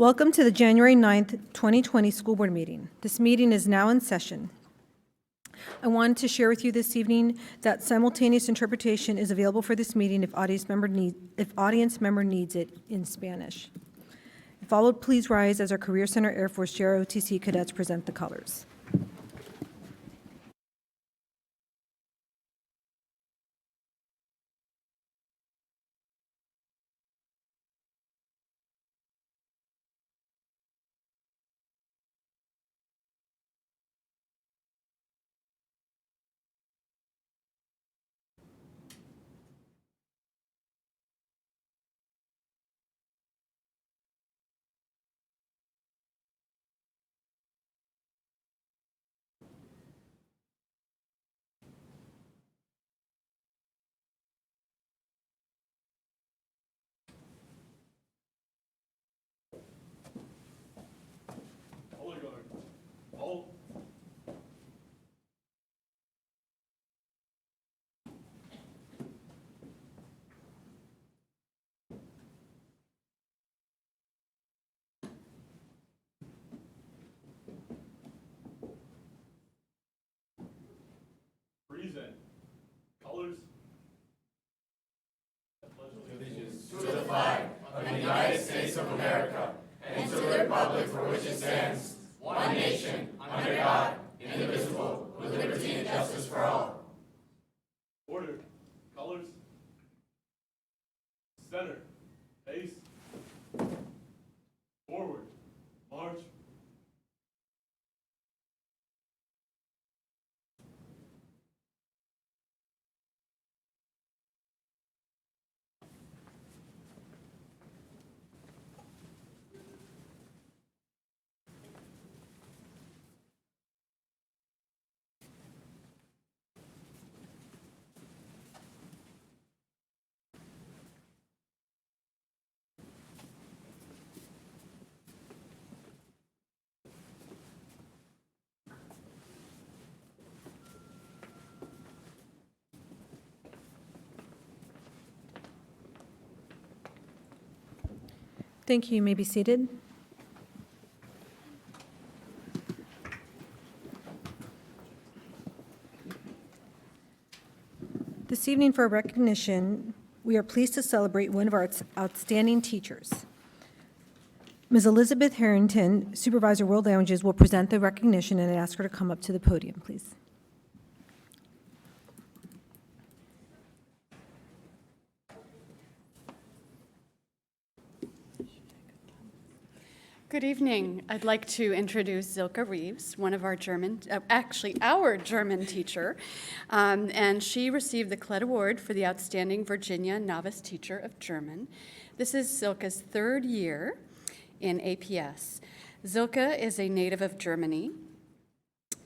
Welcome to the January 9th, 2020 School Board meeting. This meeting is now in session. I wanted to share with you this evening that simultaneous interpretation is available for this meeting if audience member needs it in Spanish. If followed, please rise as our Career Center Air Force JROTC cadets present the colors. Present. Colors. Allegiance to the flag of the United States of America and to the republic for which it stands, one nation, under God, indivisible, with liberty and justice for all. Order. Colors. Center. Pace. Forward. March. Thank you. You may be seated. This evening for recognition, we are pleased to celebrate one of our outstanding teachers. Ms. Elizabeth Harrington, Supervisor World Languages, will present the recognition, and I ask her to come up to the podium, please. Good evening. I'd like to introduce Zilka Reeves, one of our our German teacher, and she received the CLED Award for the Outstanding Virginia Novice Teacher of German. This is Zilka's third year in APS. Zilka is a native of Germany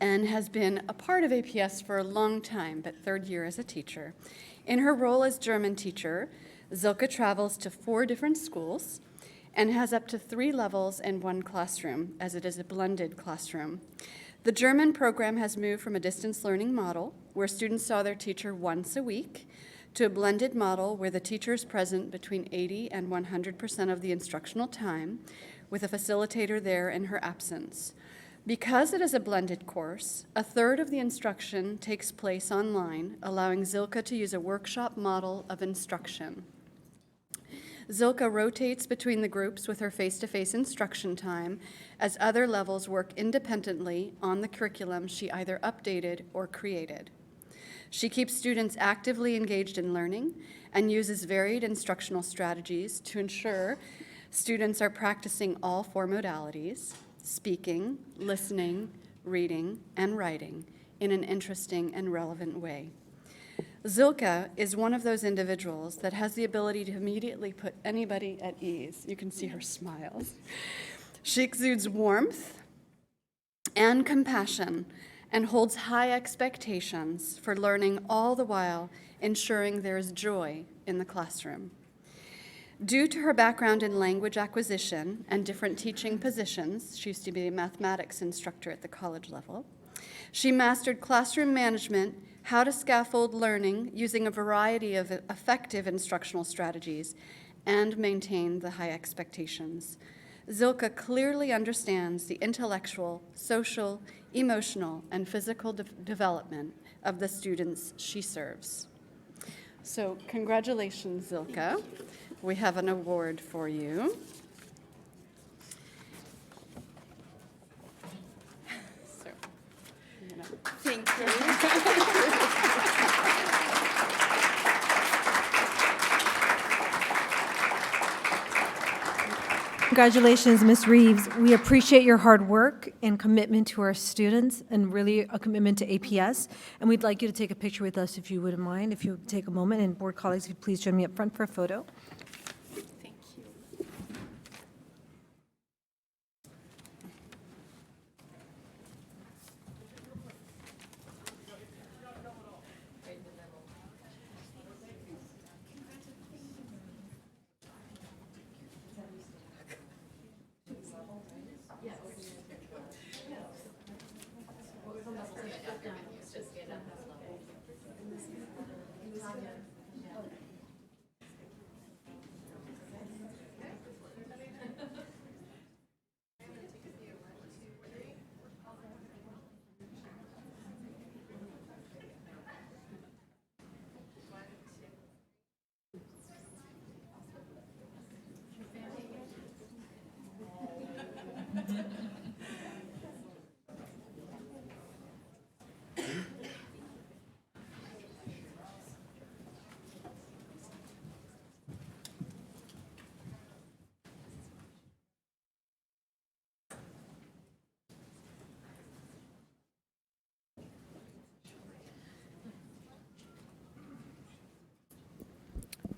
and has been a part of APS for a long time, but third year as a teacher. In her role as German teacher, Zilka travels to 4 different schools and has up to 3 levels in one classroom, as it is a blended classroom. The German program has moved from a distance learning model, where students saw their teacher once a week, to a blended model where the teacher is present between 80% and 100% of the instructional time, with a facilitator there in her absence. Because it is a blended course, a third of the instruction takes place online, allowing Zilka to use a workshop model of instruction. Zilka rotates between the groups with her face-to-face instruction time as other levels work independently on the curriculum she either updated or created. She keeps students actively engaged in learning and uses varied instructional strategies to ensure students are practicing all 4 modalities: speaking, listening, reading, and writing in an interesting and relevant way. Zilka is one of those individuals that has the ability to immediately put anybody at ease. You can see her smiles. She exudes warmth and compassion and holds high expectations for learning, all the while ensuring there is joy in the classroom. Due to her background in language acquisition and different teaching positions, she used to be a mathematics instructor at the college level, she mastered classroom management, how to scaffold learning using a variety of effective instructional strategies, and maintain the high expectations. Zilka clearly understands the intellectual, social, emotional, and physical development of the students she serves. So congratulations, Zilka. We have an award for you. So, thank you. Congratulations, Ms. Reeves. We appreciate your hard work and commitment to our students and really a commitment to APS. And we'd like you to take a picture with us if you wouldn't mind, if you would take a moment. And board colleagues, if you please join me up front for a photo. Thank you.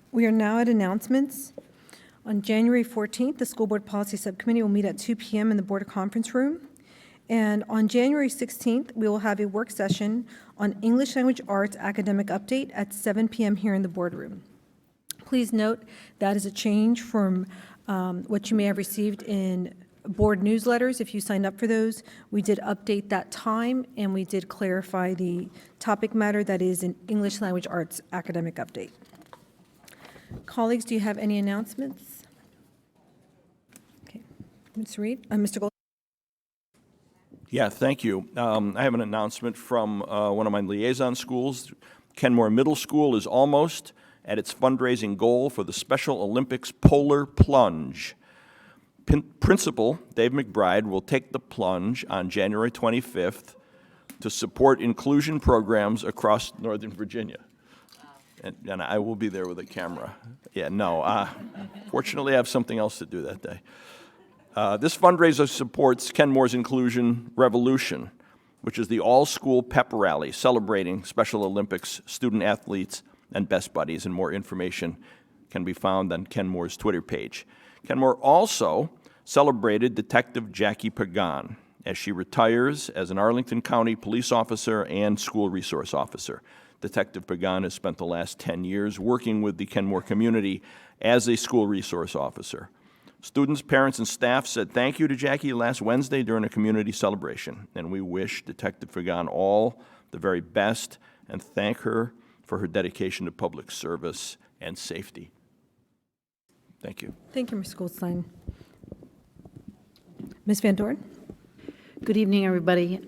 We are now at announcements. On January 14th, the School Board Policy Subcommittee will meet at 2 p.m. in the Board Conference Room. And on January 16th, we will have a work session on English Language Arts Academic Update at 7 p.m. here in the boardroom. Please note that is a change from what you may have received in board newsletters. If you signed up for those, we did update that time, and we did clarify the topic matter that is an English Language Arts Academic Update. Colleagues, do you have any announcements? Okay, Ms. Reed, Mr. Gold. Yeah, thank you. I have an announcement from one of my liaison schools. Kenmore Middle School is almost at its fundraising goal for the Special Olympics Polar Plunge. Principal Dave McBride will take the plunge on January 25th to support inclusion programs across Northern Virginia. And I will be there with a camera. Yeah, no. Fortunately, I have something else to do that day. This fundraiser supports Kenmore's Inclusion Revolution, which is the all-school pep rally celebrating Special Olympics student athletes and best buddies, and more information can be found on Kenmore's Twitter page. Kenmore also celebrated Detective Jackie Pagan as she retires as an Arlington County police officer and school resource officer. Detective Pagan has spent the last 10 years working with the Kenmore community as a school resource officer. Students, parents, and staff said thank you to Jackie last Wednesday during a community celebration, and we wish Detective Pagan all the very best and thank her for her dedication to public service and safety. Thank you. Thank you, Mr. Goldstein. Ms. Van Doren? Good evening, everybody.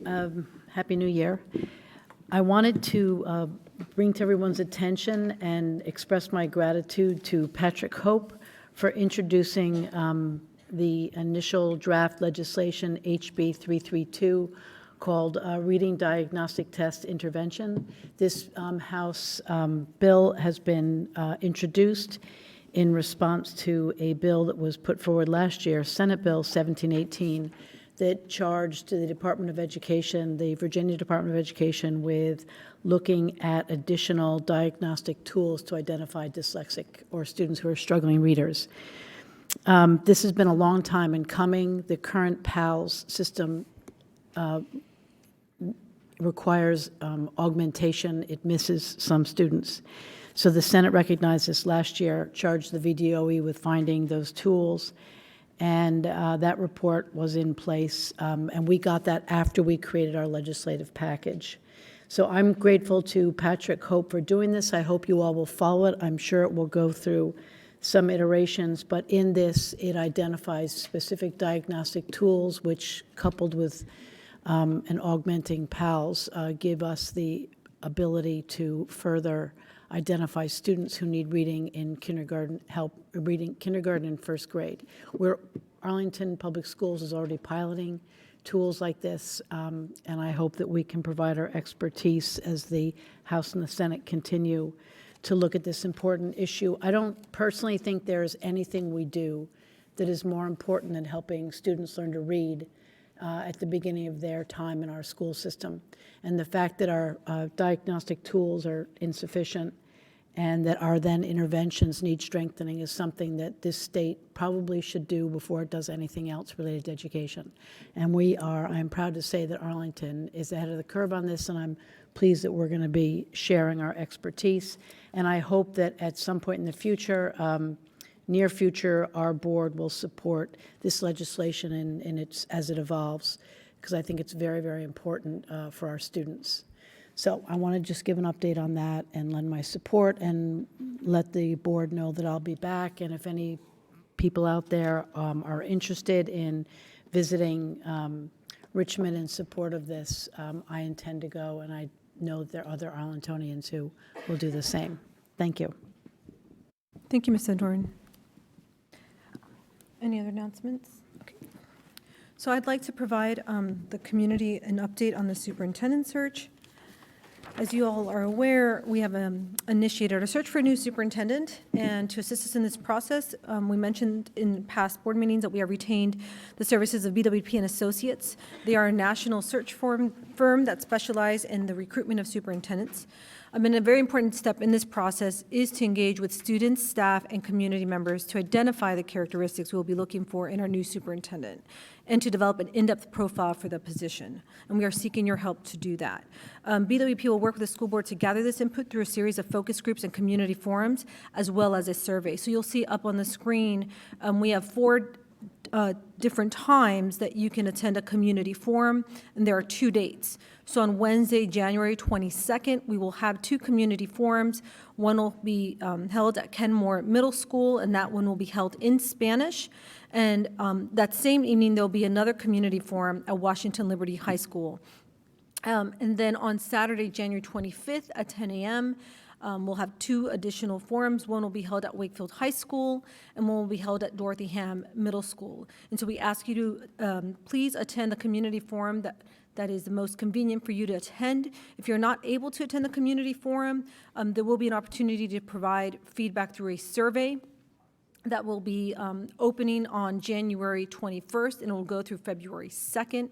Happy New Year. I wanted to bring to everyone's attention and express my gratitude to Patrick Hope for introducing the initial draft legislation, HB 332, called Reading Diagnostic Test Intervention. This House bill has been introduced in response to a bill that was put forward last year, Senate Bill 1718, that charged the Department of Education, the Virginia Department of Education, with looking at additional diagnostic tools to identify dyslexic or students who are struggling readers. This has been a long time in coming. The current PALS system requires augmentation. It misses some students. So the Senate recognized this last year, charged the VDOE with finding those tools, and that report was in place, and we got that after we created our legislative package. So I'm grateful to Patrick Hope for doing this. I hope you all will follow it. I'm sure it will go through some iterations, but in this, it identifies specific diagnostic tools, which, coupled with and augmenting PALS, give us the ability to further identify students who need reading in kindergarten, help reading kindergarten and first grade. Arlington Public Schools is already piloting tools like this, and I hope that we can provide our expertise as the House and the Senate continue to look at this important issue. I don't personally think there's anything we do that is more important than helping students learn to read at the beginning of their time in our school system. And the fact that our diagnostic tools are insufficient and that our then interventions need strengthening is something that this state probably should do before it does anything else related to education. And I am proud to say that Arlington is ahead of the curve on this, and I'm pleased that we're going to be sharing our expertise. And I hope that at some point in the future, near future, our board will support this legislation as it evolves, because I think it's very, very important for our students. So I want to just give an update on that and lend my support and let the board know that I'll be back. And if any people out there are interested in visiting Richmond in support of this, I intend to go, and I know there are other Arlingtonians who will do the same. Thank you. Thank you, Ms. Santorin. Any other announcements? Okay. So I'd like to provide the community an update on the superintendent search. As you all are aware, we have initiated a search for a new superintendent, and to assist us in this process, we mentioned in past board meetings that we have retained the services of BWP and Associates. They are a national search firm that specialize in the recruitment of superintendents. And a very important step in this process is to engage with students, staff, and community members to identify the characteristics we'll be looking for in our new superintendent and to develop an in-depth profile for the position. And we are seeking your help to do that. BWP will work with the school board to gather this input through a series of focus groups and community forums, as well as a survey. So you'll see up on the screen, we have 4 different times that you can attend a community forum, and there are 2 dates. So on Wednesday, January 22nd, we will have 2 community forums. One will be held at Kenmore Middle School, and that one will be held in Spanish. And that same evening, there'll be another community forum at Washington Liberty High School. And then on Saturday, January 25th at 10 a.m., we'll have 2 additional forums. One will be held at Wakefield High School, and one will be held at Dorothy Ham Middle School. And so we ask you to please attend the community forum that is the most convenient for you to attend. If you're not able to attend the community forum, there will be an opportunity to provide feedback through a survey that will be opening on January 21st, and it will go through February 2nd.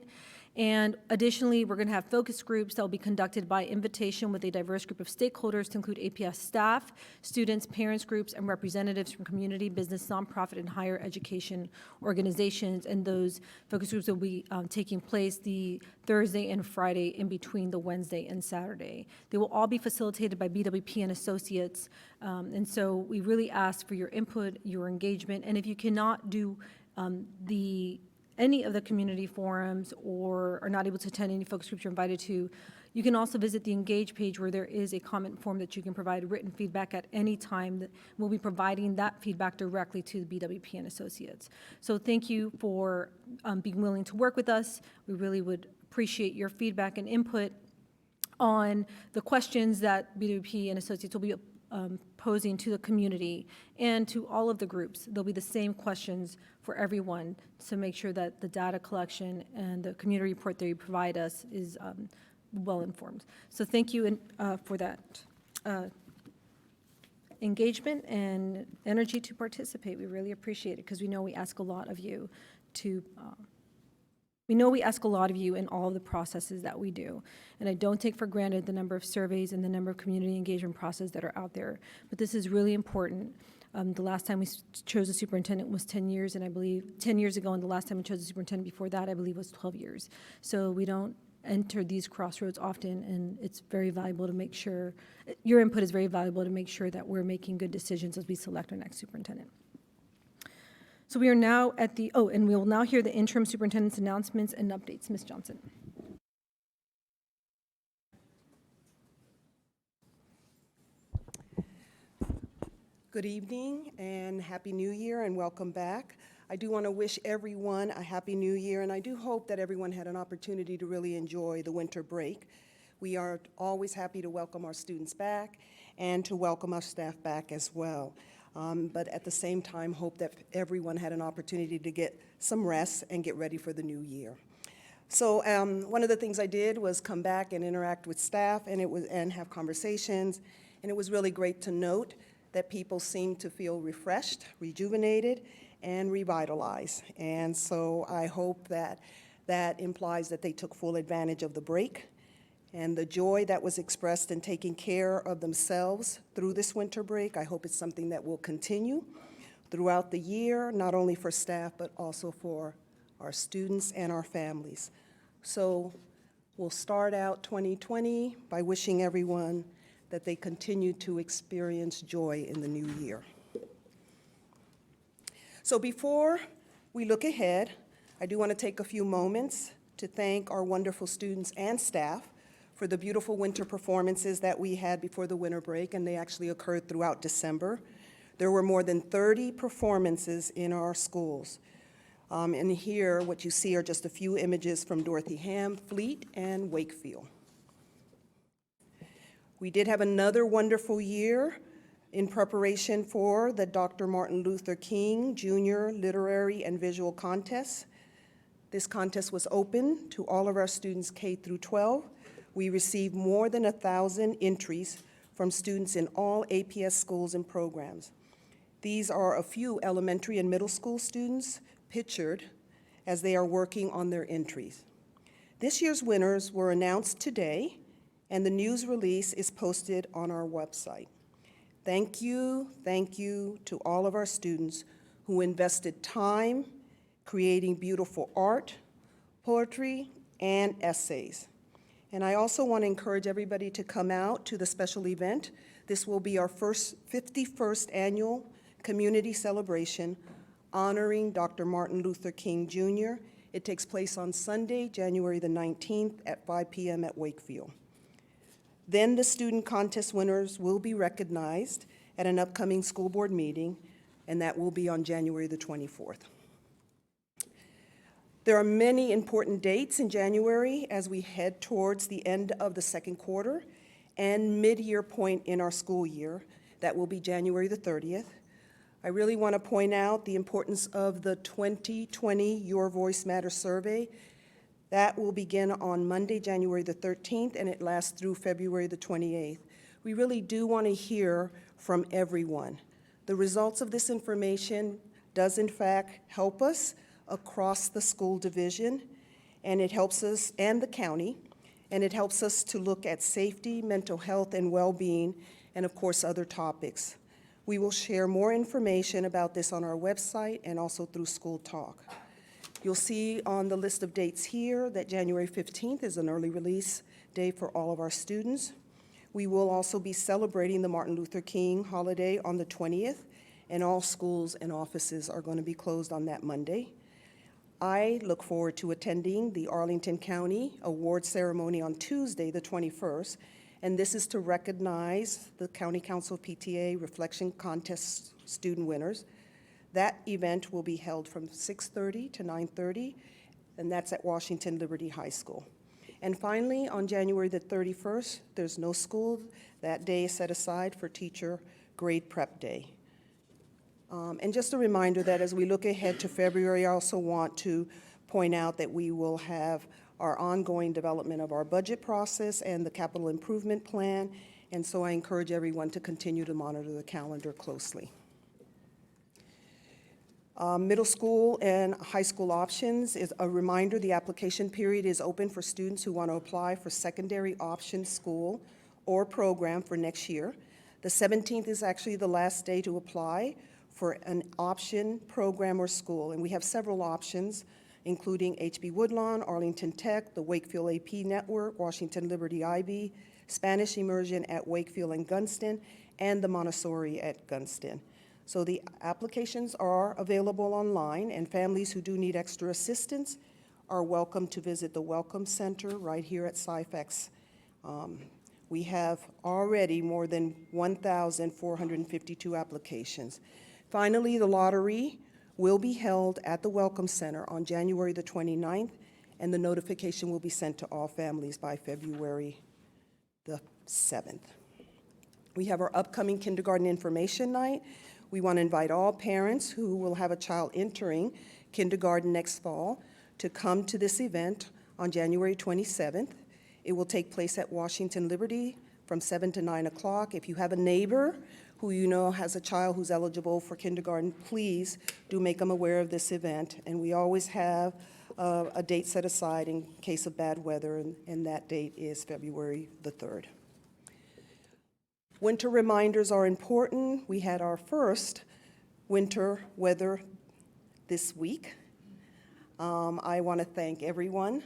And additionally, we're going to have focus groups that will be conducted by invitation with a diverse group of stakeholders to include APS staff, students, parents groups, and representatives from community, business, nonprofit, and higher education organizations. And those focus groups will be taking place the Thursday and Friday in between the Wednesday and Saturday. They will all be facilitated by BWP and Associates. And so we really ask for your input, your engagement. And if you cannot do any of the community forums or are not able to attend any focus groups you're invited to, you can also visit the Engage page where there is a comment form that you can provide written feedback at any time. We'll be providing that feedback directly to the BWP and Associates. So thank you for being willing to work with us. We really would appreciate your feedback and input on the questions that BWP and Associates will be posing to the community and to all of the groups. There'll be the same questions for everyone to make sure that the data collection and the community report that you provide us is well informed. So thank you for that engagement and energy to participate. We really appreciate it because we know we ask a lot of you to in all of the processes that we do. And I don't take for granted the number of surveys and the number of community engagement processes that are out there. But this is really important. The last time we chose a superintendent was 10 years, and I believe 10 years ago, and the last time we chose a superintendent before that, I believe, was 12 years. So we don't enter these crossroads often, and it's very valuable to make sure, your input is very valuable to make sure that we're making good decisions as we select our next superintendent. So we are now at and we will now hear the interim superintendent's announcements and updates. Ms. Johnson. Good evening and Happy New Year and welcome back. I do want to wish everyone a Happy New Year, and I do hope that everyone had an opportunity to really enjoy the winter break. We are always happy to welcome our students back and to welcome our staff back as well. But at the same time, hope that everyone had an opportunity to get some rest and get ready for the new year. So one of the things I did was come back and interact with staff and have conversations, and it was really great to note that people seemed to feel refreshed, rejuvenated, and revitalized. And so I hope that that implies that they took full advantage of the break, and the joy that was expressed in taking care of themselves through this winter break. I hope it's something that will continue throughout the year, not only for staff, but also for our students and our families. So we'll start out 2020 by wishing everyone that they continue to experience joy in the new year. So before we look ahead, I do want to take a few moments to thank our wonderful students and staff for the beautiful winter performances that we had before the winter break, and they actually occurred throughout December. There were more than 30 performances in our schools. And here, what you see are just a few images from Dorothy-Ham, Fleet, and Wakefield. We did have another wonderful year in preparation for the Dr. Martin Luther King Jr. Literary and Visual Contest. This contest was open to all of our students K through 12. We received more than 1,000 entries from students in all APS schools and programs. These are a few elementary and middle school students pictured as they are working on their entries. This year's winners were announced today, and the news release is posted on our website. Thank you to all of our students who invested time creating beautiful art, poetry, and essays. And I also want to encourage everybody to come out to the special event. This will be our 51st annual community celebration honoring Dr. Martin Luther King Jr. It takes place on Sunday, January the 19th at 5 p.m. at Wakefield. Then the student contest winners will be recognized at an upcoming school board meeting, and that will be on January the 24th. There are many important dates in January as we head towards the end of the second quarter and mid-year point in our school year. That will be January the 30th. I really want to point out the importance of the 2020 Your Voice Matters survey. That will begin on Monday, January the 13th, and it lasts through February the 28th. We really do want to hear from everyone. The results of this information does in fact help us across the school division, and it helps us, and the county, and it helps us to look at safety, mental health, and well-being, and of course other topics. We will share more information about this on our website and also through School Talk. You'll see on the list of dates here that January 15th is an early release day for all of our students. We will also be celebrating the Martin Luther King holiday on the 20th, and all schools and offices are going to be closed on that Monday. I look forward to attending the Arlington County Award Ceremony on Tuesday, the 21st, and this is to recognize the County Council PTA Reflection Contest student winners. That event will be held from 6:30 to 9:30, and that's at Washington Liberty High School. And finally, on January the 31st, there's no school. That day is set aside for Teacher Grade Prep Day. And just a reminder that as we look ahead to February, I also want to point out that we will have our ongoing development of our budget process and the capital improvement plan, and so I encourage everyone to continue to monitor the calendar closely. Middle school and high school options is a reminder the application period is open for students who want to apply for secondary option school or program for next year. The 17th is actually the last day to apply for an option program or school, and we have several options, including HB Woodlawn, Arlington Tech, the Wakefield AP Network, Washington Liberty IB, Spanish Immersion at Wakefield and Gunston, and the Montessori at Gunston. So the applications are available online, and families who do need extra assistance are welcome to visit the Welcome Center right here at SciFX. We have already more than 1,452 applications. Finally, the lottery will be held at the Welcome Center on January the 29th, and the notification will be sent to all families by February the 7th. We have our upcoming kindergarten information night. We want to invite all parents who will have a child entering kindergarten next fall to come to this event on January 27th. It will take place at Washington Liberty from 7 to 9 o'clock. If you have a neighbor who you know has a child who's eligible for kindergarten, please do make them aware of this event. And we always have a date set aside in case of bad weather, and that date is February the 3rd. Winter reminders are important. We had our first winter weather this week. I want to thank everyone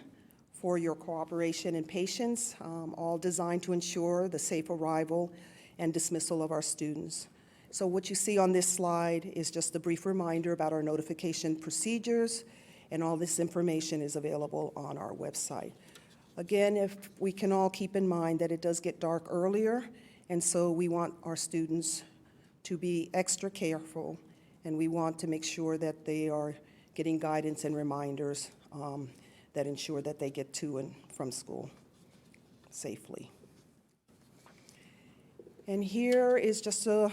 for your cooperation and patience, all designed to ensure the safe arrival and dismissal of our students. So what you see on this slide is just a brief reminder about our notification procedures, and all this information is available on our website. Again, if we can all keep in mind that it does get dark earlier, and so we want our students to be extra careful, and we want to make sure that they are getting guidance and reminders that ensure that they get to and from school safely. And here is just to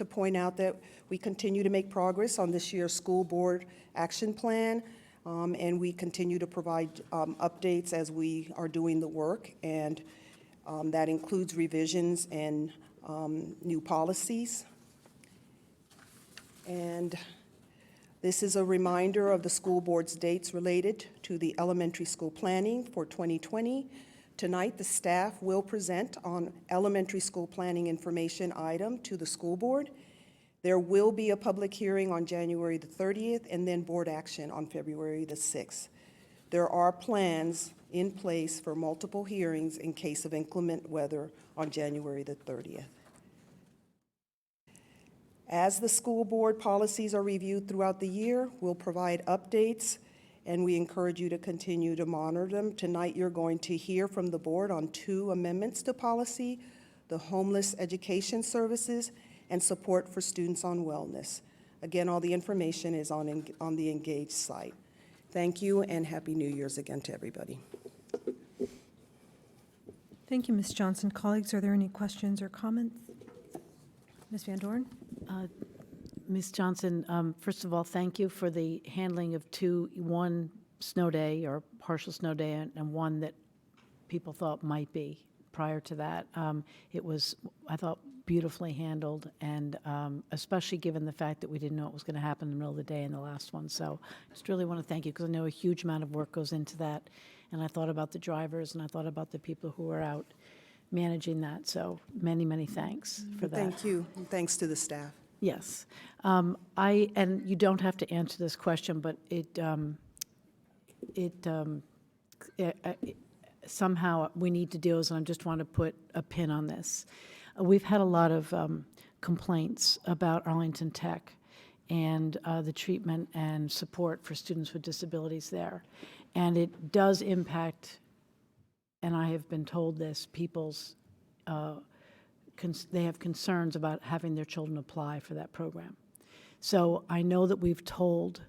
point out that we continue to make progress on this year's school board action plan, and we continue to provide updates as we are doing the work, and that includes revisions and new policies. And this is a reminder of the school board's dates related to the elementary school planning for 2020. Tonight, the staff will present on elementary school planning information item to the school board. There will be a public hearing on January the 30th, and then board action on February the 6th. There are plans in place for multiple hearings in case of inclement weather on January the 30th. As the school board policies are reviewed throughout the year, we'll provide updates, and we encourage you to continue to monitor them. Tonight, you're going to hear from the board on 2 amendments to policy, the homeless education services and support for students on wellness. Again, all the information is on the Engage site. Thank you, and Happy New Year's again to everybody. Thank you, Ms. Johnson. Colleagues, are there any questions or comments? Ms. Van Doren? Ms. Johnson, first of all, thank you for the handling of one snow day or partial snow day and one that people thought might be prior to that. It was, I thought, beautifully handled, and especially given the fact that we didn't know it was going to happen in the middle of the day in the last one. So just really want to thank you, because I know a huge amount of work goes into that, and I thought about the drivers, and I thought about the people who are out managing that. So many, many thanks for that. Thank you, and thanks to the staff. Yes. And you don't have to answer this question, but somehow we need to deal with, and I just want to put a pin on this. We've had a lot of complaints about Arlington Tech and the treatment and support for students with disabilities there. And it does impact, and I have been told this, people's they have concerns about having their children apply for that program. So I know that we've told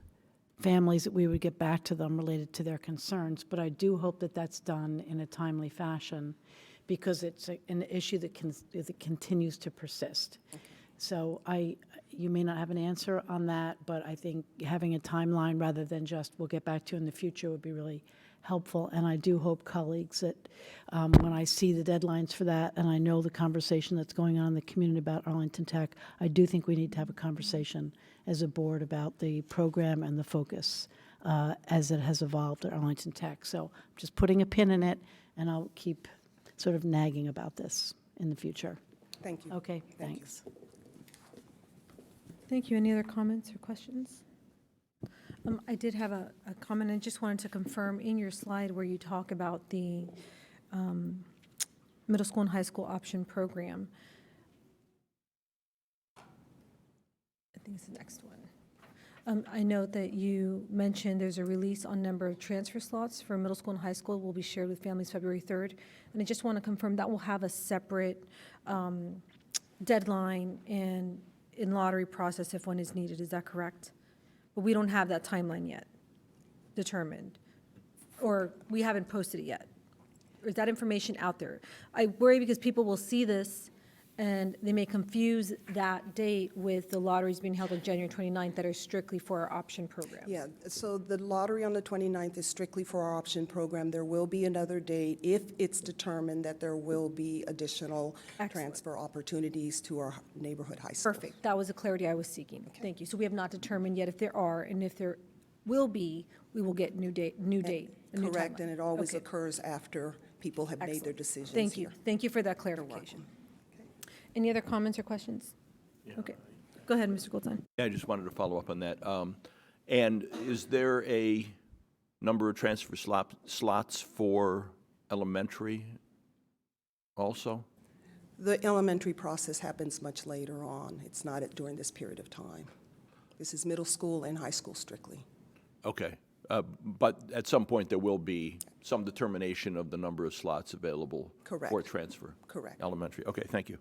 families that we would get back to them related to their concerns, but I do hope that that's done in a timely fashion, because it's an issue that continues to persist. Okay. So you may not have an answer on that, but I think having a timeline rather than just we'll get back to you in the future would be really helpful. And I do hope, colleagues, that when I see the deadlines for that, and I know the conversation that's going on in the community about Arlington Tech, I do think we need to have a conversation as a board about the program and the focus as it has evolved at Arlington Tech. So I'm just putting a pin in it, and I'll keep sort of nagging about this in the future. Thank you. Okay, thanks. Thank you. Any other comments or questions? I did have a comment. I just wanted to confirm in your slide where you talk about the middle school and high school option program. I think it's the next one. I note that you mentioned there's a release on number of transfer slots for middle school and high school will be shared with families February 3rd. And I just want to confirm that will have a separate deadline and in lottery process if one is needed. Is that correct? But we don't have that timeline yet determined, or we haven't posted it yet. Or is that information out there? I worry because people will see this and they may confuse that date with the lotteries being held on January 29th that are strictly for our option programs. Yeah, so the lottery on the 29th is strictly for our option program. There will be another date if it's determined that there will be additional Excellent. transfer opportunities to our neighborhood high schools. Perfect. That was the clarity I was seeking. Thank you. So we have not determined yet if there are, and if there will be, we will get new date, a new Correct, timeline. and it always Okay. occurs after people have made their Excellent. decisions Thank you. here. Thank you for that clarification. Any other comments or questions? Okay. Go ahead, Mr. Goldstein. Yeah, I just wanted to follow up on that. And is there a number of transfer slots for elementary also? The elementary process happens much later on. It's not during this period of time. This is middle school and high school strictly. Okay. But at some point, there will be some determination of the number of slots available Correct. for transfer? Correct. Elementary. Okay, thank you.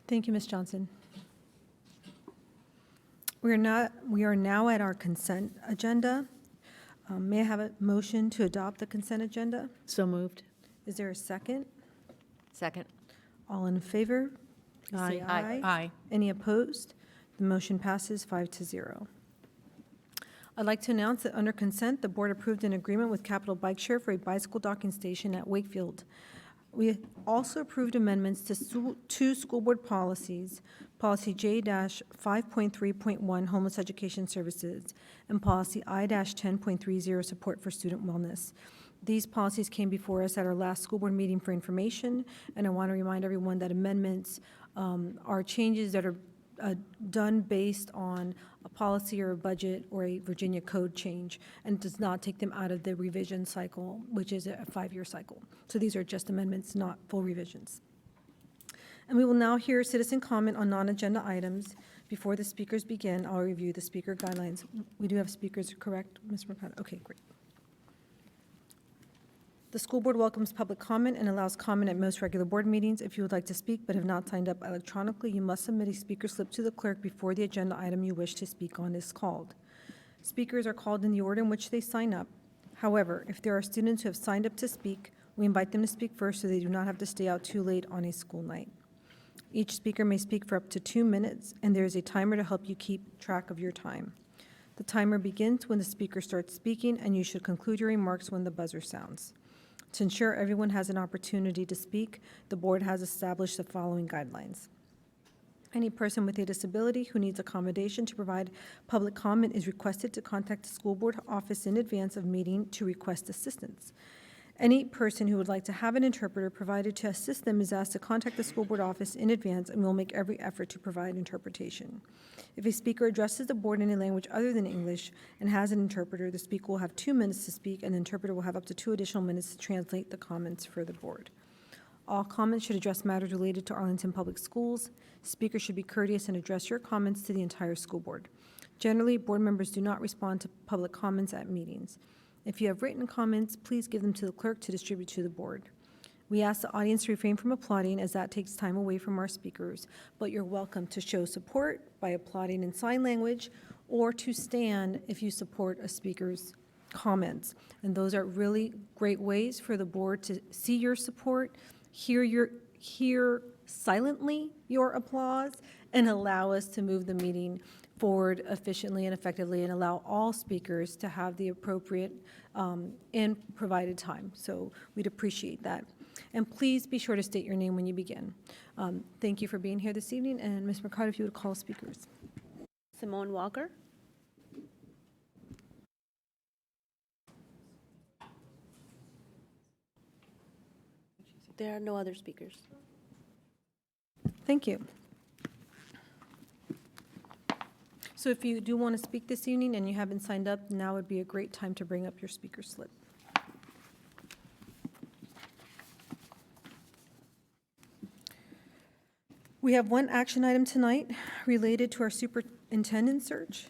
Thank you, Ms. Johnson. We are now at our consent agenda. May I have a motion to adopt the consent agenda? So moved. Is there a second? Second. All in favor? Please say Aye. Aye. Any opposed? The motion passes 5-0. I'd like to announce that under consent, the board approved an agreement with Capital Bike Share for a bicycle docking station at Wakefield. We also approved amendments to two school board policies, Policy J-5.3.1, Homeless Education Services, and Policy I-10.30, Support for Student Wellness. These policies came before us at our last school board meeting for information, and I want to remind everyone that amendments are changes that are done based on a policy or a budget or a Virginia code change, and does not take them out of the revision cycle, which is a 5-year cycle. So these are just amendments, not full revisions. And we will now hear citizen comment on non-agenda items. Before the speakers begin, I'll review the speaker guidelines. We do have speakers, correct, Ms. Mercado? Okay, great. The school board welcomes public comment and allows comment at most regular board meetings. If you would like to speak but have not signed up electronically, you must submit a speaker slip to the clerk before the agenda item you wish to speak on is called. Speakers are called in the order in which they sign up. However, if there are students who have signed up to speak, we invite them to speak first so they do not have to stay out too late on a school night. Each speaker may speak for up to 2 minutes, and there is a timer to help you keep track of your time. The timer begins when the speaker starts speaking, and you should conclude your remarks when the buzzer sounds. To ensure everyone has an opportunity to speak, the board has established the following guidelines. Any person with a disability who needs accommodation to provide public comment is requested to contact the school board office in advance of meeting to request assistance. Any person who would like to have an interpreter provided to assist them is asked to contact the school board office in advance, and we'll make every effort to provide interpretation. If a speaker addresses the board in a language other than English and has an interpreter, the speaker will have 2 minutes to speak, and the interpreter will have up to 2 additional minutes to translate the comments for the board. All comments should address matters related to Arlington Public Schools. Speakers should be courteous and address your comments to the entire school board. Generally, board members do not respond to public comments at meetings. If you have written comments, please give them to the clerk to distribute to the board. We ask the audience to refrain from applauding, as that takes time away from our speakers, but you're welcome to show support by applauding in sign language or to stand if you support a speaker's comments. And those are really great ways for the board to see your support, hear silently your applause, and allow us to move the meeting forward efficiently and effectively, and allow all speakers to have the appropriate and provided time. So we'd appreciate that. And please be sure to state your name when you begin. Thank you for being here this evening, and Ms. Mercado, if you would call speakers. Simone Walker. There are no other speakers. Thank you. So if you do want to speak this evening and you haven't signed up, now would be a great time to bring up your speaker slip. We have one action item tonight related to our superintendent search.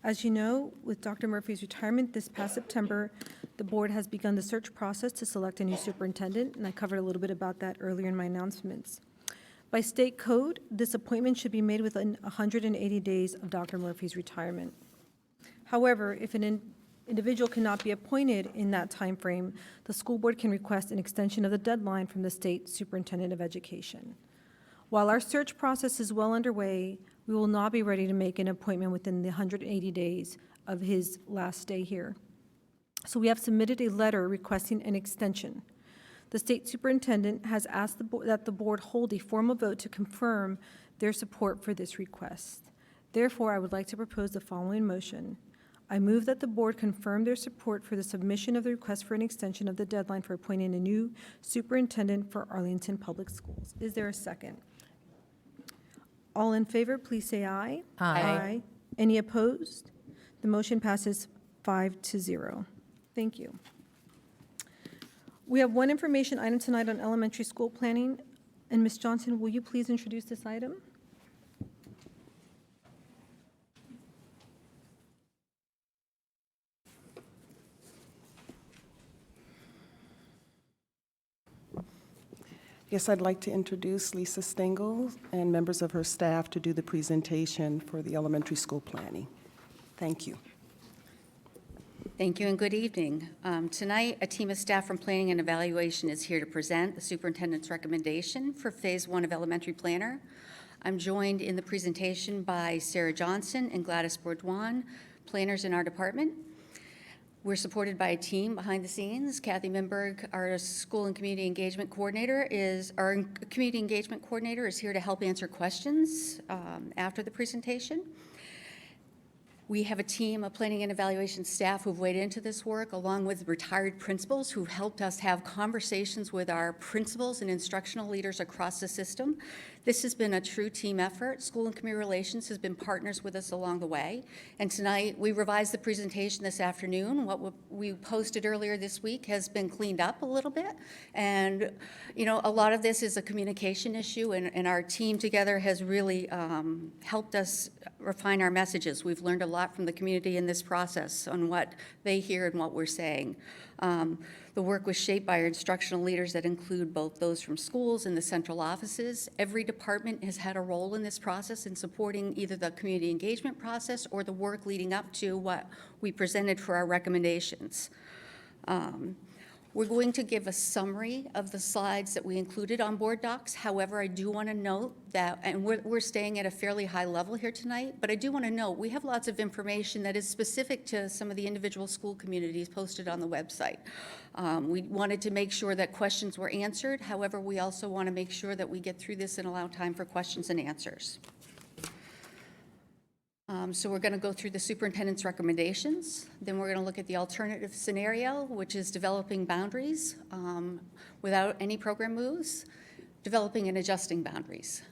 As you know, with Dr. Murphy's retirement this past September, the board has begun the search process to select a new superintendent, and I covered a little bit about that earlier in my announcements. By state code, this appointment should be made within 180 days of Dr. Murphy's retirement. However, if an individual cannot be appointed in that time frame, the school board can request an extension of the deadline from the state superintendent of education. While our search process is well underway, we will not be ready to make an appointment within the 180 days of his last day here. So we have submitted a letter requesting an extension. The state superintendent has asked that the board hold a formal vote to confirm their support for this request. Therefore, I would like to propose the following motion. I move that the board confirm their support for the submission of the request for an extension of the deadline for appointing a new superintendent for Arlington Public Schools. Is there a second? All in favor, please say aye. Aye. Any opposed? The motion passes 5-0. Thank you. We have one information item tonight on elementary school planning. And Ms. Johnson, will you please introduce this item? Yes, I'd like to introduce Lisa Stengel and members of her staff to do the presentation for the elementary school planning. Thank you. Thank you and good evening. Tonight, a team of staff from Planning and Evaluation is here to present the superintendent's recommendation for Phase 1 of Elementary Planner. I'm joined in the presentation by Sarah Johnson and Gladys Bourdoin, planners in our department. We're supported by a team behind the scenes. Kathy Minberg, our school and community engagement coordinator, is here to help answer questions after the presentation. We have a team of planning and evaluation staff who've weighed into this work, along with retired principals who've helped us have conversations with our principals and instructional leaders across the system. This has been a true team effort. School and Community Relations has been partners with us along the way. And tonight, we revised the presentation this afternoon. What we posted earlier this week has been cleaned up a little bit. And, you know, a lot of this is a communication issue, and our team together has really helped us refine our messages. We've learned a lot from the community in this process on what they hear and what we're saying. The work was shaped by our instructional leaders that include both those from schools and the central offices. Every department has had a role in this process in supporting either the community engagement process or the work leading up to what we presented for our recommendations. We're going to give a summary of the slides that we included on board docs. However, I do want to note that, and we're staying at a fairly high level here tonight, but I do want to note we have lots of information that is specific to some of the individual school communities posted on the website. We wanted to make sure that questions were answered. However, we also want to make sure that we get through this and allow time for questions and answers. So we're going to go through the superintendent's recommendations. Then we're going to look at the alternative scenario, which is developing boundaries without any program moves, developing and adjusting boundaries.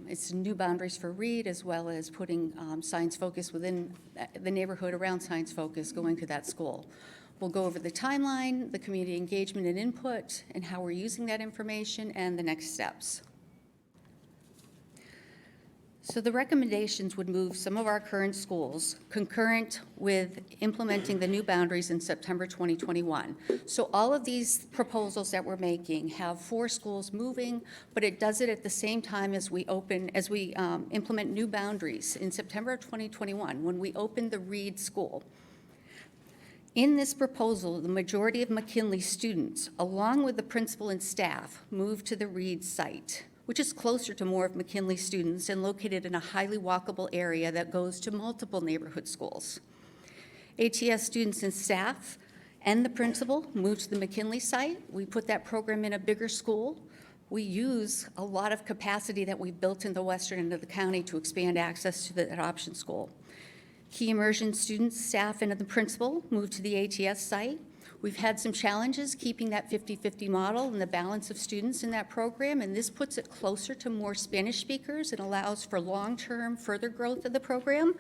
It's new boundaries for Reed, as well as putting science focus within the neighborhood around science focus going to that school. We'll go over the timeline, the community engagement and input, and how we're using that information, and the next steps. So the recommendations would move some of our current schools concurrent with implementing the new boundaries in September 2021. So all of these proposals that we're making have 4 schools moving, but it does it at the same time as we implement new boundaries in September of 2021 when we opened the Reed School. In this proposal, the majority of McKinley students, along with the principal and staff, moved to the Reed site, which is closer to more of McKinley students and located in a highly walkable area that goes to multiple neighborhood schools. ATS students and staff and the principal moved to the McKinley site. We put that program in a bigger school. We use a lot of capacity that we built in the western end of the county to expand access to that option school. Key immersion students, staff, and the principal moved to the ATS site. We've had some challenges keeping that 50-50 model and the balance of students in that program, and this puts it closer to more Spanish speakers and allows for long-term further growth of the program,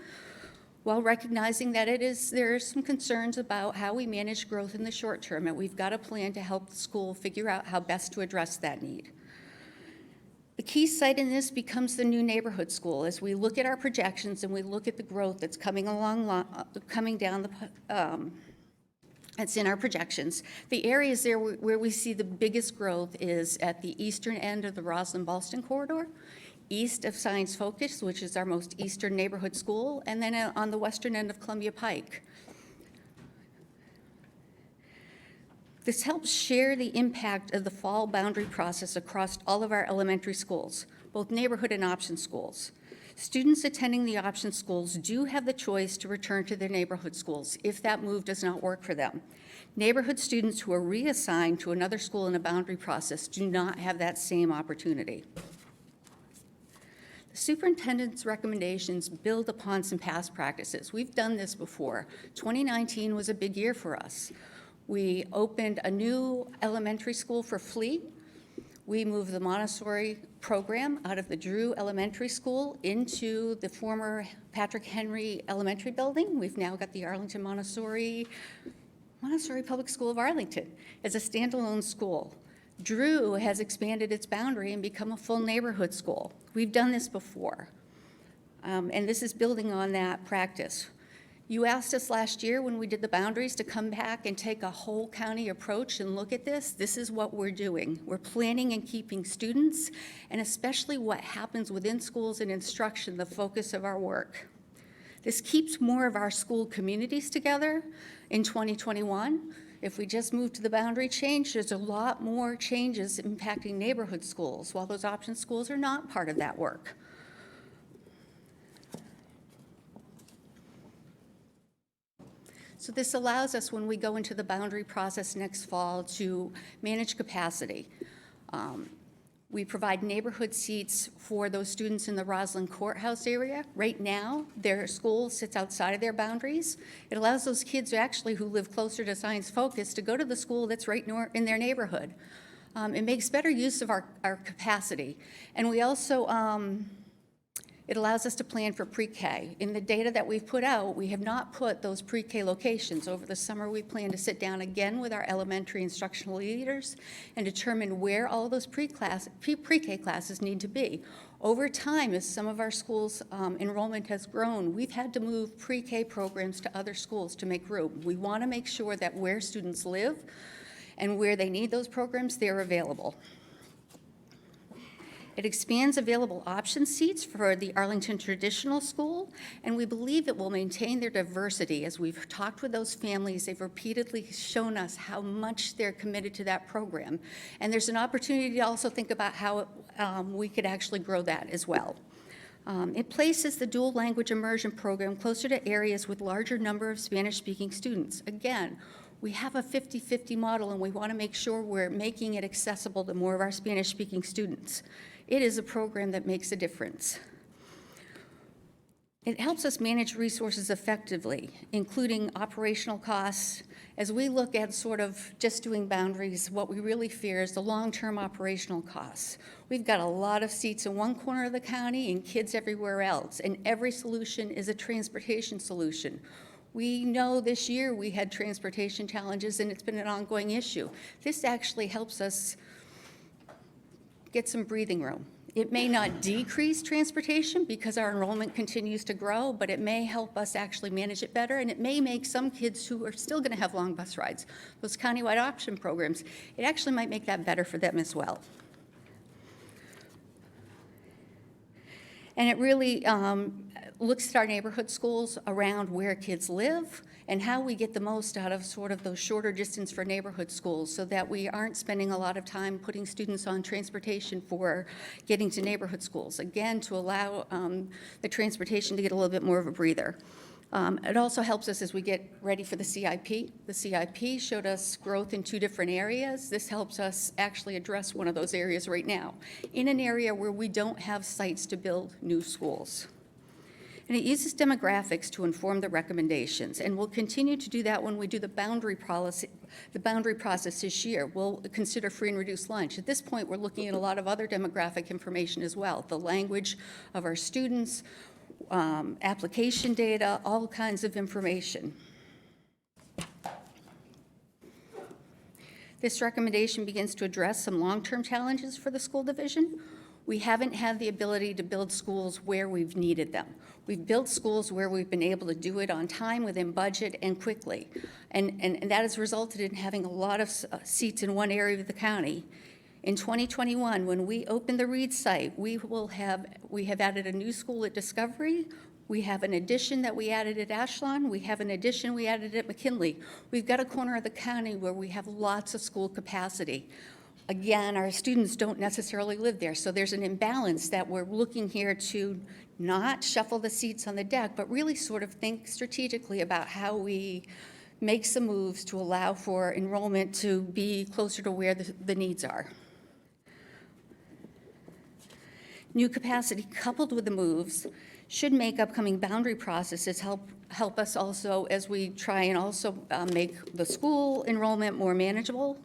while recognizing that there are some concerns about how we manage growth in the short term, and we've got a plan to help the school figure out how best to address that need. The The key site in this becomes the new neighborhood school. As we look at our projections and we look at the growth that's coming down that's in our projections, the areas there where we see the biggest growth is at the eastern end of the Roslyn-Ballston corridor, east of Science Focus, which is our most eastern neighborhood school, and then on the western end of Columbia Pike. This helps share the impact of the fall boundary process across all of our elementary schools, both neighborhood and option schools. Students attending the option schools do have the choice to return to their neighborhood schools if that move does not work for them. Neighborhood students who are reassigned to another school in a boundary process do not have that same opportunity. The superintendent's recommendations build upon some past practices. We've done this before. 2019 was a big year for us. We opened a new elementary school for Fleet. We moved the Montessori program out of the Drew Elementary School into the former Patrick Henry Elementary building. We've now got the Arlington Montessori Public School of Arlington as a standalone school. Drew has expanded its boundary and become a full neighborhood school. We've done this before, and this is building on that practice. You asked us last year when we did the boundaries to come back and take a whole county approach and look at this. This is what we're doing. We're planning and keeping students, and especially what happens within schools and instruction, the focus of our work. This keeps more of our school communities together in 2021. If we just move to the boundary change, there's a lot more changes impacting neighborhood schools, while those option schools are not part of that work. So this allows us, when we go into the boundary process next fall, to manage capacity. We provide neighborhood seats for those students in the Roslyn Courthouse area. Right now, their school sits outside of their boundaries. It allows those kids actually who live closer to Science Focus to go to the school that's right in their neighborhood. It makes better use of our capacity. And we also, it allows us to plan for pre-K. In the data that we've put out, we have not put those pre-K locations. Over the summer, we plan to sit down again with our elementary instructional leaders and determine where all those pre-K classes need to be. Over time, as some of our schools' enrollment has grown, we've had to move pre-K programs to other schools to make room. We want to make sure that where students live and where they need those programs, they're available. It expands available option seats for the Arlington Traditional School, and we believe it will maintain their diversity. As we've talked with those families, they've repeatedly shown us how much they're committed to that program. And there's an opportunity to also think about how we could actually grow that as well. It places the dual language immersion program closer to areas with larger number of Spanish-speaking students. Again, we have a 50-50 model, and we want to make sure we're making it accessible to more of our Spanish-speaking students. It is a program that makes a difference. It helps us manage resources effectively, including operational costs. As we look at sort of just doing boundaries, what we really fear is the long-term operational costs. We've got a lot of seats in one corner of the county and kids everywhere else, and every solution is a transportation solution. We know this year we had transportation challenges, and it's been an ongoing issue. This actually helps us get some breathing room. It may not decrease transportation because our enrollment continues to grow, but it may help us actually manage it better, and it may make some kids who are still going to have long bus rides, those countywide option programs, it actually might make that better for them as well. And it really looks at our neighborhood schools around where kids live and how we get the most out of sort of those shorter distance for neighborhood schools so that we aren't spending a lot of time putting students on transportation for getting to neighborhood schools. Again, to allow the transportation to get a little bit more of a breather. It also helps us as we get ready for the CIP. The CIP showed us growth in 2 different areas. This helps us actually address one of those areas right now, in an area where we don't have sites to build new schools. And it uses demographics to inform the recommendations, and we'll continue to do that when we do the boundary process this year. We'll consider free and reduced lunch. At this point, we're looking at a lot of other demographic information as well, the language of our students, application data, all kinds of information. This recommendation begins to address some long-term challenges for the school division. We haven't had the ability to build schools where we've needed them. We've built schools where we've been able to do it on time, within budget, and quickly. And that has resulted in having a lot of seats in one area of the county. In 2021, when we open the Reed site, we have added a new school at Discovery. We have an addition that we added at Ashland. We have an addition we added at McKinley. We've got a corner of the county where we have lots of school capacity. Again, our students don't necessarily live there, so there's an imbalance that we're looking here to not shuffle the seats on the deck, but really sort of think strategically about how we make some moves to allow for enrollment to be closer to where the needs are. New capacity coupled with the moves should make upcoming boundary processes help us also as we try and also make the school enrollment more manageable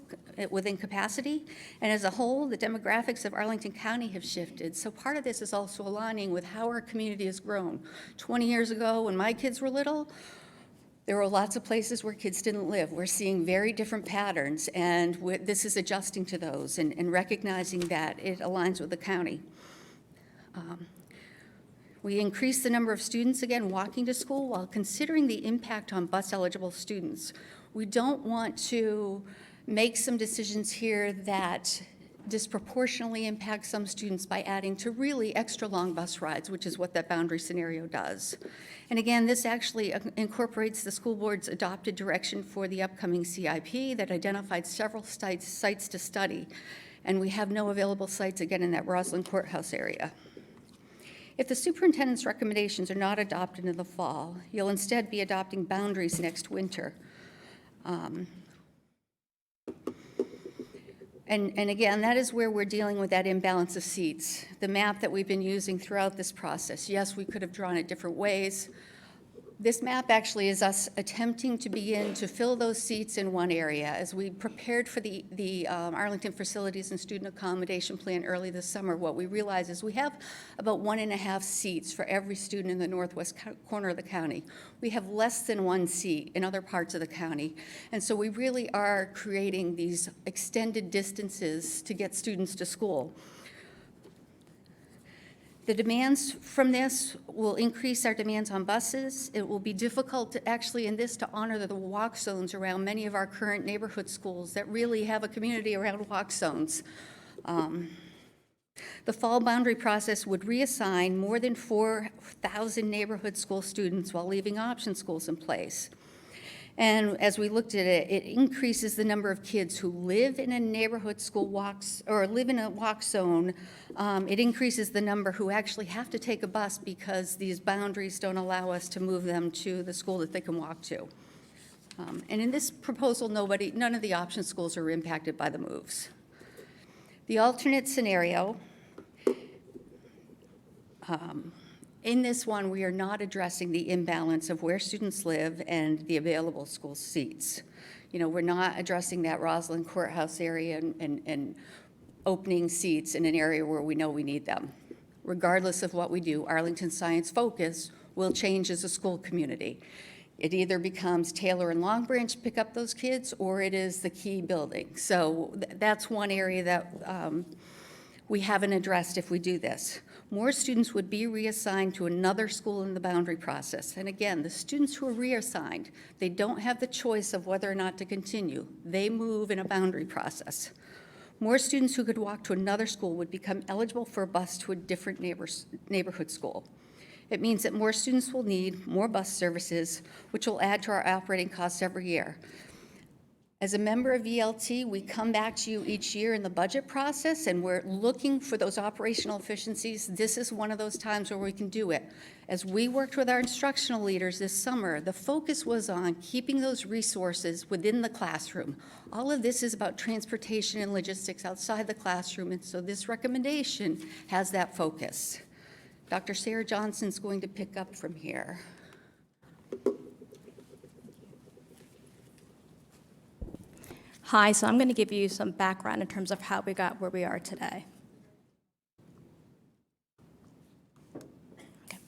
within capacity. And as a whole, the demographics of Arlington County have shifted. So part of this is also aligning with how our community has grown. 20 years ago, when my kids were little, there were lots of places where kids didn't live. We're seeing very different patterns, and this is adjusting to those and recognizing that it aligns with the county. We increased the number of students, again, walking to school while considering the impact on bus-eligible students. We don't want to make some decisions here that disproportionately impact some students by adding to really extra long bus rides, which is what that boundary scenario does. And again, this actually incorporates the school board's adopted direction for the upcoming CIP that identified several sites to study. And we have no available sites, again, in that Roslyn Courthouse area. If the superintendent's recommendations are not adopted in the fall, you'll instead be adopting boundaries next winter. And again, that is where we're dealing with that imbalance of seats. The map that we've been using throughout this process, yes, we could have drawn it different ways. This map actually is us attempting to begin to fill those seats in one area. As we prepared for the Arlington Facilities and Student Accommodation Plan early this summer, what we realized is we have about 1.5 seats for every student in the northwest corner of the county. We have less than 1 seat in other parts of the county. And so we really are creating these extended distances to get students to school. The demands from this will increase our demands on buses. It will be difficult to actually in this to honor the walk zones around many of our current neighborhood schools that really have a community around walk zones. The fall boundary process would reassign more than 4,000 neighborhood school students while leaving option schools in place. And as we looked at it, it increases the number of kids who live in a neighborhood school walks or live in a walk zone. It increases the number who actually have to take a bus because these boundaries don't allow us to move them to the school that they can walk to. And in this proposal, none of the option schools are impacted by the moves. The alternate scenario, in this one, we are not addressing the imbalance of where students live and the available school seats. You know, we're not addressing that Roslyn Courthouse area and opening seats in an area where we know we need them. Regardless of what we do, Arlington Science Focus will change as a school community. It either becomes Taylor and Long Branch pick up those kids, or it is the Key building. So that's one area that we haven't addressed if we do this. More students would be reassigned to another school in the boundary process. And again, the students who are reassigned, they don't have the choice of whether or not to continue. They move in a boundary process. More students who could walk to another school would become eligible for a bus to a different neighborhood school. It means that more students will need more bus services, which will add to our operating costs every year. As a member of ELT, we come back to you each year in the budget process, and we're looking for those operational efficiencies. This is one of those times where we can do it. As we worked with our instructional leaders this summer, the focus was on keeping those resources within the classroom. All of this is about transportation and logistics outside the classroom, and so this recommendation has that focus. Dr. Sarah Johnson's going to pick up from here. Hi, so I'm going to give you some background in terms of how we got where we are today. Okay.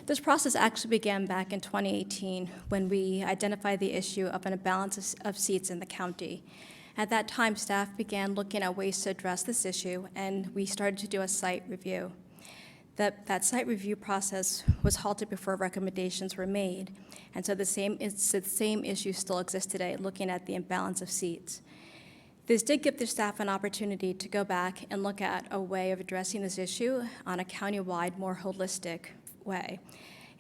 This process actually began back in 2018 when we identified the issue of an imbalance of seats in the county. At that time, staff began looking at ways to address this issue, and we started to do a site review. That site review process was halted before recommendations were made, and so the same issue still exists today, looking at the imbalance of seats. This did give the staff an opportunity to go back and look at a way of addressing this issue on a countywide, more holistic way.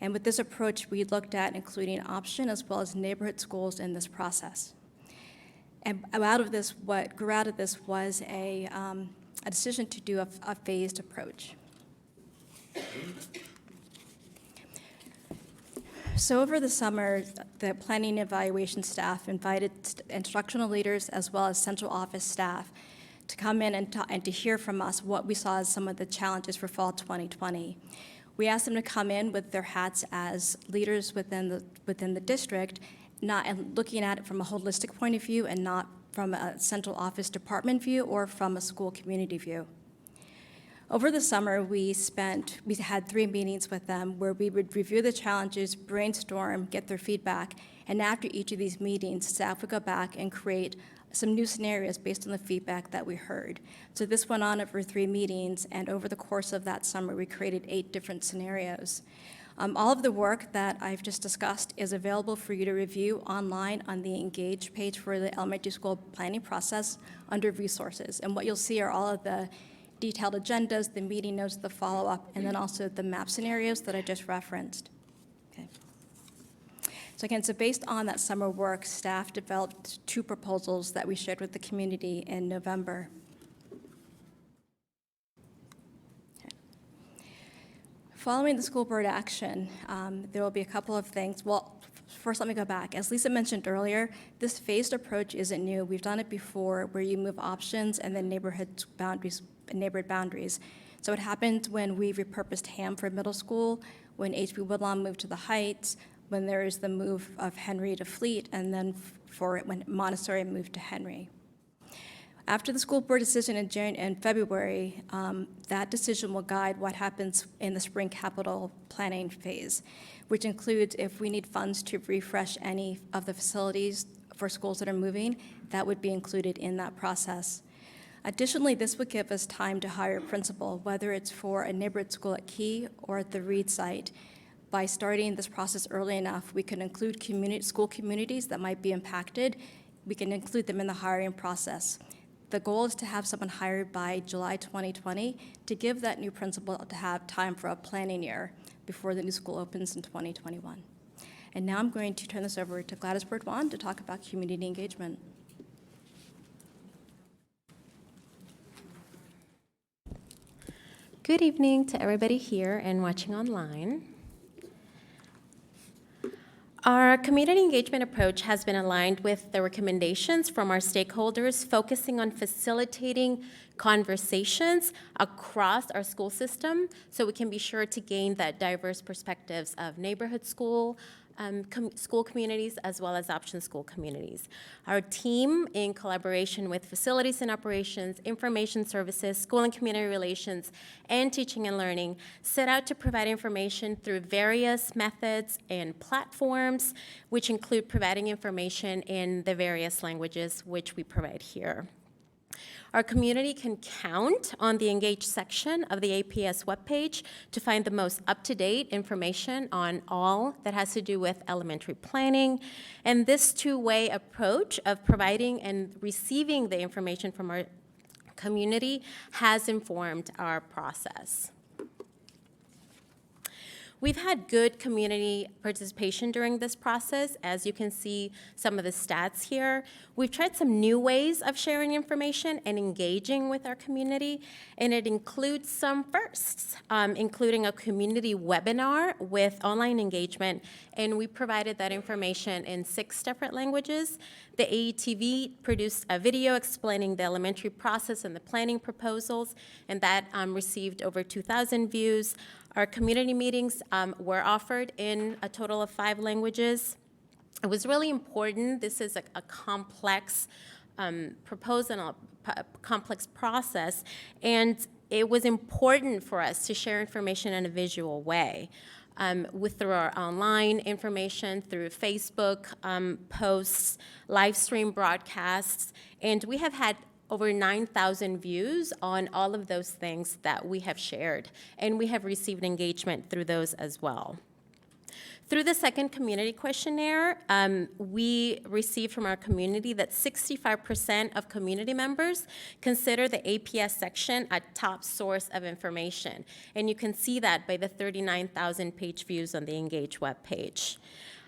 And with this approach, we looked at including option as well as neighborhood schools in this process. And out of this, what grew out of this was a decision to do a phased approach. So over the summer, the planning and evaluation staff invited instructional leaders as well as central office staff to come in and to hear from us what we saw as some of the challenges for fall 2020. We asked them to come in with their hats as leaders within the district, and looking at it from a holistic point of view and not from a central office department view or from a school community view. Over the summer, we had 3 meetings with them where we would review the challenges, brainstorm, get their feedback, and after each of these meetings, staff would go back and create some new scenarios based on the feedback that we heard. So this went on over 3 meetings, and over the course of that summer, we created 8 different scenarios. All of the work that I've just discussed is available for you to review online on the Engage page for the elementary school planning process under Resources. And what you'll see are all of the detailed agendas, the meeting notes, the follow-up, and then also the map scenarios that I just referenced. Okay. So again, based on that summer work, staff developed 2 proposals that we shared with the community in November. Okay. Following the school board action, there will be a couple of things. Well, first, let me go back. As Lisa mentioned earlier, this phased approach isn't new. We've done it before where you move options and then neighborhood boundaries. So it happened when we repurposed Ham for middle school, when H.B. Woodlawn moved to the Heights, when there is the move of Henry to Fleet, and then when Montessori moved to Henry. After the school board decision in February, that decision will guide what happens in the spring capital planning phase, which includes if we need funds to refresh any of the facilities for schools that are moving, that would be included in that process. Additionally, this would give us time to hire a principal, whether it's for a neighborhood school at Key or at the Reed site. By starting this process early enough, we can include school communities that might be impacted. We can include them in the hiring process. The goal is to have someone hired by July 2020 to give that new principal to have time for a planning year before the new school opens in 2021. And now I'm going to turn this over to Gladys Bertwan to talk about community engagement. Good evening to everybody here and watching online. Our community engagement approach has been aligned with the recommendations from our stakeholders, focusing on facilitating conversations across our school system so we can be sure to gain that diverse perspectives of neighborhood school, school communities, as well as option school communities. Our team, in collaboration with facilities and operations, information services, school and community relations, and teaching and learning, set out to provide information through various methods and platforms, which include providing information in the various languages which we provide here. Our community can count on the Engage section of the APS webpage to find the most up-to-date information on all that has to do with elementary planning. And this two-way approach of providing and receiving the information from our community has informed our process. We've had good community participation during this process. As you can see some of the stats here. We've tried some new ways of sharing information and engaging with our community, and it includes some firsts, including a community webinar with online engagement, and we provided that information in 6 different languages. The AETV produced a video explaining the elementary process and the planning proposals, and that received over 2,000 views. Our community meetings were offered in a total of 5 languages. It was really important. This is a complex proposal, complex process, and it was important for us to share information in a visual way. through our online information, through Facebook posts, live stream broadcasts, and we have had over 9,000 views on all of those things that we have shared, and we have received engagement through those as well. Through the second community questionnaire, we received from our community that 65% of community members consider the APS section a top source of information. And you can see that by the 39,000 page views on the Engage webpage.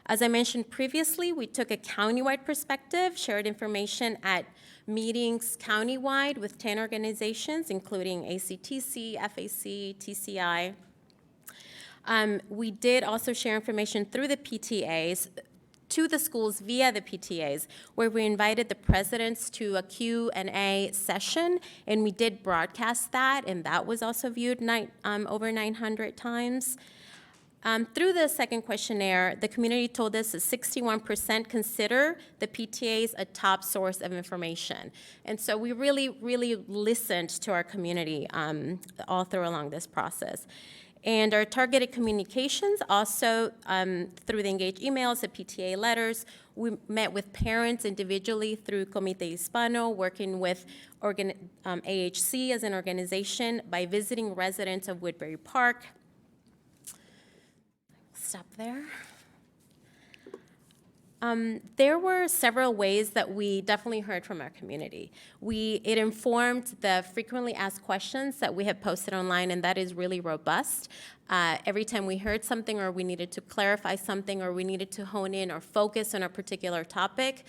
As I mentioned previously, we took a countywide perspective, shared information at meetings countywide with 10 organizations, including ACTC, FAC, TCI. We did also share information through the PTAs to the schools via the PTAs, where we invited the presidents to a Q&A session, and we did broadcast that, and that was also viewed over 900 times. Through the second questionnaire, the community told us that 61% consider the PTAs a top source of information. And so we really, really listened to our community all through along this process. And our targeted communications also, through the Engage emails, the PTA letters, we met with parents individually through Comité Hispano, working with AHC as an organization by visiting residents of Woodbury Park. Stop there. There were several ways that we definitely heard from our community. It informed the frequently asked questions that we have posted online, and that is really robust. Every time we heard something or we needed to clarify something or we needed to hone in or focus on a particular topic,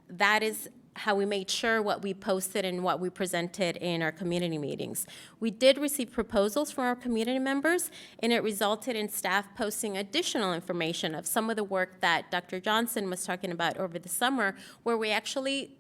that is how we made sure what we posted and what we presented in our community meetings. We did receive proposals from our community members, and it resulted in staff posting additional information of some of the work that Dr. Johnson was talking about over the summer, where we actually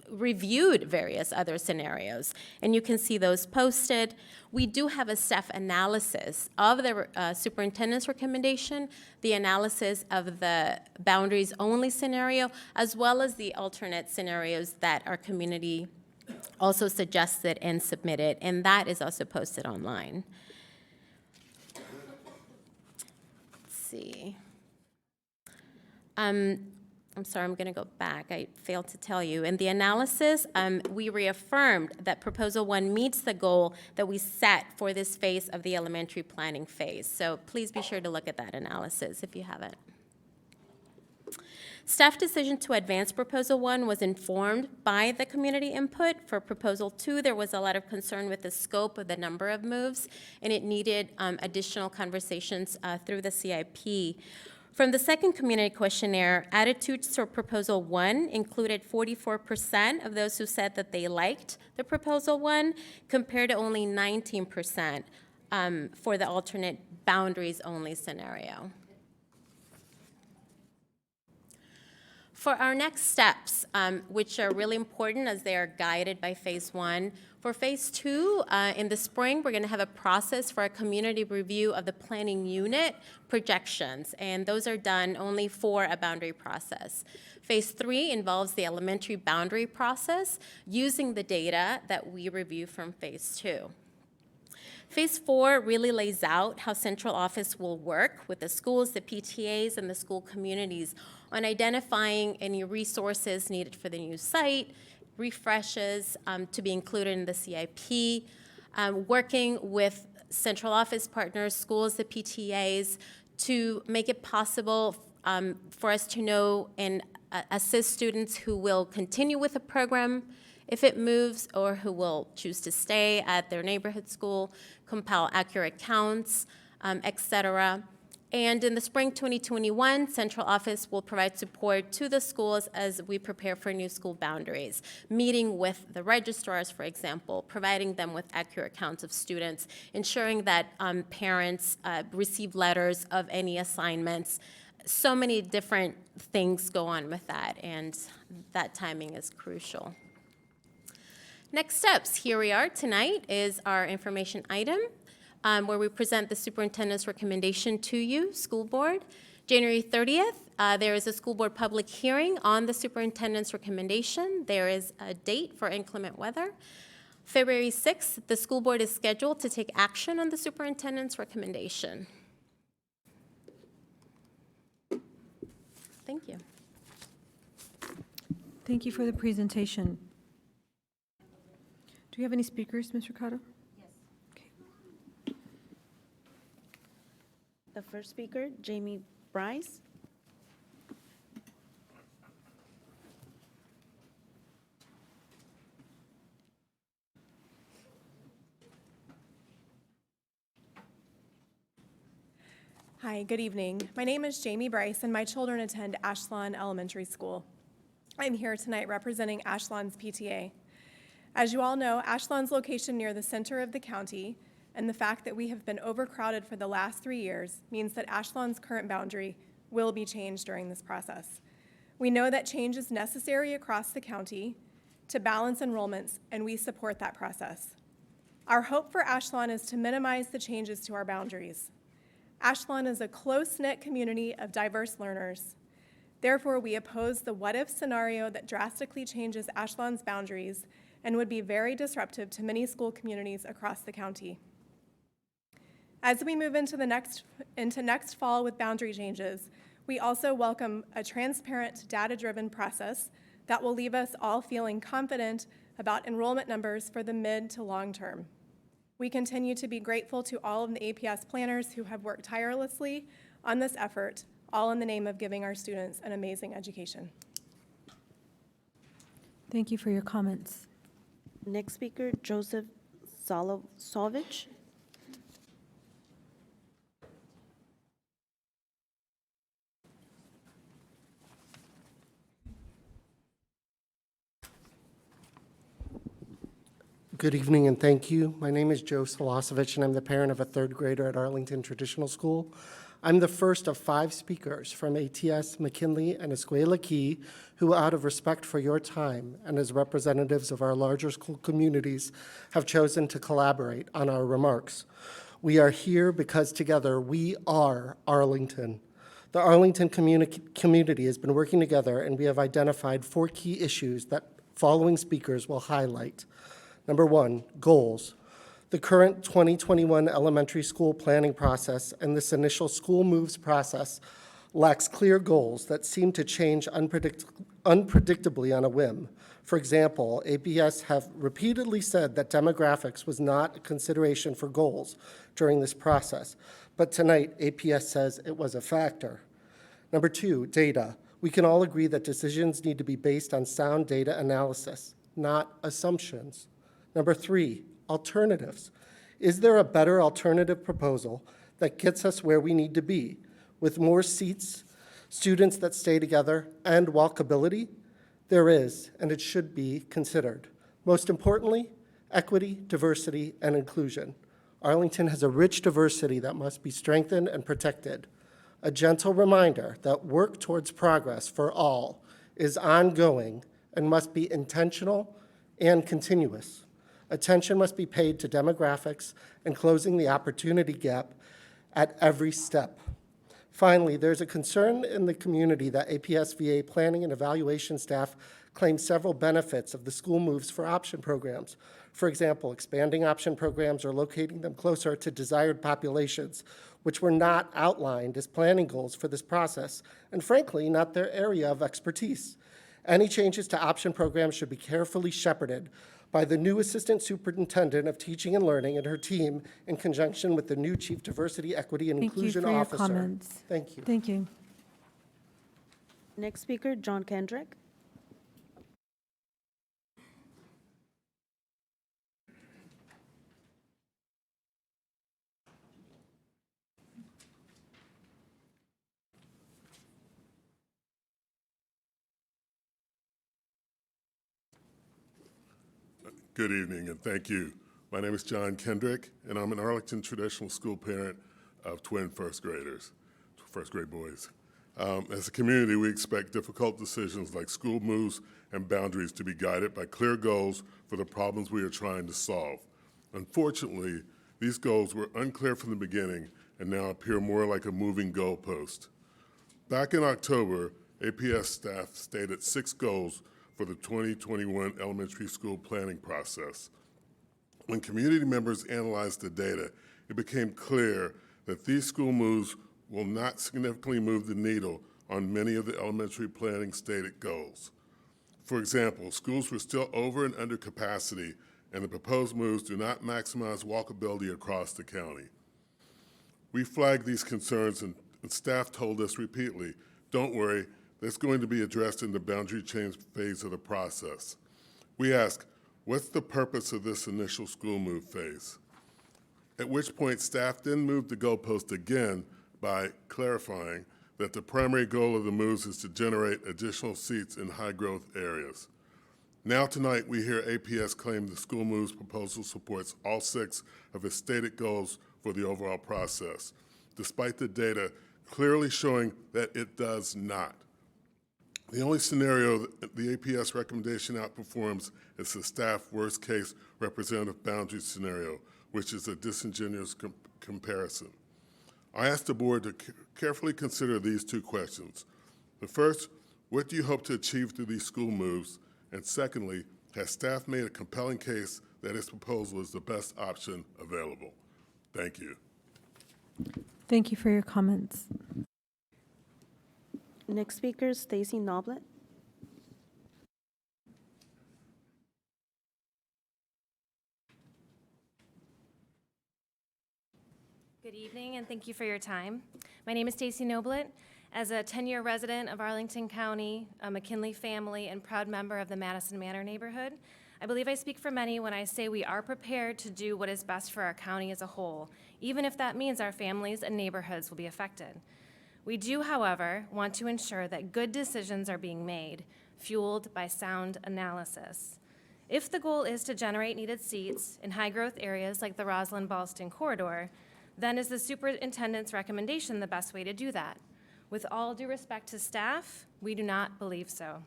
reviewed various other scenarios, and you can see those posted. We do have a staff analysis of the superintendent's recommendation, the analysis of the boundaries only scenario, as well as the alternate scenarios that our community also suggested and submitted, and that is also posted online. Let's see. I'm sorry, I'm going to go back. I failed to tell you. In the analysis, we reaffirmed that Proposal 1 meets the goal that we set for this phase of the elementary planning phase. So please be sure to look at that analysis if you haven't. Staff decision to advance Proposal 1 was informed by the community input. For Proposal 2, there was a lot of concern with the scope of the number of moves, and it needed additional conversations through the CIP. From the second community questionnaire, attitudes to Proposal 1 included 44% of those who said that they liked the Proposal 1, compared to only 19% for the alternate boundaries-only scenario. For our next steps, which are really important as they are guided by Phase 1, for Phase 2, in the spring, we're going to have a process for a community review of the planning unit projections, and those are done only for a boundary process. Phase 3 involves the elementary boundary process using the data that we review from Phase 2. Phase 4 really lays out how central office will work with the schools, the PTAs, and the school communities on identifying any resources needed for the new site, refreshes to be included in the CIP, working with central office partners, schools, the PTAs, to make it possible for us to know and assist students who will continue with the program if it moves, or who will choose to stay at their neighborhood school, compile accurate counts, et cetera. And in the spring 2021, central office will provide support to the schools as we prepare for new school boundaries, meeting with the registrars, for example, providing them with accurate counts of students, ensuring that parents receive letters of any assignments. So many different things go on with that, and that timing is crucial. Next steps, here we are tonight, is our information item, where we present the superintendent's recommendation to you, school board. January 30th, there is a school board public hearing on the superintendent's recommendation. There is a date for inclement weather. February 6th, the school board is scheduled to take action on the superintendent's recommendation. Thank you. Thank you for the presentation. Do we have any speakers, Ms. Ricardo? The first speaker, Jamie Bryce. Hi, good evening. My name is Jamie Bryce, and my children attend Ashlawn Elementary School. I'm here tonight representing Ashlawn's PTA. As you all know, Ashlawn's location near the center of the county and the fact that we have been overcrowded for the last 3 years means that Ashlawn's current boundary will be changed during this process. We know that change is necessary across the county to balance enrollments, and we support that process. Our hope for Ashlawn is to minimize the changes to our boundaries. Ashlawn is a close-knit community of diverse learners. Therefore, we oppose the what-if scenario that drastically changes Ashlawn's boundaries and would be very disruptive to many school communities across the county. As we move into next fall with boundary changes, we also welcome a transparent, data-driven process that will leave us all feeling confident about enrollment numbers for the mid to long term. We continue to be grateful to all of the APS planners who have worked tirelessly on this effort, all in the name of giving our students an amazing education. Thank you for your comments. Next speaker, Joseph Solovich. Good evening and thank you. My name is Joe Solosevich and I'm the parent of a third grader at Arlington Traditional School. I'm the first of 5 speakers from ATS, McKinley, and Escuela Key who, out of respect for your time and as representatives of our larger school communities, have chosen to collaborate on our remarks. We are here because together we are Arlington. The Arlington community has been working together and we have identified 4 key issues that following speakers will highlight. Number 1, goals. The current 2021 elementary school planning process and this initial school moves process lacks clear goals that seem to change unpredictably on a whim. For example, APS have repeatedly said that demographics was not a consideration for goals during this process, but tonight APS says it was a factor. Number 2, data. We can all agree that decisions need to be based on sound data analysis, not assumptions. Number 3, alternatives. Is there a better alternative proposal that gets us where we need to be, with more seats, students that stay together, and walkability? There is, and it should be considered. Most importantly, equity, diversity, and inclusion. Arlington has a rich diversity that must be strengthened and protected. A gentle reminder that work towards progress for all is ongoing and must be intentional and continuous. Attention must be paid to demographics and closing the opportunity gap at every step. Finally, there's a concern in the community that APS VA planning and evaluation staff claim several benefits of the school moves for option programs. For example, expanding option programs or locating them closer to desired populations, which were not outlined as planning goals for this process, and frankly, not their area of expertise. Any changes to option programs should be carefully shepherded by the new Assistant Superintendent of Teaching and Learning and her team in conjunction with the new Chief Diversity, Equity, and Inclusion Officer. Thank you for your comments. Thank you. Thank you. Next speaker, John Kendrick. Good evening and thank you. My name is John Kendrick and I'm an Arlington Traditional School parent of twin first grade boys. As a community, we expect difficult decisions like school moves and boundaries to be guided by clear goals for the problems we are trying to solve. Unfortunately, these goals were unclear from the beginning and now appear more like a moving goalpost. Back in October, APS staff stated 6 goals for the 2021 elementary school planning process. When community members analyzed the data, it became clear that these school moves will not significantly move the needle on many of the elementary planning stated goals. For example, schools were still over and under capacity, and the proposed moves do not maximize walkability across the county. We flagged these concerns, and staff told us repeatedly, don't worry, that's going to be addressed in the boundary change phase of the process. We asked, what's the purpose of this initial school move phase? At which point, staff then moved the goalpost again by clarifying that the primary goal of the moves is to generate additional seats in high-growth areas. Now tonight, we hear APS claim the school moves proposal supports all 6 of its stated goals for the overall process, despite the data clearly showing that it does not. The only scenario that the APS recommendation outperforms is the staff worst-case representative boundary scenario, which is a disingenuous comparison. I asked the board to carefully consider these 2 questions. The first, what do you hope to achieve through these school moves? And secondly, has staff made a compelling case that its proposal is the best option available? Thank you. Thank you for your comments. Next speaker, Stacy Noblet. Good evening, and thank you for your time. My name is Stacy Noblet. As a 10-year resident of Arlington County, a McKinley family, and proud member of the Madison Manor neighborhood, I believe I speak for many when I say we are prepared to do what is best for our county as a whole, even if that means our families and neighborhoods will be affected. We do, however, want to ensure that good decisions are being made, fueled by sound analysis. If the goal is to generate needed seats in high-growth areas like the Roslyn-Ballston corridor, then is the superintendent's recommendation the best way to do that? With all due respect to staff, we do not believe so.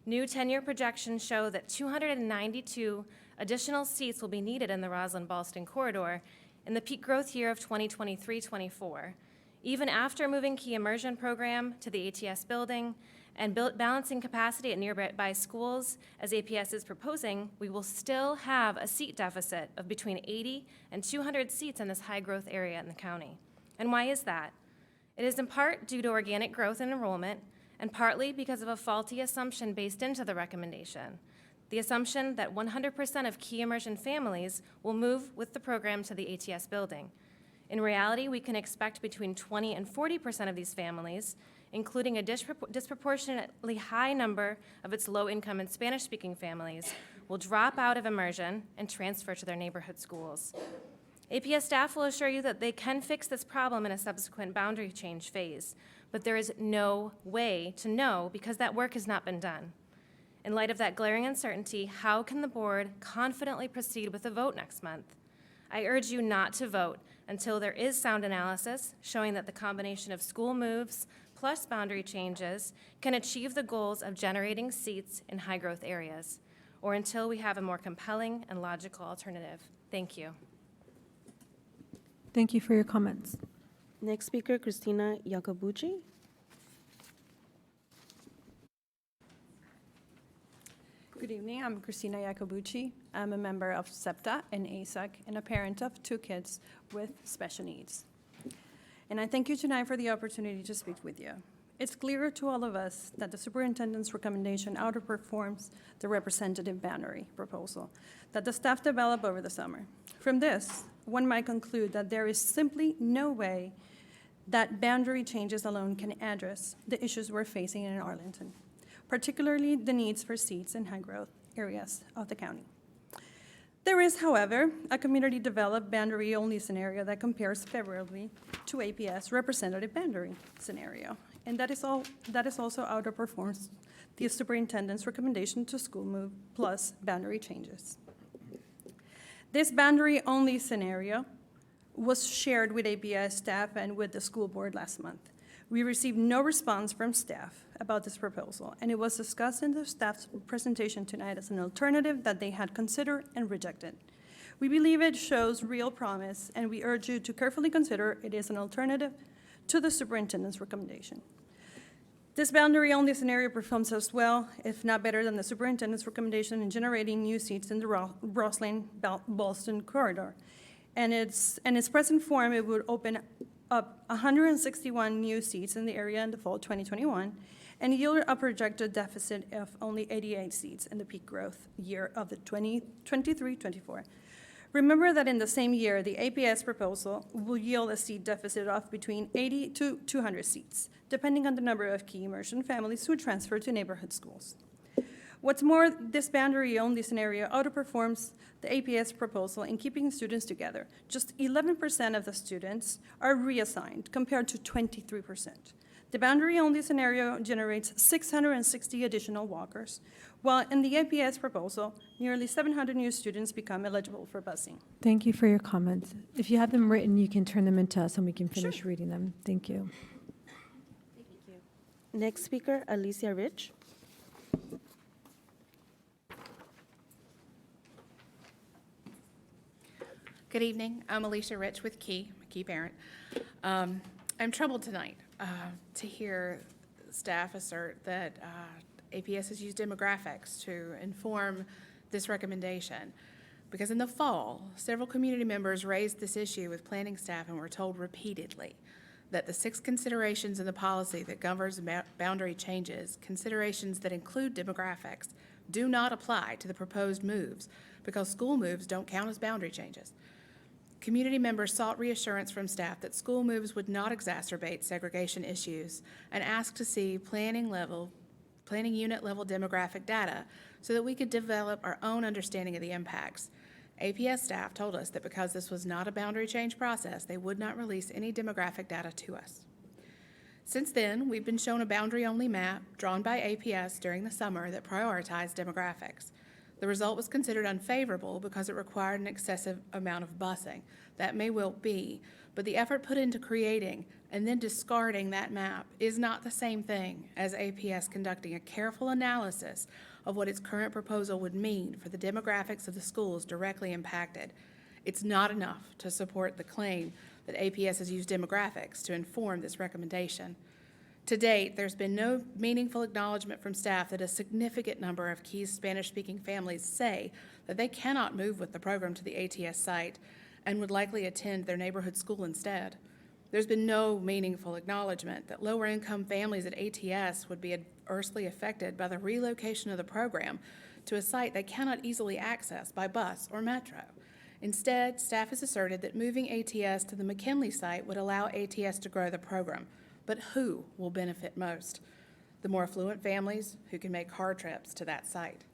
New 10-year projections show that 292 additional seats will be needed in the Roslyn-Ballston corridor in the peak growth year of 2023-24. Even after moving key immersion program to the ATS building and balancing capacity at nearby schools, as APS is proposing, we will still have a seat deficit of between 80 and 200 seats in this high-growth area in the county. And why is that? It is in part due to organic growth and enrollment, and partly because of a faulty assumption based into the recommendation. The assumption that 100% of key immersion families will move with the program to the ATS building. In reality, we can expect between 20 and 40% of these families, including a disproportionately high number of its low-income and Spanish-speaking families, will drop out of immersion and transfer to their neighborhood schools. APS staff will assure you that they can fix this problem in a subsequent boundary change phase, but there is no way to know because that work has not been done. In light of that glaring uncertainty, how can the board confidently proceed with a vote next month? I urge you not to vote until there is sound analysis showing that the combination of school moves plus boundary changes can achieve the goals of generating seats in high-growth areas, or until we have a more compelling and logical alternative. Thank you. Thank you for your comments. Next speaker, Christina Yacobucci. Good evening, I'm Christina Yacobucci. I'm a member of SEPTA and ASAC and a parent of 2 kids with special needs. And I thank you tonight for the opportunity to speak with you. It's clear to all of us that the superintendent's recommendation outperforms the representative boundary proposal that the staff developed over the summer. From this, one might conclude that there is simply no way that boundary changes alone can address the issues we're facing in Arlington, particularly the needs for seats in high-growth areas of the county. There is, however, a community-developed boundary-only scenario that compares favorably to APS representative boundary scenario, and that also outperforms the superintendent's recommendation to school move plus boundary changes. This boundary-only scenario was shared with APS staff and with the school board last month. We received no response from staff about this proposal, and it was discussed in the staff's presentation tonight as an alternative that they had considered and rejected. We believe it shows real promise, and we urge you to carefully consider it as an alternative to the superintendent's recommendation. This boundary-only scenario performs as well, if not better, than the superintendent's recommendation in generating new seats in the Roslyn-Ballston corridor. And its present form, it would open up 161 new seats in the area in the fall 2021, and yielded a projected deficit of only 88 seats in the peak growth year of the 2023-24. Remember that in the same year, the APS proposal will yield a seat deficit of between 80 to 200 seats, depending on the number of key immersion families who transfer to neighborhood schools. What's more, this boundary-only scenario outperforms the APS proposal in keeping students together. Just 11% of the students are reassigned, compared to 23%. The boundary-only scenario generates 660 additional walkers, while in the APS proposal, nearly 700 new students become eligible for busing. Thank you for your comments. If you have them written, you can turn them into us and we can finish reading them. Thank you. Next speaker, Alicia Rich. Good evening. I'm Alicia Rich with Key, a Key parent. I'm troubled tonight to hear staff assert that APS has used demographics to inform this recommendation. Because in the fall, several community members raised this issue with planning staff and were told repeatedly that the 6 considerations in the policy that governs boundary changes, considerations that include demographics, do not apply to the proposed moves because school moves don't count as boundary changes. Community members sought reassurance from staff that school moves would not exacerbate segregation issues and asked to see planning unit level demographic data so that we could develop our own understanding of the impacts. APS staff told us that because this was not a boundary change process, they would not release any demographic data to us. Since then, we've been shown a boundary-only map drawn by APS during the summer that prioritized demographics. The result was considered unfavorable because it required an excessive amount of busing. That may well be, but the effort put into creating and then discarding that map is not the same thing as APS conducting a careful analysis of what its current proposal would mean for the demographics of the schools directly impacted. It's not enough to support the claim that APS has used demographics to inform this recommendation. To date, there's been no meaningful acknowledgement from staff that a significant number of Keys Spanish-speaking families say that they cannot move with the program to the ATS site and would likely attend their neighborhood school instead. There's been no meaningful acknowledgement that lower-income families at ATS would be adversely affected by the relocation of the program to a site they cannot easily access by bus or metro. Instead, staff has asserted that moving ATS to the McKinley site would allow ATS to grow the program. But who will benefit most? The more affluent families who can make car trips to that site.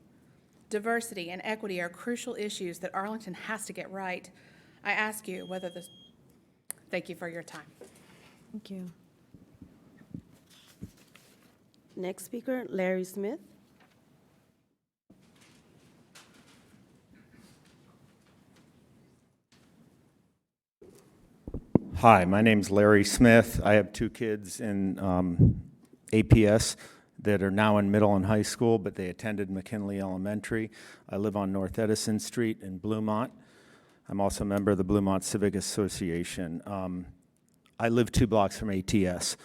Diversity and equity are crucial issues that Arlington has to get right. I ask you whether this. Thank you for your time. Thank you. Next speaker, Larry Smith. Hi, my name's Larry Smith. I have 2 kids in APS that are now in middle and high school, but they attended McKinley Elementary. I live on North Edison Street in Bluemont. I'm also a member of the Bluemont Civic Association. I live 2 blocks from ATS.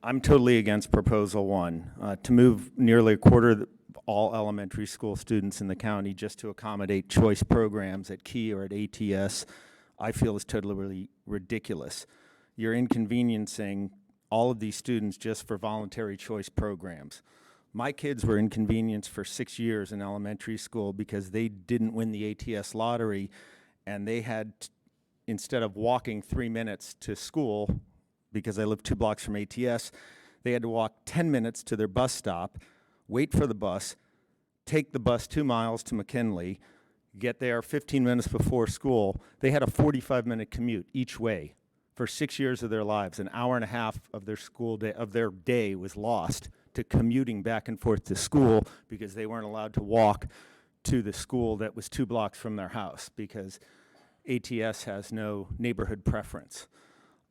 I'm totally against Proposal 1, to move nearly a quarter of all elementary school students in the county just to accommodate choice programs at Key or at ATS. I feel is totally ridiculous. You're inconveniencing all of these students just for voluntary choice programs. My kids were inconvenienced for 6 years in elementary school because they didn't win the ATS lottery, and they had, instead of walking 3 minutes to school, because I live 2 blocks from ATS, they had to walk 10 minutes to their bus stop, wait for the bus, take the bus 2 miles to McKinley, get there 15 minutes before school. They had a 45-minute commute each way for 6 years of their lives. An hour and a half of their school day, of their day, was lost to commuting back and forth to school because they weren't allowed to walk to the school that was 2 blocks from their house because ATS has no neighborhood preference.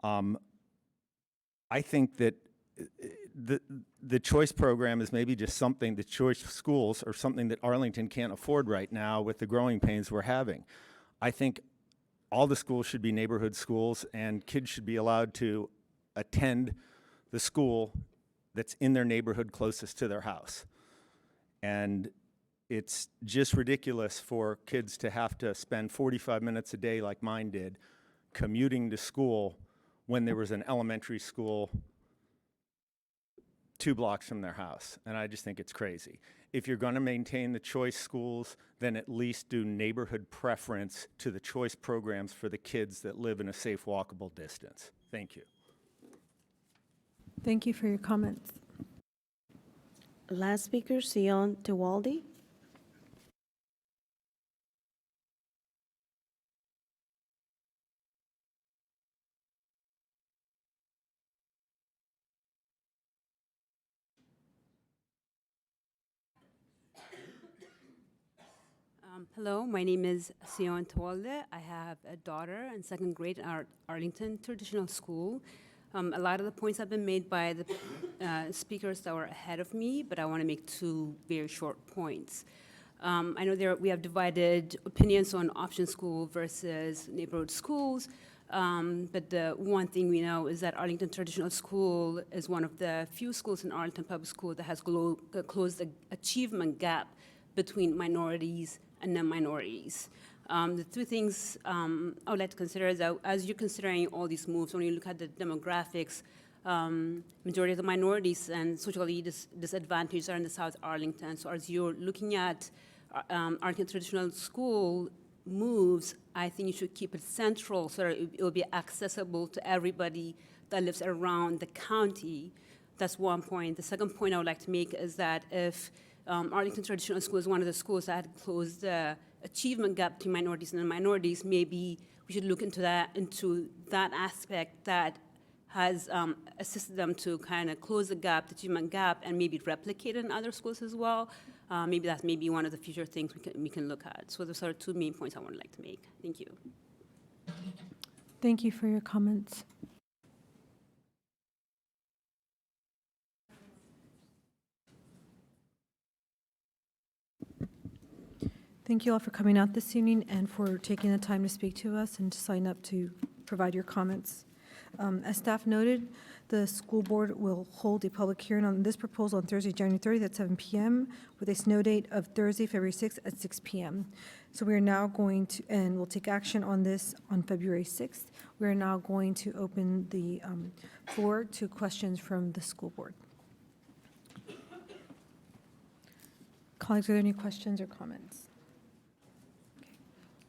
I think that the choice program is maybe just something, the choice schools are something that Arlington can't afford right now with the growing pains we're having. I think all the schools should be neighborhood schools, and kids should be allowed to attend the school that's in their neighborhood closest to their house. And it's just ridiculous for kids to have to spend 45 minutes a day like mine did commuting to school when there was an elementary school 2 blocks from their house, and I just think it's crazy. If you're going to maintain the choice schools, then at least do neighborhood preference to the choice programs for the kids that live in a safe, walkable distance. Thank you. Thank you for your comments. Last speaker, Sion Tewaldi. Hello, my name is Sion Tewaldi. I have a daughter in 2nd grade at Arlington Traditional School. A lot of the points have been made by the speakers that were ahead of me, but I want to make 2 very short points. I know we have divided opinions on option school versus neighborhood schools, but the one thing we know is that Arlington Traditional School is one of the few schools in Arlington Public School that has closed the achievement gap between minorities and non-minorities. The 2 things I would like to consider is that as you're considering all these moves, when you look at the demographics, majority of the minorities and socially disadvantaged are in the South Arlington. So as you're looking at Arlington Traditional School moves, I think you should keep it central so that it will be accessible to everybody that lives around the county. That's one point. The second point I would like to make is that if Arlington Traditional School is one of the schools that had closed the achievement gap between minorities and minorities, maybe we should look into that aspect that has assisted them to kind of close the gap, the achievement gap, and maybe replicate it in other schools as well. Maybe that's maybe one of the future things we can look at. So those are 2 main points I would like to make. Thank you. Thank you for your comments. Thank you all for coming out this evening and for taking the time to speak to us and to sign up to provide your comments. As staff noted, the school board will hold a public hearing on this proposal on Thursday, January 30th at 7 p.m. with a snow date of Thursday, February 6th at 6 p.m. So we are now going to, and we'll take action on this on February 6th. We are now going to open the floor to questions from the school board. Colleagues, are there any questions or comments?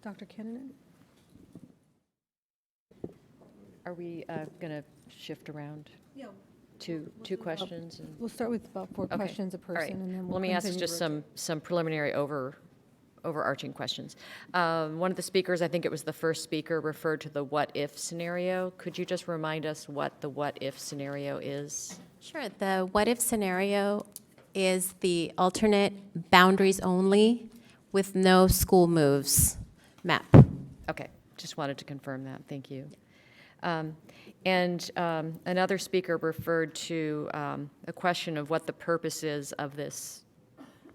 Dr. Kennan? Are we going to shift around? Yeah. Two questions? And We'll start with about 4 Okay. questions a All right. person, and then Well, we'll let me ask continue just to rotate. some preliminary overarching questions. One of the speakers, I think it was the first speaker, referred to the what-if scenario. Could you just remind us what the what-if scenario is? Sure. The what-if scenario is the alternate boundaries only with no school moves map. Okay, just wanted to confirm that. Thank you. And another speaker referred to a question of what the purpose is of this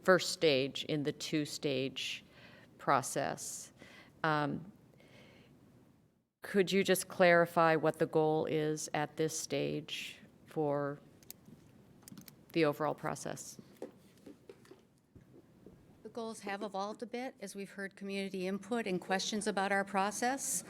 first stage in the 2-stage process. Could you just clarify what the goal is at this stage for the overall process? The goals have evolved a bit as we've heard community input and questions about our process.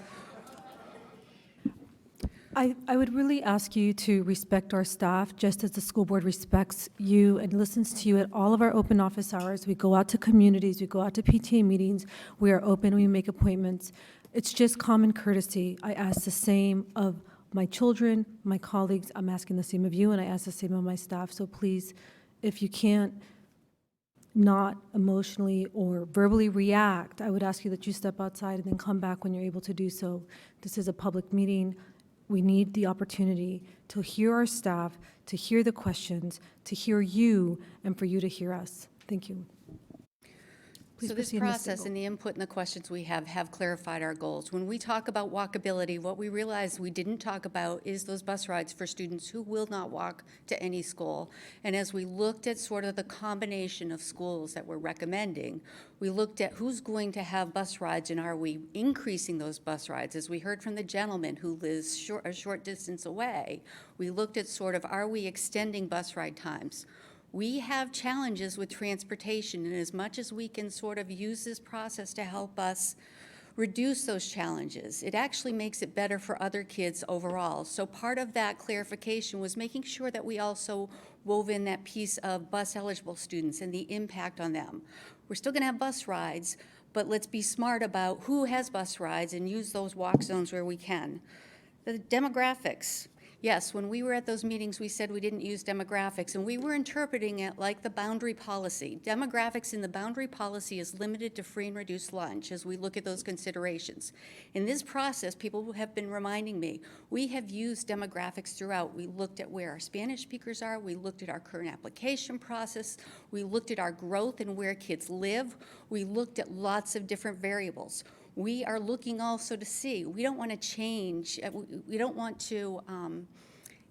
I would really ask you to respect our staff, just as the school board respects you and listens to you at all of our open office hours. We go out to communities, we go out to PTA meetings, we are open, we make appointments. It's just common courtesy. I ask the same of my children, my colleagues, I'm asking the same of you, and I ask the same of my staff. So please, if you can't not emotionally or verbally react, I would ask you that you step outside and then come back when you're able to do so. This is a public meeting. We need the opportunity to hear our staff, to hear the questions, to hear you, and for you to hear us. Thank you. Please So this proceed, Ms. process Siegel. and the input and the questions we have clarified our goals. When we talk about walkability, what we realized we didn't talk about is those bus rides for students who will not walk to any school. And as we looked at sort of the combination of schools that we're recommending, we looked at who's going to have bus rides and are we increasing those bus rides? As we heard from the gentleman who lives a short distance away, we looked at sort of are we extending bus ride times? We have challenges with transportation, and as much as we can sort of use this process to help us reduce those challenges. It actually makes it better for other kids overall. So part of that clarification was making sure that we also wove in that piece of bus-eligible students and the impact on them. We're still going to have bus rides, but let's be smart about who has bus rides and use those walk zones where we can. The demographics. Yes, when we were at those meetings, we said we didn't use demographics, and we were interpreting it like the boundary policy. Demographics in the boundary policy is limited to free and reduced lunch as we look at those considerations. In this process, people have been reminding me, we have used demographics throughout. We looked at where our Spanish speakers are, we looked at our current application process, we looked at our growth and where kids live, we looked at lots of different variables. We are looking also to see, we don't want to change, we don't want to,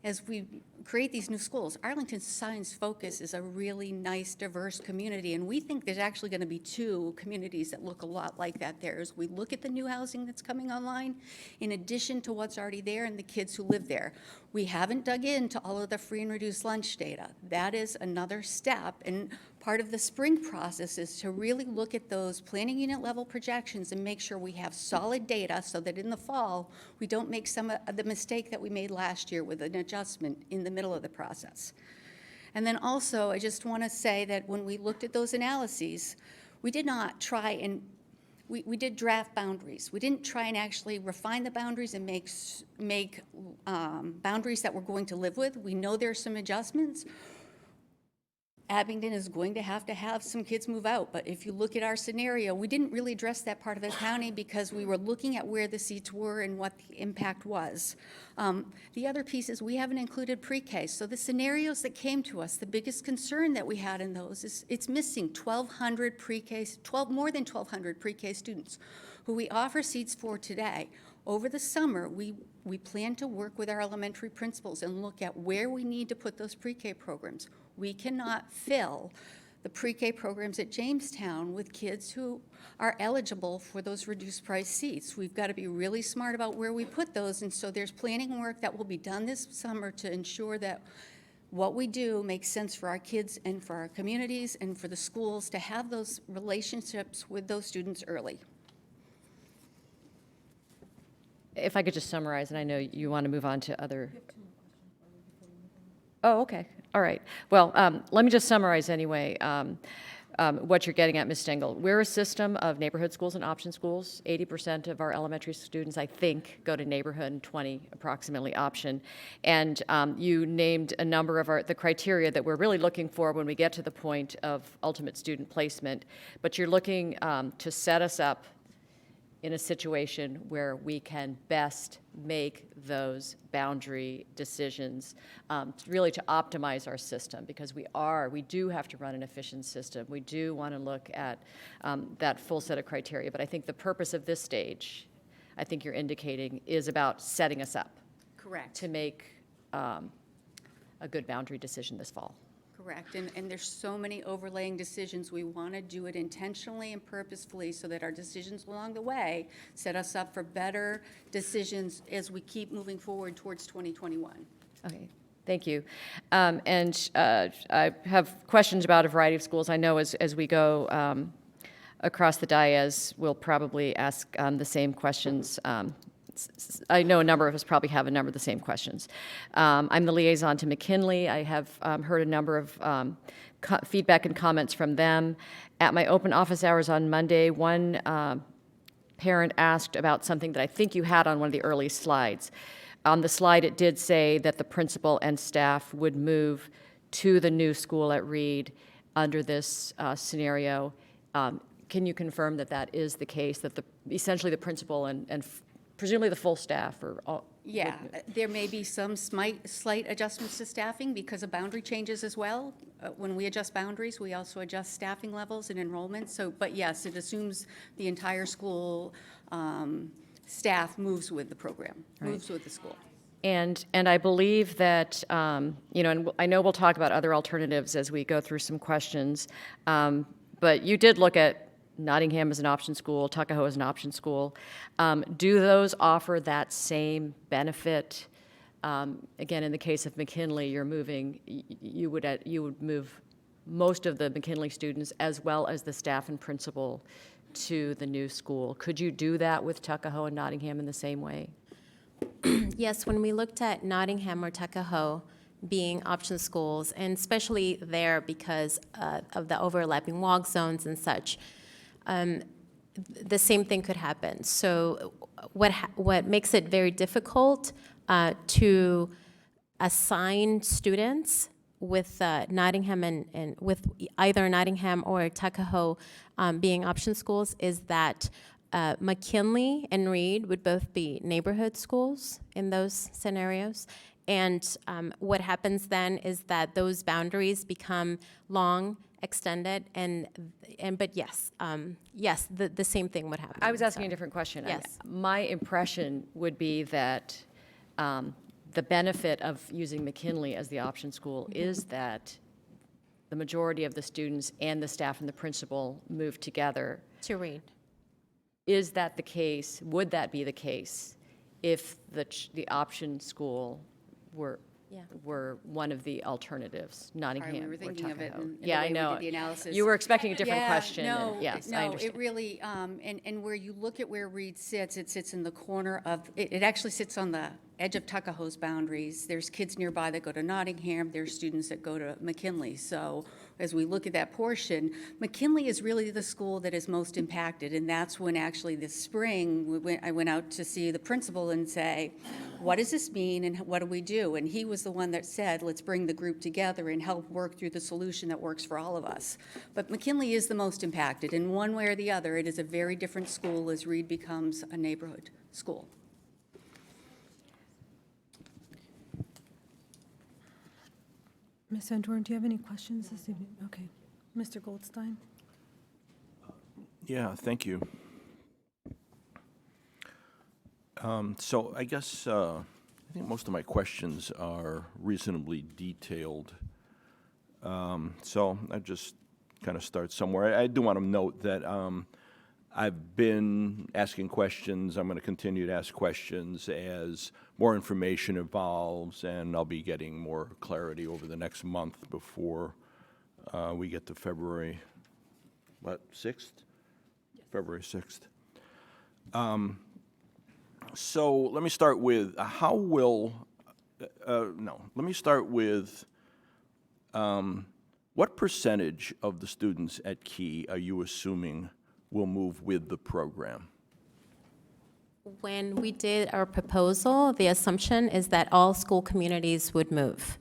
as we create these new schools, Arlington's science focus is a really nice, diverse community, and we think there's actually going to be 2 communities that look a lot like that there. As we look at the new housing that's coming online, in addition to what's already there and the kids who live there. We haven't dug into all of the free and reduced lunch data. That is another step, and part of the spring process is to really look at those planning unit level projections and make sure we have solid data so that in the fall, we don't make some of the mistake that we made last year with an adjustment in the middle of the process. And then also, I just want to say that when we looked at those analyses, we did not try and we did draft boundaries. We didn't try and actually refine the boundaries and make boundaries that we're going to live with. We know there are some adjustments. Abingdon is going to have some kids move out, but if you look at our scenario, we didn't really address that part of the county because we were looking at where the seats were and what the impact was. The other piece is we haven't included pre-K, so the scenarios that came to us, the biggest concern that we had in those is it's missing 1,200 pre-K, more than 1,200 pre-K students who we offer seats for today. Over the summer, we plan to work with our elementary principals and look at where we need to put those pre-K programs. We cannot fill the pre-K programs at Jamestown with kids who are eligible for those reduced price seats. We've got to be really smart about where we put those, and so there's planning work that will be done this summer to ensure that what we do makes sense for our kids and for our communities and for the schools to have those relationships with those students early. If I could just summarize, and I know you want to move on to other. Oh, okay. All right. Well, let me just summarize anyway what you're getting at, Ms. Stengel. We're a system of neighborhood schools and option schools. 80% of our elementary students, I think, go to neighborhood and 20 approximately option. And you named a number of the criteria that we're really looking for when we get to the point of ultimate student placement. But you're looking to set us up in a situation where we can best make those boundary decisions, really to optimize our system, because we do have to run an efficient system. We do want to look at that full set of criteria, but I think the purpose of this stage, I think you're indicating, is about setting us up. Correct. To make a good boundary decision this fall. Correct, and there's so many overlaying decisions. We want to do it intentionally and purposefully so that our decisions along the way set us up for better decisions as we keep moving forward towards 2021. Okay, thank you. And I have questions about a variety of schools. I know as we go across the dais, we'll probably ask the same questions. I know a number of us probably have a number of the same questions. I'm the liaison to McKinley. I have heard a number of feedback and comments from them. At my open office hours on Monday, one parent asked about something that I think you had on one of the early slides. On the slide, it did say that the principal and staff would move to the new school at Reed under this scenario. Can you confirm that that is the case, that essentially the principal and presumably the full staff are all? Yeah, there may be some slight adjustments to staffing because of boundary changes as well. When we adjust boundaries, we also adjust staffing levels and enrollment. So, but yes, it assumes the entire school staff moves with the program, moves with the school. And I believe that, you know, and I know we'll talk about other alternatives as we go through some questions, but you did look at Nottingham as an option school, Tuckahoe as an option school. Do those offer that same benefit? Again, in the case of McKinley, you're moving, you would move most of the McKinley students as well as the staff and principal to the new school. Could you do that with Tuckahoe and Nottingham in the same way? Yes, when we looked at Nottingham or Tuckahoe being option schools, and especially there because of the overlapping walk zones and such, the same thing could happen. So what makes it very difficult to assign students with Nottingham and with either Nottingham or Tuckahoe being option schools is that McKinley and Reed would both be neighborhood schools in those scenarios. And what happens then is that those boundaries become long, extended, but yes, the same thing would happen. I was asking a different question. Yes. My impression would be that the benefit of using McKinley as the option school is that the majority of the students and the staff and the principal move together. To Reed. Is that the case? Would that be the case if the option school were one of the alternatives, Nottingham We were or thinking of it Tuckahoe? in the Yeah, way I we know. did the analysis. You were expecting a different Yeah, question. No, and yes, I no, understand. it really, and where you look at where Reed sits, it sits in the corner of, it actually sits on the edge of Tuckahoe's boundaries. There's kids nearby that go to Nottingham, there's students that go to McKinley. So as we look at that portion, McKinley is really the school that is most impacted, and that's when actually this spring, I went out to see the principal and say, what does this mean and what do we do? And he was the one that said, let's bring the group together and help work through the solution that works for all of us. But McKinley is the most impacted, and one way or the other, it is a very different school as Reed becomes a neighborhood school. Ms. Santorum, do you have any questions this evening? Okay. Mr. Goldstein? Yeah, thank you. So I guess I think most of my questions are reasonably detailed. So I just kind of start somewhere. I do want to note that I've been asking questions. I'm going to continue to ask questions as more information evolves, and I'll be getting more clarity over the next month before we get to February, 6th? Yes. February 6th. So let me start with what percentage of the students at Key are you assuming will move with the program? When we did our proposal, the assumption is that all school communities would move.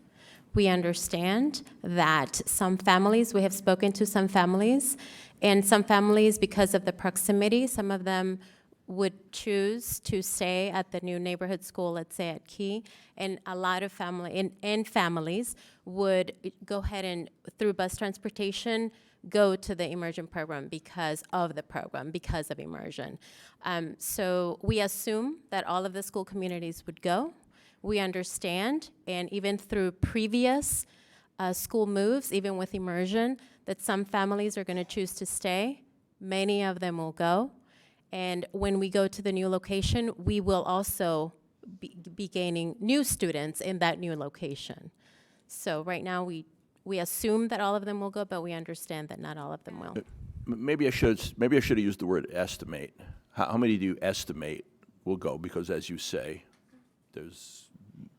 We understand that some families, we have spoken to some families, and some families, because of the proximity, some of them would choose to stay at the new neighborhood school, let's say at Key, and a lot of families would go ahead and, through bus transportation, go to the immersion program because of immersion. So we assume that all of the school communities would go. We understand, and even through previous school moves, even with immersion, that some families are going to choose to stay. Many of them will go. And when we go to the new location, we will also be gaining new students in that new location. So right now, we assume that all of them will go, but we understand that not all of them will. Maybe I should have used the word estimate. How many do you estimate will go? Because as you say, there's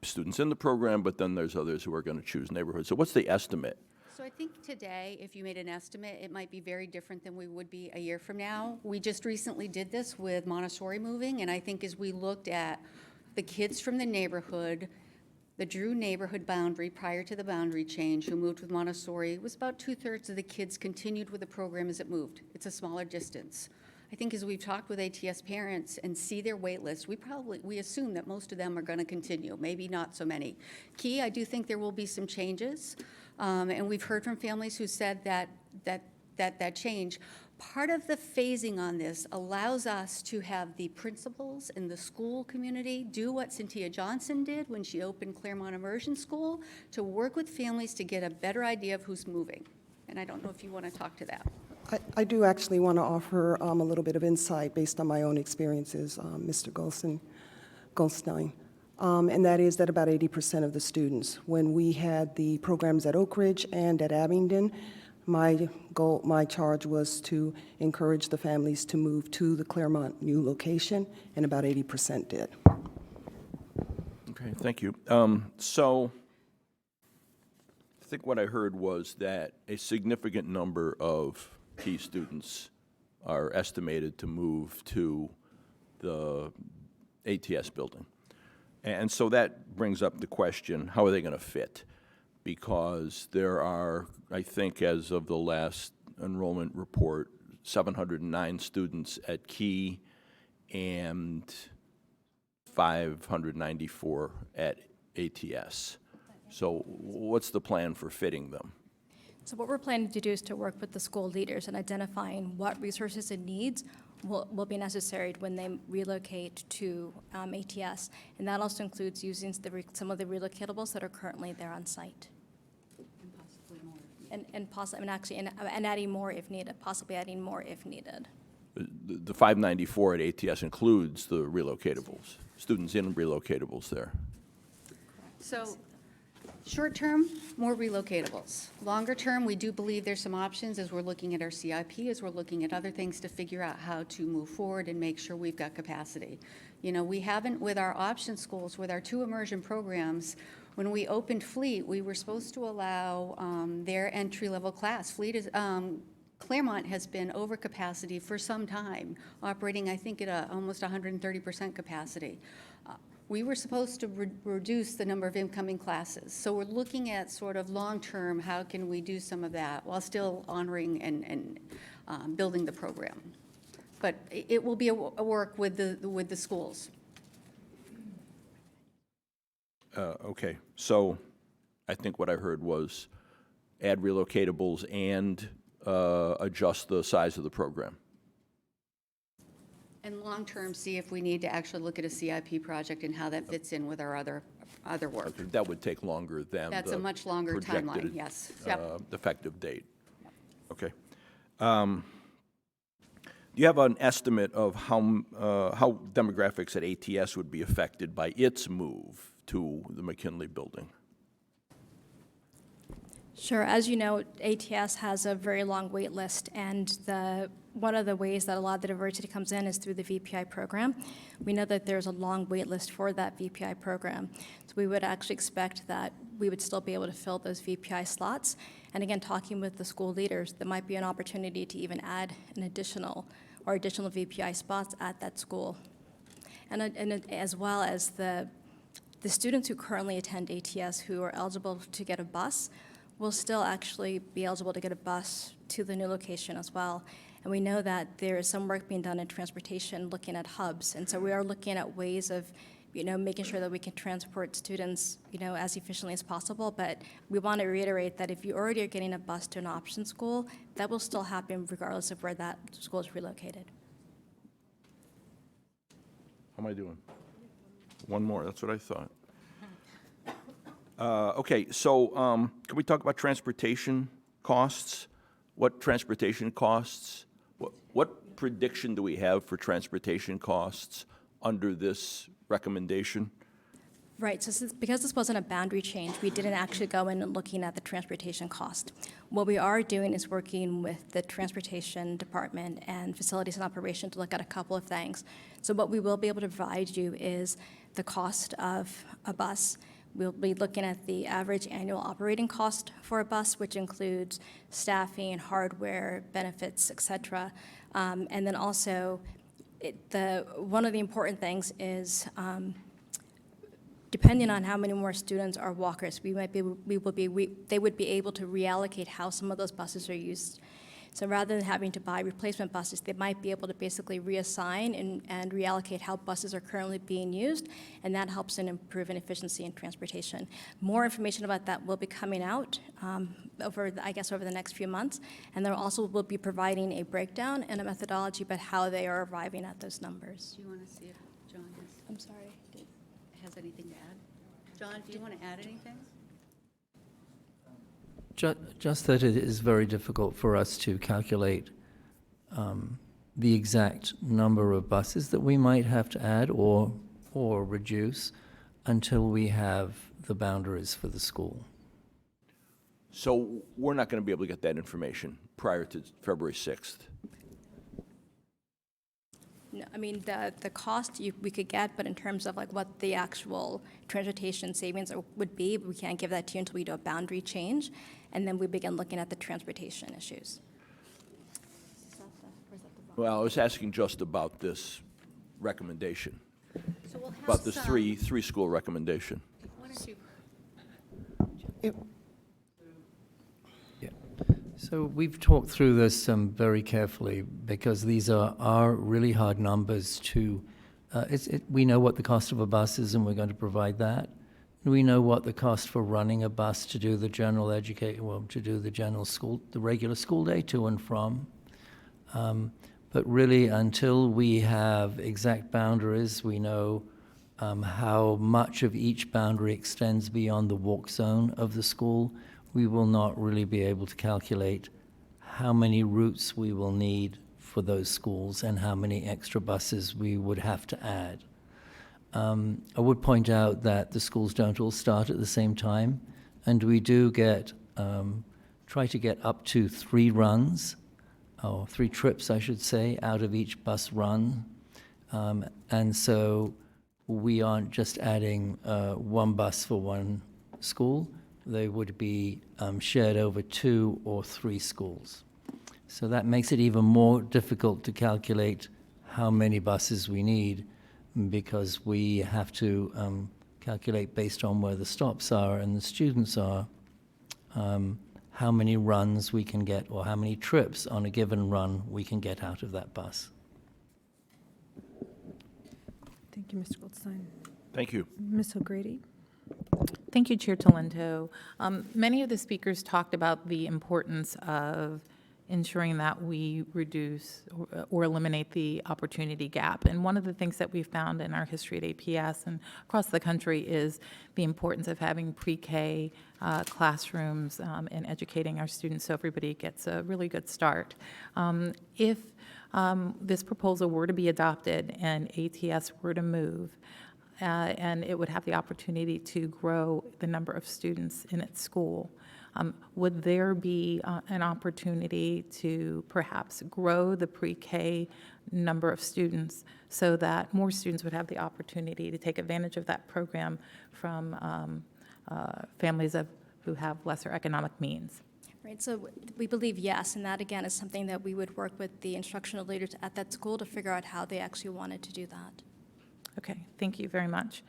students in the program, but then there's others who are going to choose neighborhoods. So what's the estimate? So I think today, if you made an estimate, it might be very different than we would be a year from now. We just recently did this with Montessori moving, and I think as we looked at the kids from the neighborhood, the Drew neighborhood boundary prior to the boundary change who moved with Montessori, it was about 2/3 of the kids continued with the program as it moved. It's a smaller distance. I think as we've talked with ATS parents and see their wait list, we assume that most of them are going to continue, maybe not so many. Key, I do think there will be some changes, and we've heard from families who said that change. Part of the phasing on this allows us to have the principals and the school community do what Cynthia Johnson did when she opened Claremont Immersion School, to work with families to get a better idea of who's moving. And I don't know if you want to talk to that. I do actually want to offer a little bit of insight based on my own experiences, Mr. Goldstein. And that is that about 80% of the students, when we had the programs at Oak Ridge and at Abingdon, My goal, my charge was to encourage the families to move to the Claremont new location, and about 80% did. Okay, thank you. So I think what I heard was that a significant number of Key students are estimated to move to the ATS building. And so that brings up the question, how are they going to fit? Because there are, I think as of the last enrollment report, 709 students at Key and 594 at ATS. So what's the plan for fitting them? So what we're planning to do is to work with the school leaders in identifying what resources and needs will be necessary when they relocate to ATS. And that also includes using some of the relocatables that are currently there on site. And adding more if needed, possibly adding more if needed. The 594 at ATS includes the relocatables, students in relocatables there. So, short-term, more relocatables. Longer-term, we do believe there's some options as we're looking at our CIP, as we're looking at other things to figure out how to move forward and make sure we've got capacity. You know, we haven't, with our option schools, with our 2 immersion programs, when we opened Fleet, we were supposed to allow their entry-level class. Fleet is, Claremont has been over capacity for some time, operating, I think, at almost 130% capacity. We were supposed to reduce the number of incoming classes. So we're looking at sort of long-term, how can we do some of that while still honoring and building the program. But it will be a work with the schools. Okay, so I think what I heard was add relocatables and adjust the size of the program. And long-term, see if we need to actually look at a CIP project and how that fits in with our other work. Okay, that would take longer than That's the a much longer projected, timeline, yes. Yep. Effective date. Okay. Do you have an estimate of how demographics at ATS would be affected by its move to the McKinley building? Sure. As you know, ATS has a very long wait list, and one of the ways that a lot of the diversity comes in is through the VPI program. We know that there's a long wait list for that VPI program. So we would actually expect that we would still be able to fill those VPI slots. And again, talking with the school leaders, there might be an opportunity to even add an additional VPI spots at that school. And as well as the students who currently attend ATS who are eligible to get a bus will still actually be eligible to get a bus to the new location as well. And we know that there is some work being done in transportation, looking at hubs. And so we are looking at ways of, making sure that we can transport students, as efficiently as possible. But we want to reiterate that if you already are getting a bus to an option school, that will still happen regardless of where that school is relocated. How am I doing? One more, that's what I thought. Okay, so can we talk about transportation costs? What transportation costs? What prediction do we have for transportation costs under this recommendation? Right, so because this wasn't a boundary change, we didn't actually go in and looking at the transportation cost. What we are doing is working with the transportation department and facilities and operation to look at a couple of things. So what we will be able to provide you is the cost of a bus. We'll be looking at the average annual operating cost for a bus, which includes staffing, hardware, benefits, et cetera. And then also, one of the important things is depending on how many more students are walkers, they would be able to reallocate how some of those buses are used. So rather than having to buy replacement buses, they might be able to basically reassign and reallocate how buses are currently being used, and that helps in improving efficiency in transportation. More information about that will be coming out over the next few months, and there also will be providing a breakdown and a methodology about how they are arriving at those numbers. Do you want to see if John has anything to add? John, do you want to add anything? Just that it is very difficult for us to calculate the exact number of buses that we might have to add or reduce until we have the boundaries for the school. So we're not going to be able to get that information prior to February 6th. No, I mean, the cost we could get, but in terms of like what the actual transportation savings would be, we can't give that to you until we do a boundary change, and then we begin looking at the transportation issues. Well, I was asking just about this recommendation, about this three-school recommendation. So we've talked through this very carefully because these are really hard numbers to, we know what the cost of a bus is and we're going to provide that. We know what the cost for running a bus to do the general to do the general school, the regular school day to and from. But really, until we have exact boundaries, we know how much of each boundary extends beyond the walk zone of the school, we will not really be able to calculate how many routes we will need for those schools and how many extra buses we would have to add. I would point out that the schools don't all start at the same time, and we do try to get up to 3 runs, or 3 trips, I should say, out of each bus run. And so we aren't just adding 1 bus for 1 school. They would be shared over 2 or 3 schools. So that makes it even more difficult to calculate how many buses we need, because we have to calculate based on where the stops are and the students are, how many runs we can get or how many trips on a given run we can get out of that bus. Thank you, Mr. Goldstein. Thank you. Ms. O'Grady? Thank you, Chair Talento. Many of the speakers talked about the importance of ensuring that we reduce or eliminate the opportunity gap. And one of the things that we've found in our history at APS and across the country is the importance of having pre-K classrooms and educating our students so everybody gets a really good start. If this proposal were to be adopted and ATS were to move, and it would have the opportunity to grow the number of students in its school, would there be an opportunity to perhaps grow the pre-K number of students so that more students would have the opportunity to take advantage of that program from families who have lesser economic means? Right, so we believe yes, and that again is something that we would work with the instructional leaders at that school to figure out how they actually wanted to do that. Okay, thank you very much.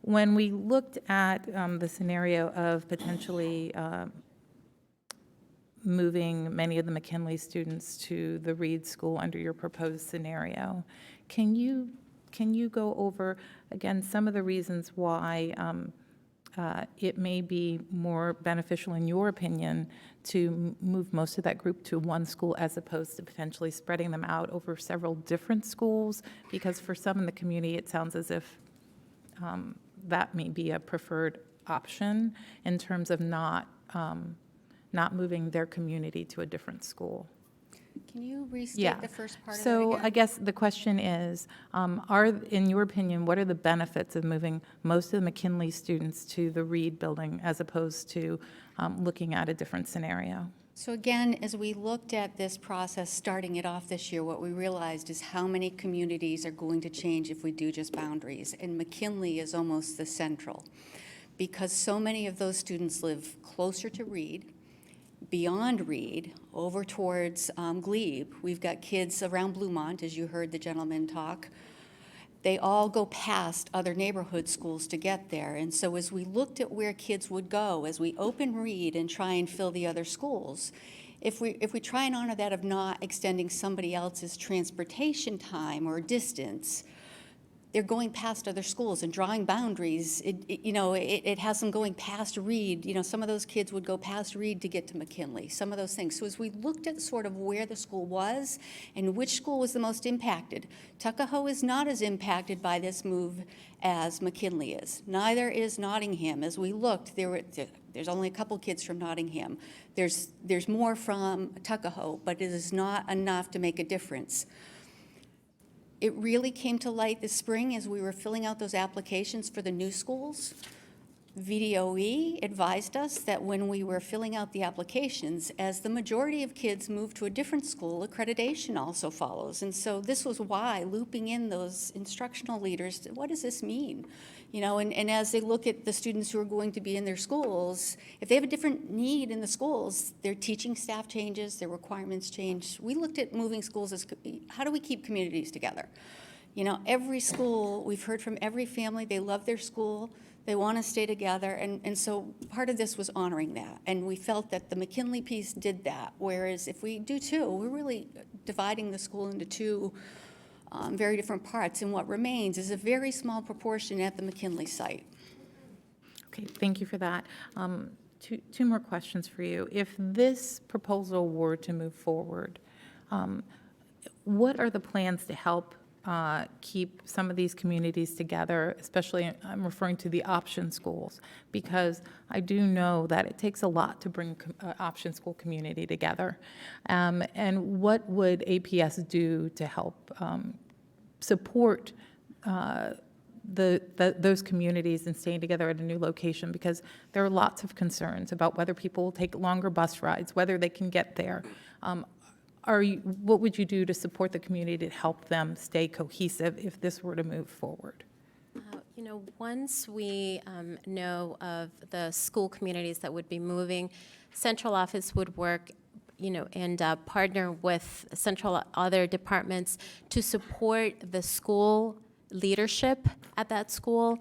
When we looked at the scenario of potentially moving many of the McKinley students to the Reed School under your proposed scenario, can you go over, again, some of the reasons why it may be more beneficial, in your opinion, to move most of that group to 1 school as opposed to potentially spreading them out over several different schools? Because for some in the community, it sounds as if that may be a preferred option in terms of not moving their community to a different school. Can you restate the first part of that So again? I guess the question is, in your opinion, what are the benefits of moving most of the McKinley students to the Reed building as opposed to looking at a different scenario? So again, as we looked at this process, starting it off this year, what we realized is how many communities are going to change if we do just boundaries. And McKinley is almost the central, because so many of those students live closer to Reed, beyond Reed, over towards Glebe. We've got kids around Bluemont, as you heard the gentleman talk. They all go past other neighborhood schools to get there. And so as we looked at where kids would go, as we open Reed and try and fill the other schools, if we try and honor that of not extending somebody else's transportation time or distance, they're going past other schools and drawing boundaries. It has them going past Reed. Some of those kids would go past Reed to get to McKinley, some of those things. So as we looked at sort of where the school was and which school was the most impacted, Tuckahoe is not as impacted by this move as McKinley is. Neither is Nottingham. As we looked, there's only a couple kids from Nottingham. There's more from Tuckahoe, but it is not enough to make a difference. It really came to light this spring as we were filling out those applications for the new schools. VDOE advised us that when we were filling out the applications, as the majority of kids move to a different school, accreditation also follows. And so this was why looping in those instructional leaders, what does this mean? You know, and as they look at the students who are going to be in their schools, if they have a different need in the schools, their teaching staff changes, their requirements change. We looked at moving schools as, how do we keep communities together? You know, every school, we've heard from every family, they love their school, they want to stay together, and so part of this was honoring that. And we felt that the McKinley piece did that, whereas if we do two, we're really dividing the school into two very different parts, and what remains is a very small proportion at the McKinley site. Okay, thank you for that. Two more questions for you. If this proposal were to move forward, what are the plans to help keep some of these communities together, especially I'm referring to the option schools, because I do know that it takes a lot to bring option school community together. And what would APS do to help support those communities in staying together at a new location? Because there are lots of concerns about whether people will take longer bus rides, whether they can get there. What would you do to support the community to help them stay cohesive if this were to move forward? You know, once we know of the school communities that would be moving, central office would work, you know, and partner with central other departments to support the school leadership at that school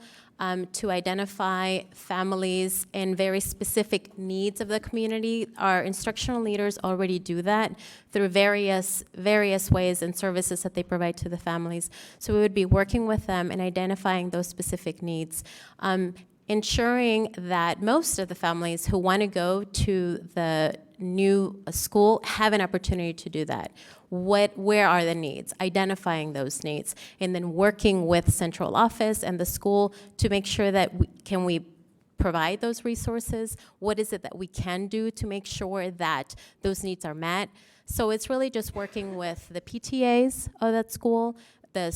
to identify families and very specific needs of the community. Our instructional leaders already do that through various ways and services that they provide to the families. So we would be working with them and identifying those specific needs. Ensuring that most of the families who want to go to the new school have an opportunity to do that. Where are the needs? Identifying those needs, and then working with central office and the school to make sure that can we provide those resources? What is it that we can do to make sure that those needs are met? So it's really just working with the PTAs of that school, the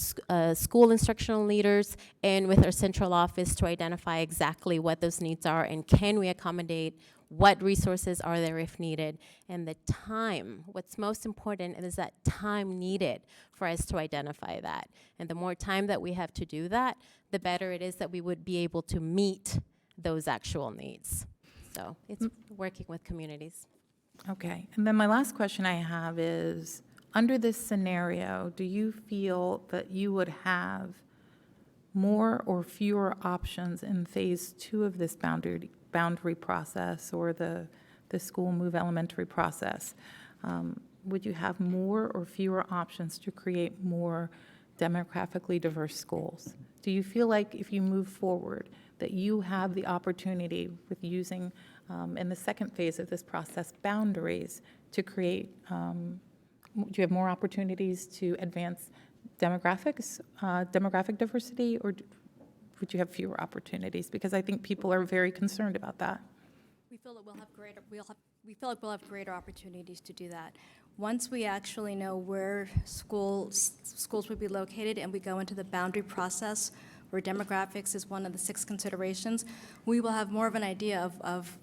school instructional leaders, and with our central office to identify exactly what those needs are and can we accommodate, what resources are there if needed, and the time. What's most important is that time needed for us to identify that. And the more time that we have to do that, the better it is that we would be able to meet those actual needs. So it's working with communities. Okay, and then my last question I have is, under this scenario, do you feel that you would have more or fewer options in phase 2 of this boundary process or the school move elementary process? Would you have more or fewer options to create more demographically diverse schools? Do you feel like if you move forward that you have the opportunity with using, in the second phase of this process, boundaries to create, do you have more opportunities to advance demographic diversity, or would you have fewer opportunities? Because I think people are very concerned about that. We feel that we feel like we'll have greater opportunities to do that. Once we actually know where schools would be located and we go into the boundary process where demographics is one of the 6 considerations, we will have more of an idea of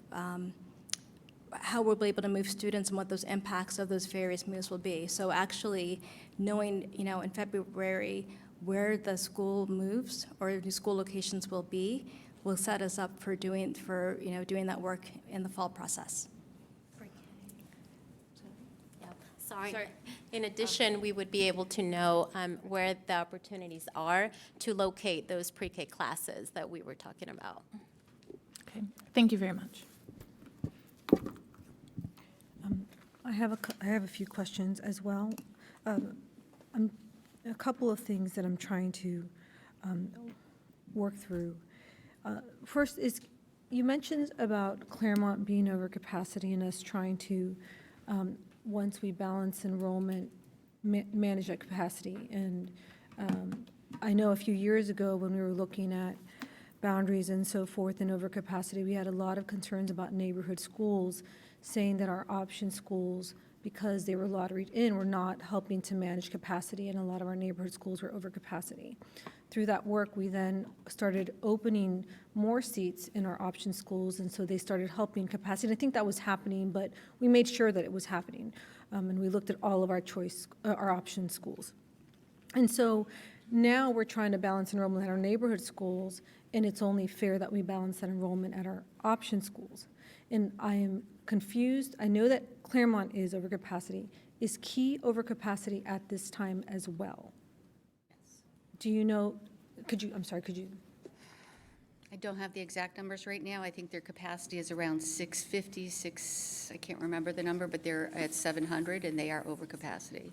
how we'll be able to move students and what those impacts of those various moves will be. So actually knowing, you know, in February where the school moves or the school locations will be will set us up for doing that work in the fall process. Sorry. In addition, we would be able to know where the opportunities are to locate those pre-K classes that we were talking about. Okay, thank you very much. I have a few questions as well. A couple of things that I'm trying to work through. First is, you mentioned about Claremont being over capacity and us trying to, once we balance enrollment, manage that capacity. And I know a few years ago when we were looking at boundaries and so forth and overcapacity, we had a lot of concerns about neighborhood schools, saying that our option schools, because they were lotteried in, were not helping to manage capacity, and a lot of our neighborhood schools were over capacity. through that work, we then started opening more seats in our option schools, and so they started helping capacity. And I think that was happening, but we made sure that it was happening. And we looked at all of our our option schools. And so now we're trying to balance enrollment at our neighborhood schools, and it's only fair that we balance that enrollment at our option schools. And I am confused. I know that Claremont is over capacity. Is Key over capacity at this time as well? Yes. Do you know, could you? I don't have the exact numbers right now. I think their capacity is around 650, I can't remember the number, but they're at 700, and they are over capacity.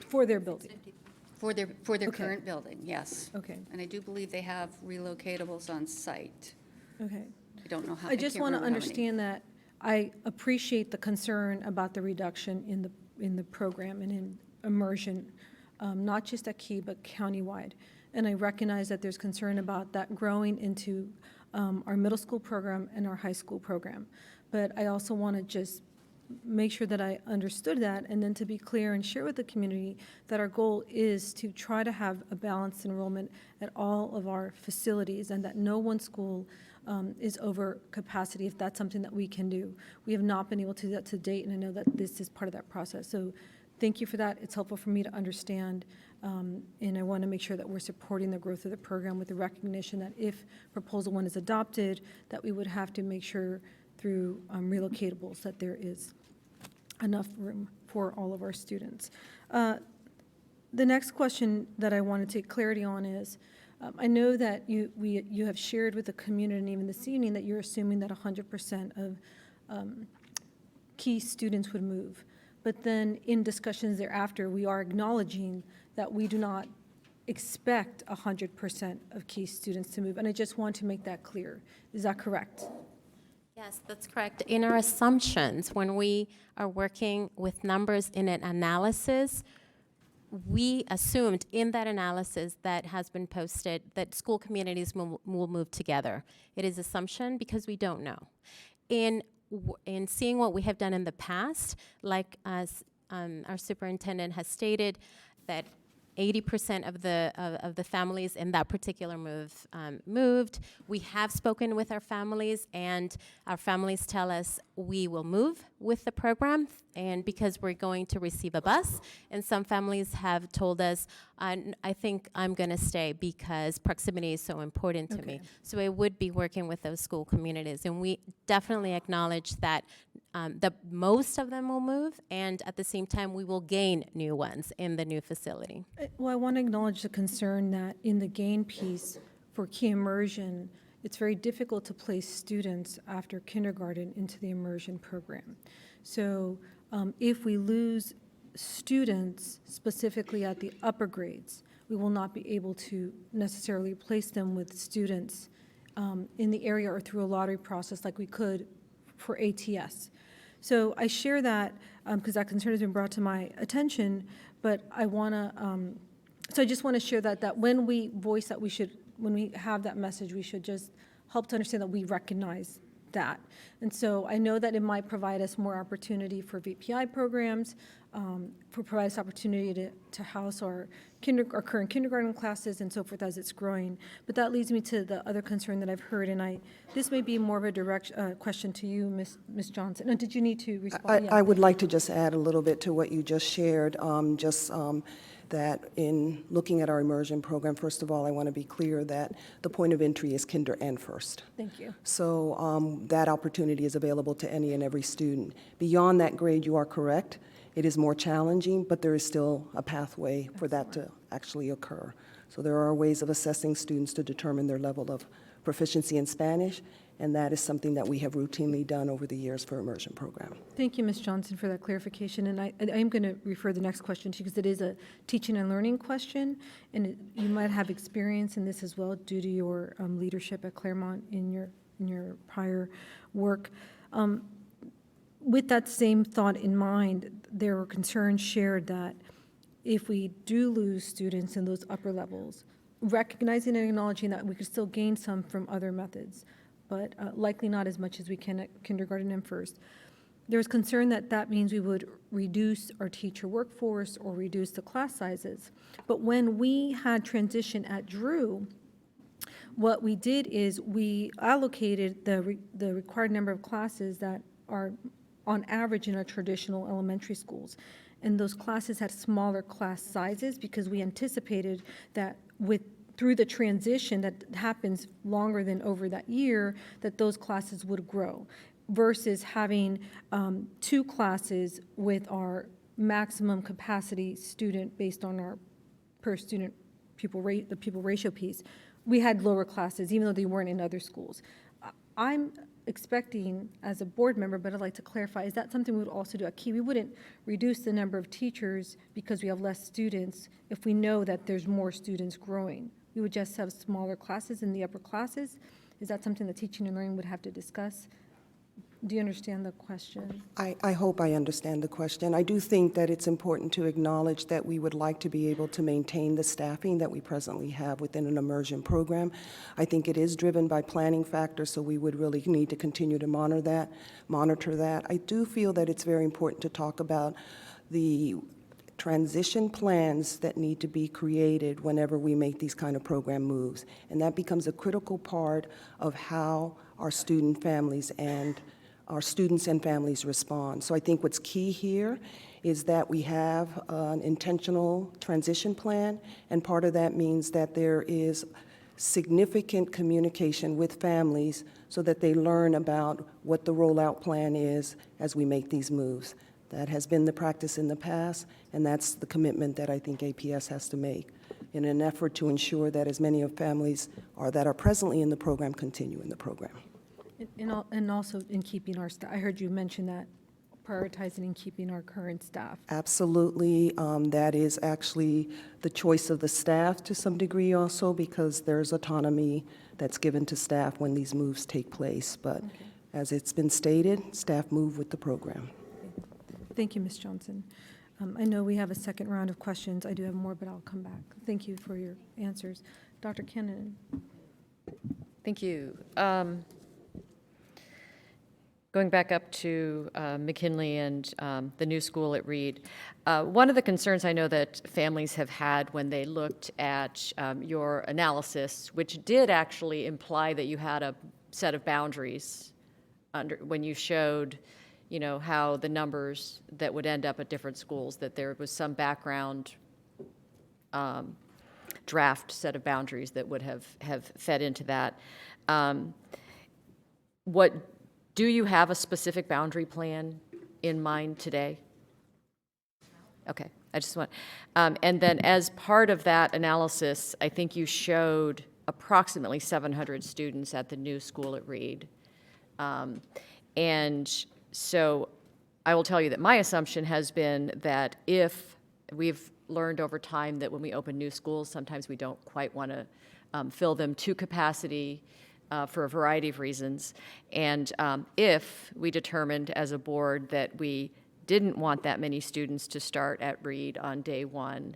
For their building? For their Okay. current building, yes. Okay. And I do believe they have relocatables on site. Okay. I don't know how. I just can't want to remember how many. understand that I appreciate the concern about the reduction in the program and in immersion, not just at Key, but countywide. And I recognize that there's concern about that growing into our middle school program and our high school program. But I also want to just make sure that I understood that, and then to be clear and share with the community that our goal is to try to have a balanced enrollment at all of our facilities, and that no one school is over capacity if that's something that we can do. We have not been able to do that to date, and I know that this is part of that process. So thank you for that. It's helpful for me to understand, and I want to make sure that we're supporting the growth of the program with the recognition that if Proposal 1 is adopted, that we would have to make sure through relocatables that there is enough room for all of our students. The next question that I want to take clarity on is, I know that you have shared with the community, and even this evening, that you're assuming that 100% of Key students would move. But then in discussions thereafter, we are acknowledging that we do not expect 100% of Key students to move. And I just want to make that clear. Is that correct? Yes, that's correct. In our assumptions, when we are working with numbers in an analysis, we assumed in that analysis that has been posted that school communities will move together. It is assumption because we don't know. In seeing what we have done in the past, like as our superintendent has stated, that 80% of the families in that particular move moved. We have spoken with our families, and our families tell us we will move with the program, and because we're going to receive a bus. And some families have told us, I think I'm going to stay because proximity is so important to me. So I would be working with those school communities, and we definitely acknowledge that most of them will move, and at the same time, we will gain new ones in the new facility. Well, I want to acknowledge the concern that in the gain piece for Key immersion, it's very difficult to place students after kindergarten into the immersion program. So if we lose students specifically at the upper grades, we will not be able to necessarily place them with students in the area or through a lottery process like we could for ATS. So I share that because that concern has been brought to my attention, but I want to, so I just want to share that when we voice that when we have that message, we should just help to understand that we recognize that. And so I know that it might provide us more opportunity for VPI programs, provide us opportunity to house our current kindergarten classes and so forth as it's growing. But that leads me to the other concern that I've heard, and this may be more of a direct question to you, Ms. Johnson. No, did you need to respond? I would like to just add a little bit to what you just shared, that in looking at our immersion program, first of all, I want to be clear that the point of entry is kinder and first. Thank you. So that opportunity is available to any and every student. Beyond that grade, you are correct. It is more challenging, but there is still a pathway for that to actually occur. So there are ways of assessing students to determine their level of proficiency in Spanish, and that is something that we have routinely done over the years for immersion program. Thank you, Ms. Johnson, for that clarification. And I am going to refer the next question to you because it is a teaching and learning question, and you might have experience in this as well due to your leadership at Claremont in your prior work. With that same thought in mind, there were concerns shared that if we do lose students in those upper levels, recognizing and acknowledging that we could still gain some from other methods, but likely not as much as we can at kindergarten and first. there was concern that that means we would reduce our teacher workforce or reduce the class sizes. But when we had transition at Drew, what we did is we allocated the required number of classes that are on average in our traditional elementary schools. And those classes had smaller class sizes because we anticipated that through the transition that happens longer than over that year, that those classes would grow, versus having 2 classes with our maximum capacity student based on our per student the pupil ratio piece. We had lower classes, even though they weren't in other schools. I'm expecting, as a board member, but I'd like to clarify, is that something we would also do at Key? We wouldn't reduce the number of teachers because we have less students if we know that there's more students growing. We would just have smaller classes in the upper classes. Is that something that teaching and learning would have to discuss? Do you understand the question? I hope I understand the question. I do think that it's important to acknowledge that we would like to be able to maintain the staffing that we presently have within an immersion program. I think it is driven by planning factors, so we would really need to continue to monitor that. I do feel that it's very important to talk about the transition plans that need to be created whenever we make these kind of program moves. And that becomes a critical part of how our students and families respond. So I think what's key here is that we have an intentional transition plan, and part of that means that there is significant communication with families so that they learn about what the rollout plan is as we make these moves. That has been the practice in the past, and that's the commitment that I think APS has to make in an effort to ensure that as many of families that are presently in the program continue in the program. And also in keeping our staff. I heard you mention that, prioritizing and keeping our current staff. Absolutely. That is actually the choice of the staff to some degree also, because there's autonomy that's given to staff when these moves take place. But as it's been stated, staff move with the program. Thank you, Ms. Johnson. I know we have a second round of questions. I do have more, but I'll come back. Thank you for your answers. Dr. Kennan. Thank you. Going back up to McKinley and the new school at Reed, one of the concerns I know that families have had when they looked at your analysis, which did actually imply that you had a set of boundaries when you showed, how the numbers that would end up at different schools, that there was some background draft set of boundaries that would have fed into that. Do you have a specific boundary plan in mind today? Okay, I just want, and then as part of that analysis, I think you showed approximately 700 students at the new school at Reed. And so I will tell you that my assumption has been that if we've learned over time that when we open new schools, sometimes we don't quite want to fill them to capacity for a variety of reasons. And if we determined as a board that we didn't want that many students to start at Reed on day one,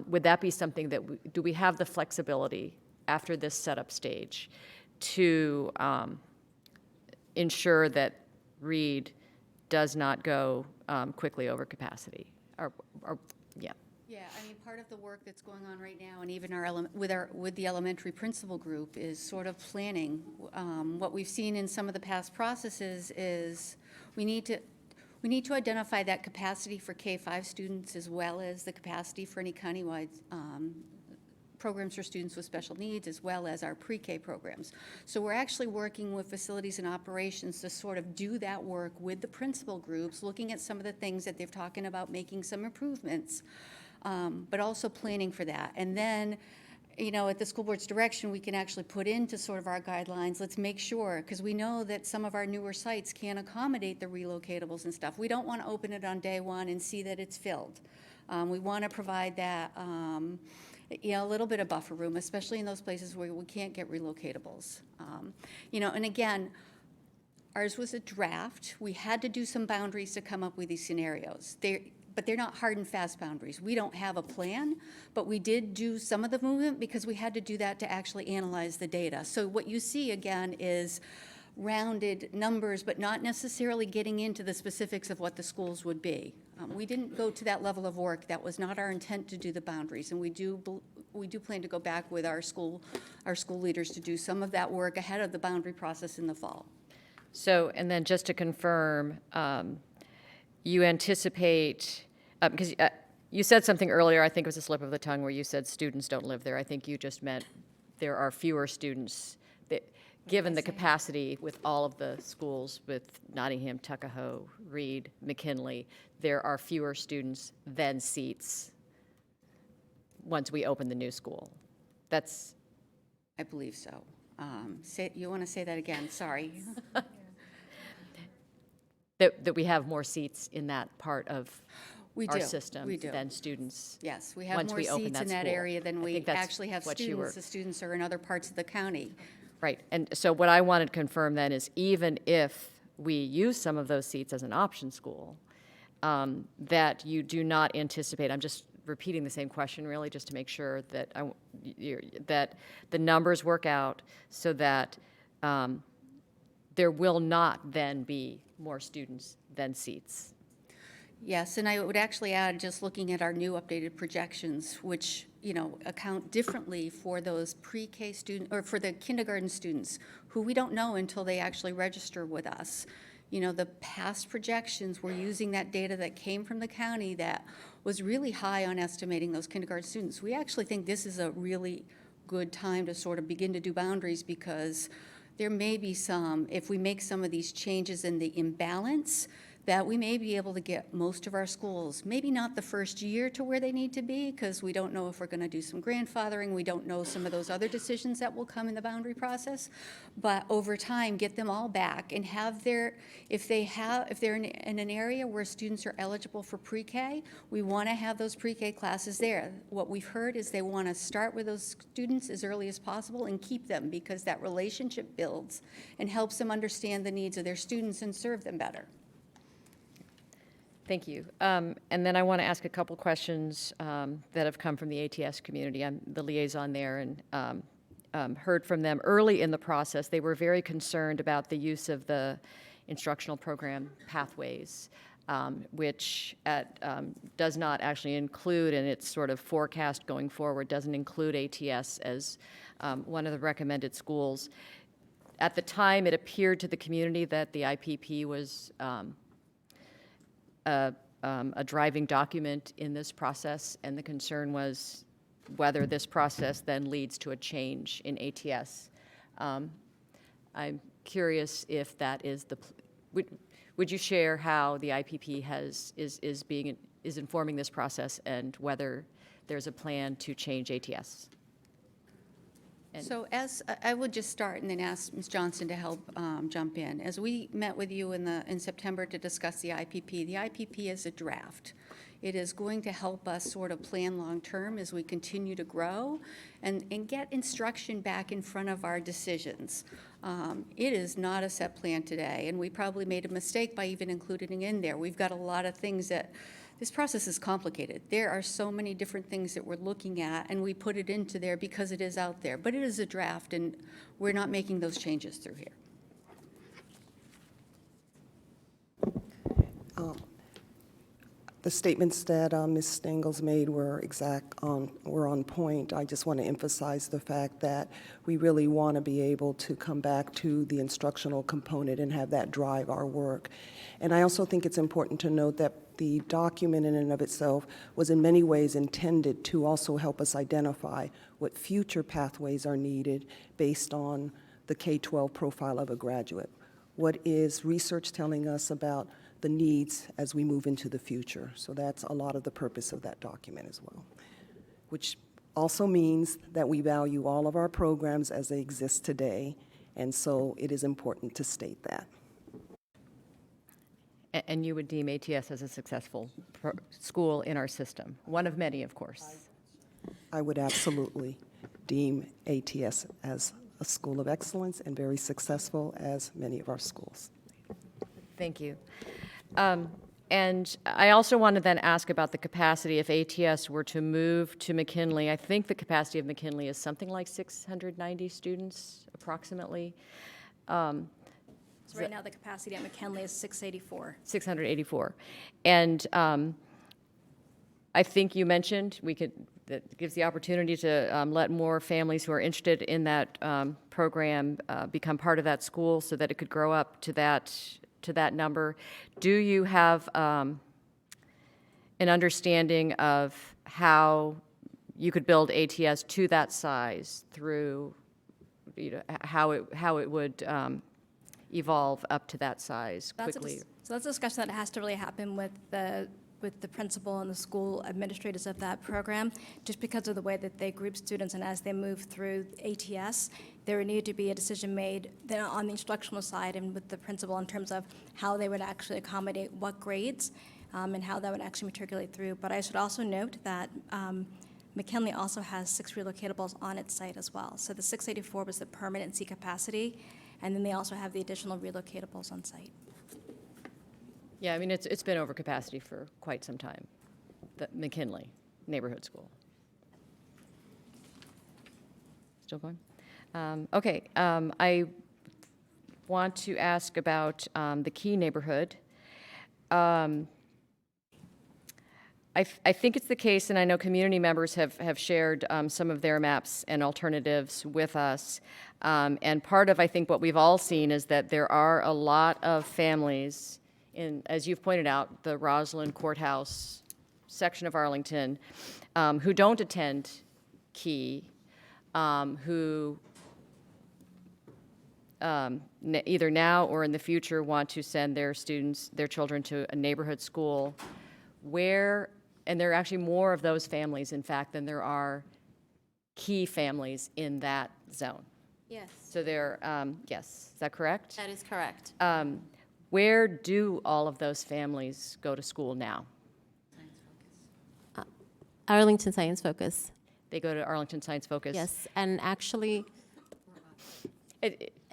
would that be something that do we have the flexibility after this setup stage to ensure that Reed does not go quickly over capacity? Yeah, I mean, part of the work that's going on right now, and even with the elementary principal group, is sort of planning. What we've seen in some of the past processes is we need to identify that capacity for K-5 students as well as the capacity for any countywide programs for students with special needs, as well as our pre-K programs. So we're actually working with facilities and operations to sort of do that work with the principal groups, looking at some of the things that they're talking about, making some improvements. But also planning for that. And then, at the school board's direction, we can actually put into sort of our guidelines, let's make sure, because we know that some of our newer sites can't accommodate the relocatables and stuff. We don't want to open it on day one and see that it's filled. We want to provide that, a little bit of buffer room, especially in those places where we can't get relocatables. And again, ours was a draft. We had to do some boundaries to come up with these scenarios. But they're not hard and fast boundaries. We don't have a plan, but we did do some of the movement because we had to do that to actually analyze the data. So what you see again is rounded numbers, but not necessarily getting into the specifics of what the schools would be. We didn't go to that level of work. That was not our intent to do the boundaries, and we do plan to go back with our school leaders to do some of that work ahead of the boundary process in the fall. So, and then just to confirm, you anticipate, because you said something earlier, I think it was a slip of the tongue, where you said students don't live there. I think you just meant there are fewer students that, given the capacity with all of the schools, with Nottingham, Tuckahoe, Reed, McKinley, there are fewer students than seats once we open the new school. That's... I believe so. You want to say that again? Sorry. That we have more seats in that part of our system we do. than students. Yes, we have once more we open seats in that school. area than I we think that's actually have what you students. were- The students are in other parts of the county. Right, and so what I wanted to confirm then is even if we use some of those seats as an option school, that you do not anticipate, I'm just repeating the same question really, just to make sure that that the numbers work out so that there will not then be more students than seats. Yes, and I would actually add, just looking at our new updated projections, which, account differently for those pre-K students, or for the kindergarten students, who we don't know until they actually register with us. The past projections, we're using that data that came from the county that was really high on estimating those kindergarten students. We actually think this is a really good time to sort of begin to do boundaries, because there may be some, if we make some of these changes in the imbalance, that we may be able to get most of our schools, maybe not the first year to where they need to be, because we don't know if we're going to do some grandfathering, we don't know some of those other decisions that will come in the boundary process, but over time, get them all back and have if they're in an area where students are eligible for pre-K, we want to have those pre-K classes there. What we've heard is they want to start with those students as early as possible and keep them, because that relationship builds and helps them understand the needs of their students and serve them better. Thank you. And then I want to ask a couple questions that have come from the ATS community. I'm the liaison there, and heard from them early in the process. They were very concerned about the use of the instructional program pathways, which does not actually include, and its sort of forecast going forward, doesn't include ATS as one of the recommended schools. At the time, it appeared to the community that the IPP was a driving document in this process, and the concern was whether this process then leads to a change in ATS. I'm curious if that is would you share how the IPP is informing this process, and whether there's a plan to change ATS? So as I would just start and then ask Ms. Johnson to help jump in. As we met with you in September to discuss the IPP is a draft. It is going to help us sort of plan long-term as we continue to grow and get instruction back in front of our decisions. It is not a set plan today, and we probably made a mistake by even including it in there. We've got a lot of things that, this process is complicated. There are so many different things that we're looking at, and we put it into there because it is out there. But it is a draft, and we're not making those changes through here. The statements that Ms. Stengels made were were on point. I just want to emphasize the fact that we really want to be able to come back to the instructional component and have that drive our work. And I also think it's important to note that the document in and of itself was in many ways intended to also help us identify what future pathways are needed based on the K-12 profile of a graduate. What is research telling us about the needs as we move into the future? So that's a lot of the purpose of that document as well, which also means that we value all of our programs as they exist today, and so it is important to state that. And you would deem ATS as a successful school in our system, one of many, of course. I would absolutely deem ATS as a school of excellence and very successful, as many of our schools. Thank you. And I also want to then ask about the capacity if ATS were to move to McKinley. I think the capacity of McKinley is something like 690 students, approximately. So right now, the capacity at McKinley is 684. 684. And I think you mentioned that gives the opportunity to let more families who are interested in that program become part of that school so that it could grow up to that number. Do you have an understanding of how you could build ATS to that size through, how it would evolve up to that size quickly? So that's a discussion that has to really happen with the principal and the school administrators of that program, just because of the way that they group students, and as they move through ATS, there would need to be a decision made then on the instructional side and with the principal in terms of how they would actually accommodate what grades and how that would actually matriculate through. But I should also note that McKinley also has 6 relocatables on its site as well. So the 684 was the permanent seat capacity, and then they also have the additional relocatables on site. Yeah, I mean, it's been over capacity for quite some time, the McKinley neighborhood school. Still going? Okay, I want to ask about the Key neighborhood. I think it's the case, and I know community members have shared some of their maps and alternatives with us. And part of, I think, what we've all seen is that there are a lot of families in, as you've pointed out, the Roslyn Courthouse section of Arlington, who don't attend Key, who either now or in the future want to send their children to a neighborhood school where, and there are actually more of those families, in fact, than there are Key families in that zone. Yes. So there, yes, is that correct? That is correct. Where do all of those families go to school now? Arlington Science Focus. They go to Arlington Science Focus? Yes, and actually...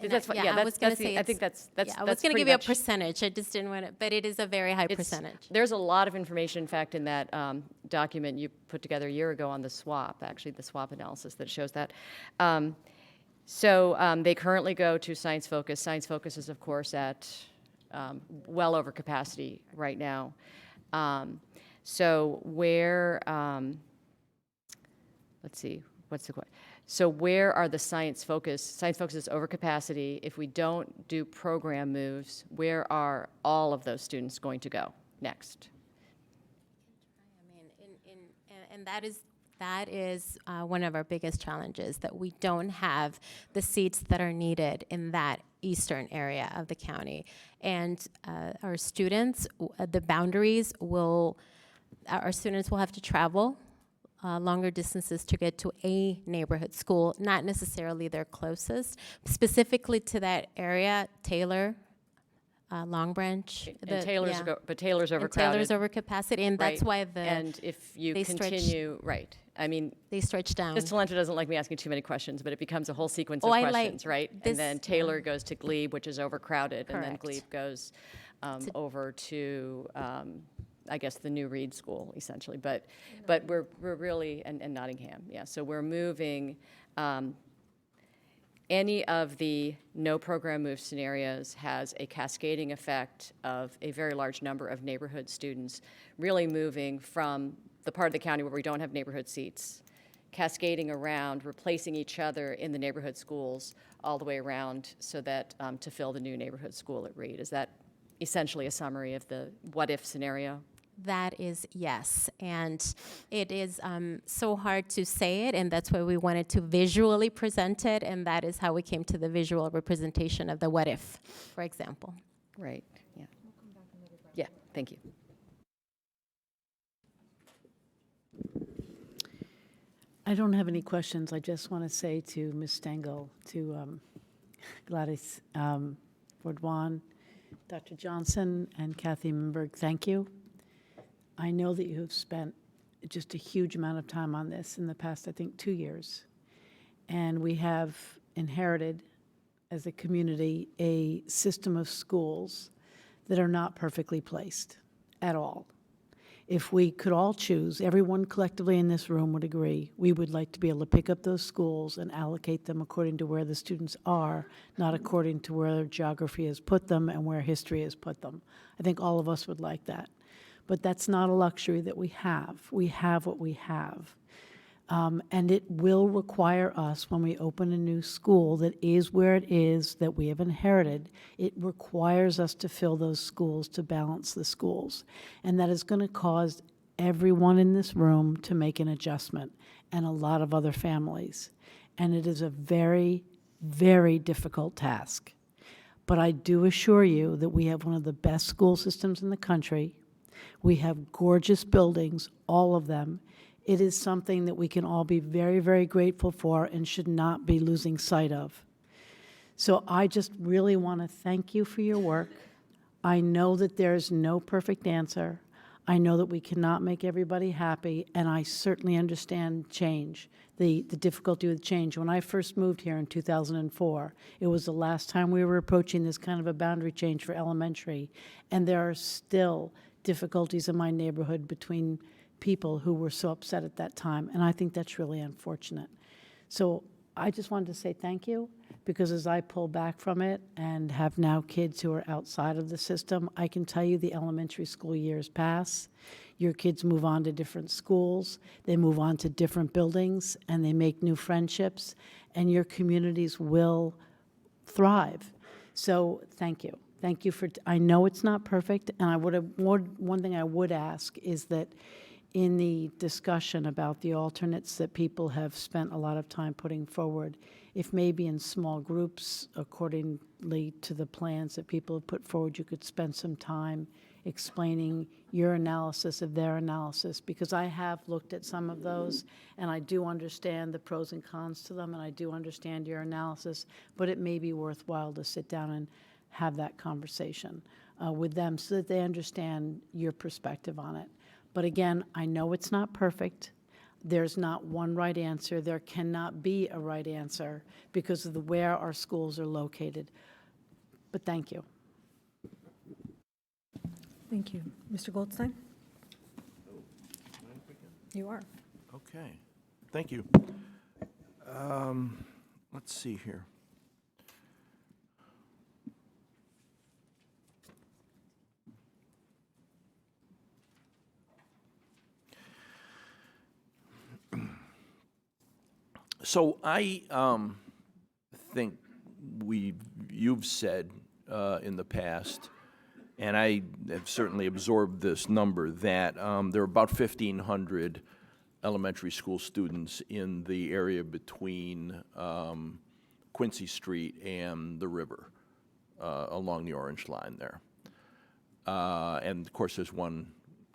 That's what, yeah, I was going to say, I think that's I was going to give you a percentage. I just didn't want to, but it is a very high percentage. There's a lot of information, in fact, in that document you put together a year ago on the SWAP, actually the SWAP analysis that shows that. So they currently go to Science Focus. Science Focus is, of course, at well over capacity right now. So where, let's see, what's the question? So where are the Science Focus is over capacity. If we don't do program moves, where are all of those students going to go next? And that is one of our biggest challenges, that we don't have the seats that are needed in that eastern area of the county. And our students, the boundaries our students will have to travel longer distances to get to a neighborhood school, not necessarily their closest. Specifically to that area, Taylor, Long Branch. And Taylor's overcrowded. Taylor's over capacity, and that's why and if you continue, right, I mean. They stretch down. Ms. Talento doesn't like me asking too many questions, but it becomes a whole sequence of questions, right? And then Taylor goes to Glebe, which is overcrowded, and then Glebe goes over to, I guess, the new Reed School, essentially. But we're really, and Nottingham, yeah. So we're moving, any of the no program move scenarios has a cascading effect of a very large number of neighborhood students really moving from the part of the county where we don't have neighborhood seats, cascading around, replacing each other in the neighborhood schools all the way around so that to fill the new neighborhood school at Reed. Is that essentially a summary of the what-if scenario? That is yes, and it is so hard to say it, and that's why we wanted to visually present it, and that is how we came to the visual representation of the what if, for example. Right, yeah. Yeah, thank you. I don't have any questions. I just want to say to Ms. Stengel, to Gladys Vordwan, Dr. Johnson, and Kathy Minberg, thank you. I know that you have spent just a huge amount of time on this in the past, I think, 2 years. And we have inherited, as a community, a system of schools that are not perfectly placed at all. If we could all choose, everyone collectively in this room would agree, we would like to be able to pick up those schools and allocate them according to where the students are, not according to where geography has put them and where history has put them. I think all of us would like that. But that's not a luxury that we have. We have what we have. And it will require us, when we open a new school that is where it is, that we have inherited, it requires us to fill those schools to balance the schools. And that is going to cause everyone in this room to make an adjustment, and a lot of other families. And it is a very, very difficult task. But I do assure you that we have one of the best school systems in the country. We have gorgeous buildings, all of them. It is something that we can all be very, very grateful for and should not be losing sight of. So I just really want to thank you for your work. I know that there's no perfect answer. I know that we cannot make everybody happy, and I certainly understand change, the difficulty with change. When I first moved here in 2004, it was the last time we were approaching this kind of a boundary change for elementary, and there are still difficulties in my neighborhood between people who were so upset at that time, and I think that's really unfortunate. So I just wanted to say thank you, because as I pull back from it and have now kids who are outside of the system, I can tell you the elementary school years pass. Your kids move on to different schools, they move on to different buildings, and they make new friendships, and your communities will thrive. So thank you. Thank you for, I know it's not perfect, and one thing I would ask is that in the discussion about the alternates that people have spent a lot of time putting forward, if maybe in small groups, accordingly to the plans that people have put forward, you could spend some time explaining your analysis of their analysis, because I have looked at some of those, and I do understand the pros and cons to them, and I do understand your analysis, but it may be worthwhile to sit down and have that conversation with them so that they understand your perspective on it. But again, I know it's not perfect. There's not one right answer. There cannot be a right answer because of where our schools are located. But thank you. Thank you. Mr. Goldstein? You are. Okay, thank you. Let's see here. So I think you've said in the past, and I have certainly absorbed this number, that there are about 1,500 elementary school students in the area between Quincy Street and the river along the Orange Line there. And of course,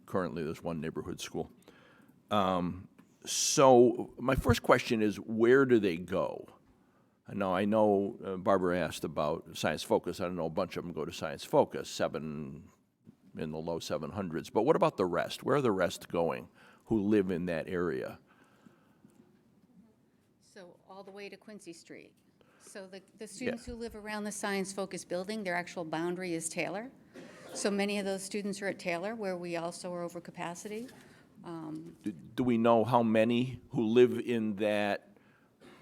currently there's one neighborhood school. So my first question is, where do they go? I know Barbara asked about Science Focus. I don't know, a bunch of them go to Science Focus, in the low 700s. But what about the rest? Where are the rest going who live in that area? So all the way to Quincy Street. So the students who live around the Science Focus building, their actual boundary is Taylor. So many of those students are at Taylor, where we also are over capacity. Do we know how many who live in that,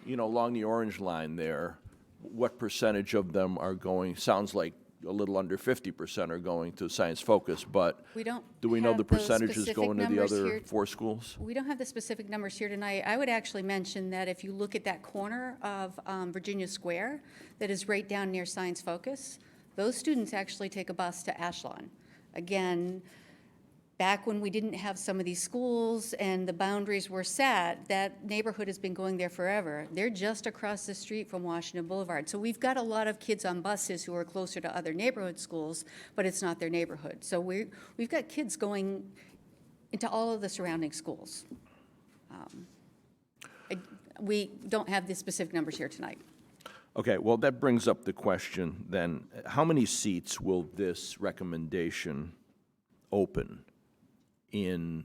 along the Orange Line there, what percentage of them are going? Sounds like a little under 50% are going to Science Focus, but do we know the percentages going to the other 4 schools? We don't have the specific numbers here tonight. I would actually mention that if you look at that corner of Virginia Square that is right down near Science Focus, those students actually take a bus to Ashland. Again, back when we didn't have some of these schools and the boundaries were set, that neighborhood has been going there forever. They're just across the street from Washington Boulevard. So we've got a lot of kids on buses who are closer to other neighborhood schools, but it's not their neighborhood. So we've got kids going into all of the surrounding schools. We don't have the specific numbers here tonight. Okay, well, that brings up the question then, how many seats will this recommendation open in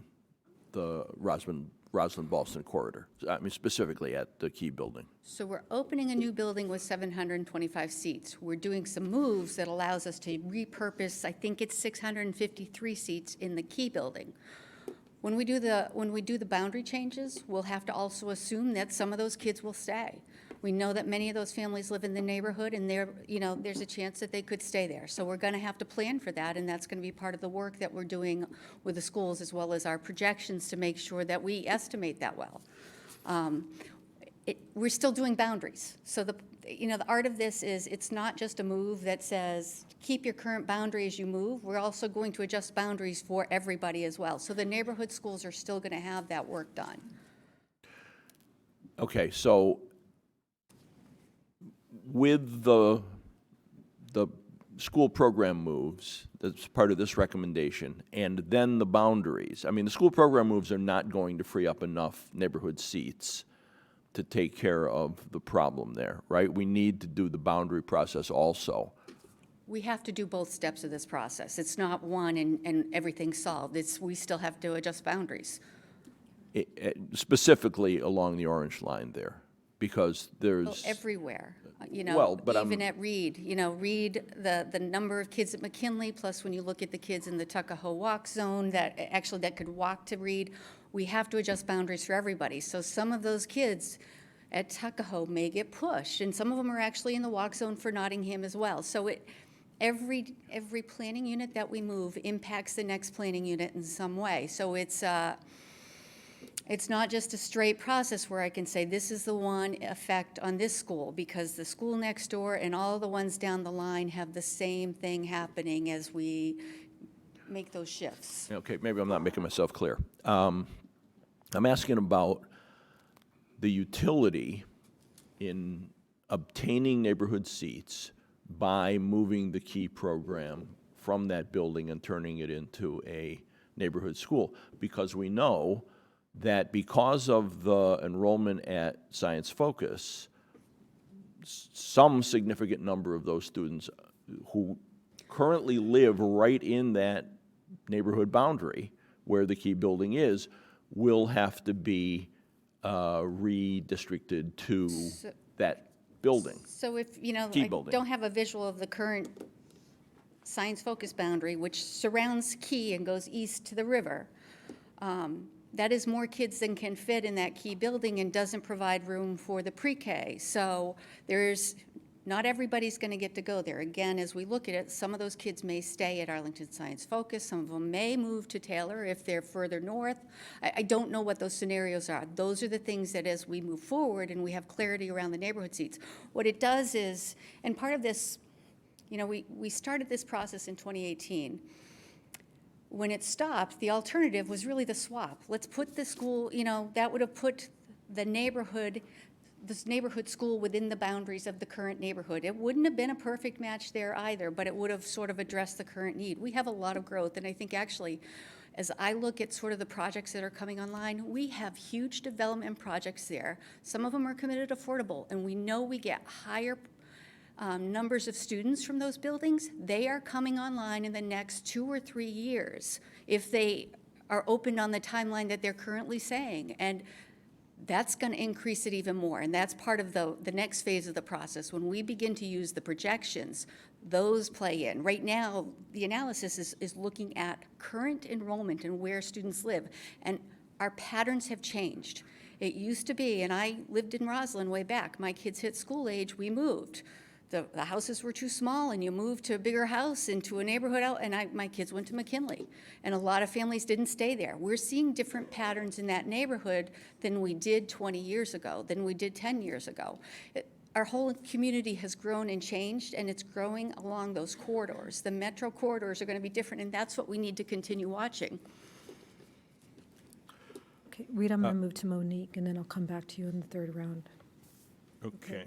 the Roslyn-Ballston corridor? I mean, specifically at the Key building. So we're opening a new building with 725 seats. We're doing some moves that allows us to repurpose, I think it's 653 seats in the Key building. When we do the boundary changes, we'll have to also assume that some of those kids will stay. We know that many of those families live in the neighborhood, and there's a chance that they could stay there. So we're going to have to plan for that, and that's going to be part of the work that we're doing with the schools, as well as our projections to make sure that we estimate that well. We're still doing boundaries. So the art of this is, it's not just a move that says, keep your current boundary as you move. We're also going to adjust boundaries for everybody as well. So the neighborhood schools are still going to have that work done. Okay, so with the school program moves, that's part of this recommendation, and then the boundaries. I mean, the school program moves are not going to free up enough neighborhood seats to take care of the problem there, right? We need to do the boundary process also. We have to do both steps of this process. It's not one and everything's solved. We still have to adjust boundaries. Specifically along the orange line there, because there's... Well, everywhere, but even at Reed, Reed, the number of kids at McKinley, plus when you look at the kids in the Tuckahoe Walk Zone that could walk to Reed, we have to adjust boundaries for everybody. So some of those kids at Tuckahoe may get pushed, and some of them are actually in the walk zone for Nottingham as well. So every planning unit that we move impacts the next planning unit in some way. So it's not just a straight process where I can say this is the one effect on this school, because the school next door and all the ones down the line have the same thing happening as we make those shifts. Okay, maybe I'm not making myself clear. I'm asking about the utility in obtaining neighborhood seats by moving the KEY program from that building and turning it into a neighborhood school, because we know that because of the enrollment at Science Focus, some significant number of those students who currently live right in that neighborhood boundary where the KEY building is will have to be redistricted to that building. So if, Key I building. don't have a visual of the current Science Focus boundary, which surrounds Key and goes east to the river, that is more kids than can fit in that Key building and doesn't provide room for the pre-K. So not everybody's going to get to go there. Again, as we look at it, some of those kids may stay at Arlington Science Focus. Some of them may move to Taylor if they're further north. I don't know what those scenarios are. Those are the things that as we move forward and we have clarity around the neighborhood seats, what it does is, and part of this, we started this process in 2018. When it stopped, the alternative was really the swap. Let's put the school, that would have put this neighborhood school within the boundaries of the current neighborhood. It wouldn't have been a perfect match there either, but it would have sort of addressed the current need. We have a lot of growth, and I think actually, as I look at sort of the projects that are coming online, we have huge development projects there. Some of them are committed affordable, and we know we get higher numbers of students from those buildings. They are coming online in the next 2 or 3 years if they are opened on the timeline that they're currently saying. And that's going to increase it even more. And that's part of the next phase of the process. When we begin to use the projections, those play in. Right now, the analysis is looking at current enrollment and where students live. And our patterns have changed. It used to be, and I lived in Roslyn way back, my kids hit school age, we moved. The houses were too small, and you moved to a bigger house into a neighborhood out, and my kids went to McKinley. And a lot of families didn't stay there. We're seeing different patterns in that neighborhood than we did 20 years ago, than we did 10 years ago. Our whole community has grown and changed, and it's growing along those corridors. The metro corridors are going to be different, and that's what we need to continue watching. Okay, Rita, I'm going to move to Monique, and then I'll come back to you in the third round. Okay.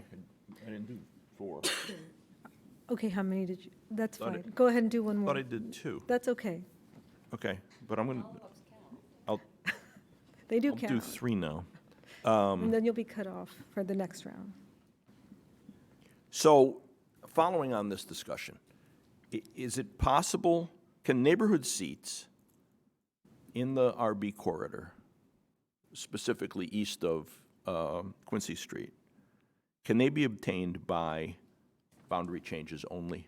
I didn't do 4. Okay, how many did you? That's Thought fine. Go ahead and do one more. Thought I did 2. That's okay. Okay, but I'm going to, They do I'll do count. 3 now. And then you'll be cut off for the next round. So, following on this discussion, is it possible, can neighborhood seats in the RB corridor, specifically east of Quincy Street, can they be obtained by boundary changes only,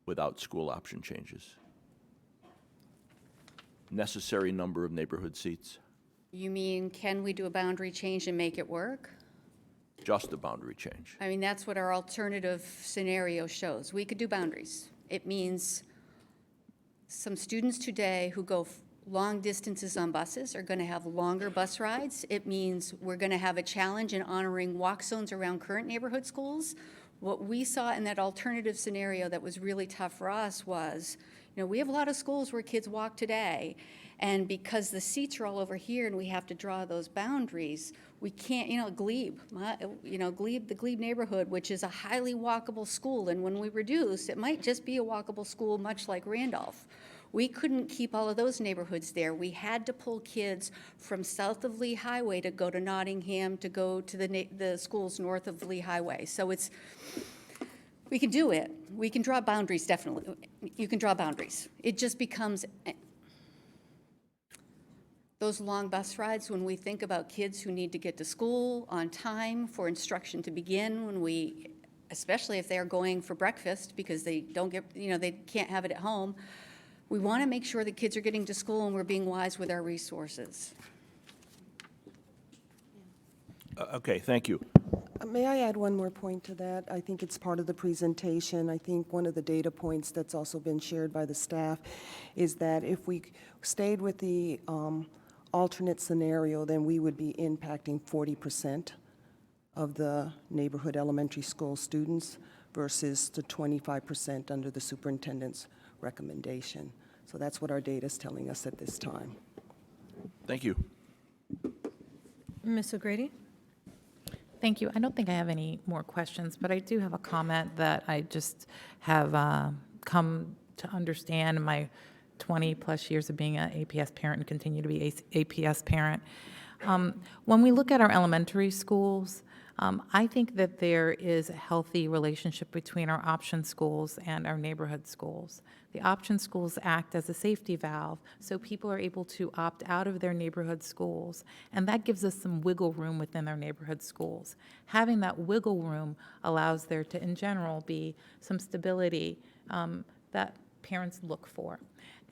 without school option changes? necessary number of neighborhood seats? You mean, can we do a boundary change and make it work? Just a boundary change. I mean, that's what our alternative scenario shows. We could do boundaries. It means some students today who go long distances on buses are going to have longer bus rides. It means we're going to have a challenge in honoring walk zones around current neighborhood schools. What we saw in that alternative scenario that was really tough for us was, we have a lot of schools where kids walk today, and because the seats are all over here and we have to draw those boundaries, we can't, Glebe, the Glebe neighborhood, which is a highly walkable school, and when we reduce, it might just be a walkable school, much like Randolph. We couldn't keep all of those neighborhoods there. We had to pull kids from south of Lee Highway to go to Nottingham, to go to the schools north of Lee Highway. So we can do it. We can draw boundaries, definitely. You can draw boundaries. It just becomes those long bus rides when we think about kids who need to get to school on time for instruction to begin, especially if they are going for breakfast because they don't get, they can't have it at home. We want to make sure that kids are getting to school and we're being wise with our resources. Okay, thank you. May I add one more point to that? I think it's part of the presentation. I think one of the data points that's also been shared by the staff is that if we stayed with the alternate scenario, then we would be impacting 40% of the neighborhood elementary school students versus the 25% under the superintendent's recommendation. So that's what our data is telling us at this time. Thank you. Ms. O'Grady? Thank you. I don't think I have any more questions, but I do have a comment that I just have come to understand in my 20-plus years of being an APS parent and continue to be an APS parent. When we look at our elementary schools, I think that there is a healthy relationship between our option schools and our neighborhood schools. The option schools act as a safety valve, so people are able to opt out of their neighborhood schools, and that gives us some wiggle room within our neighborhood schools. Having that wiggle room allows there to, in general, be some stability that parents look for.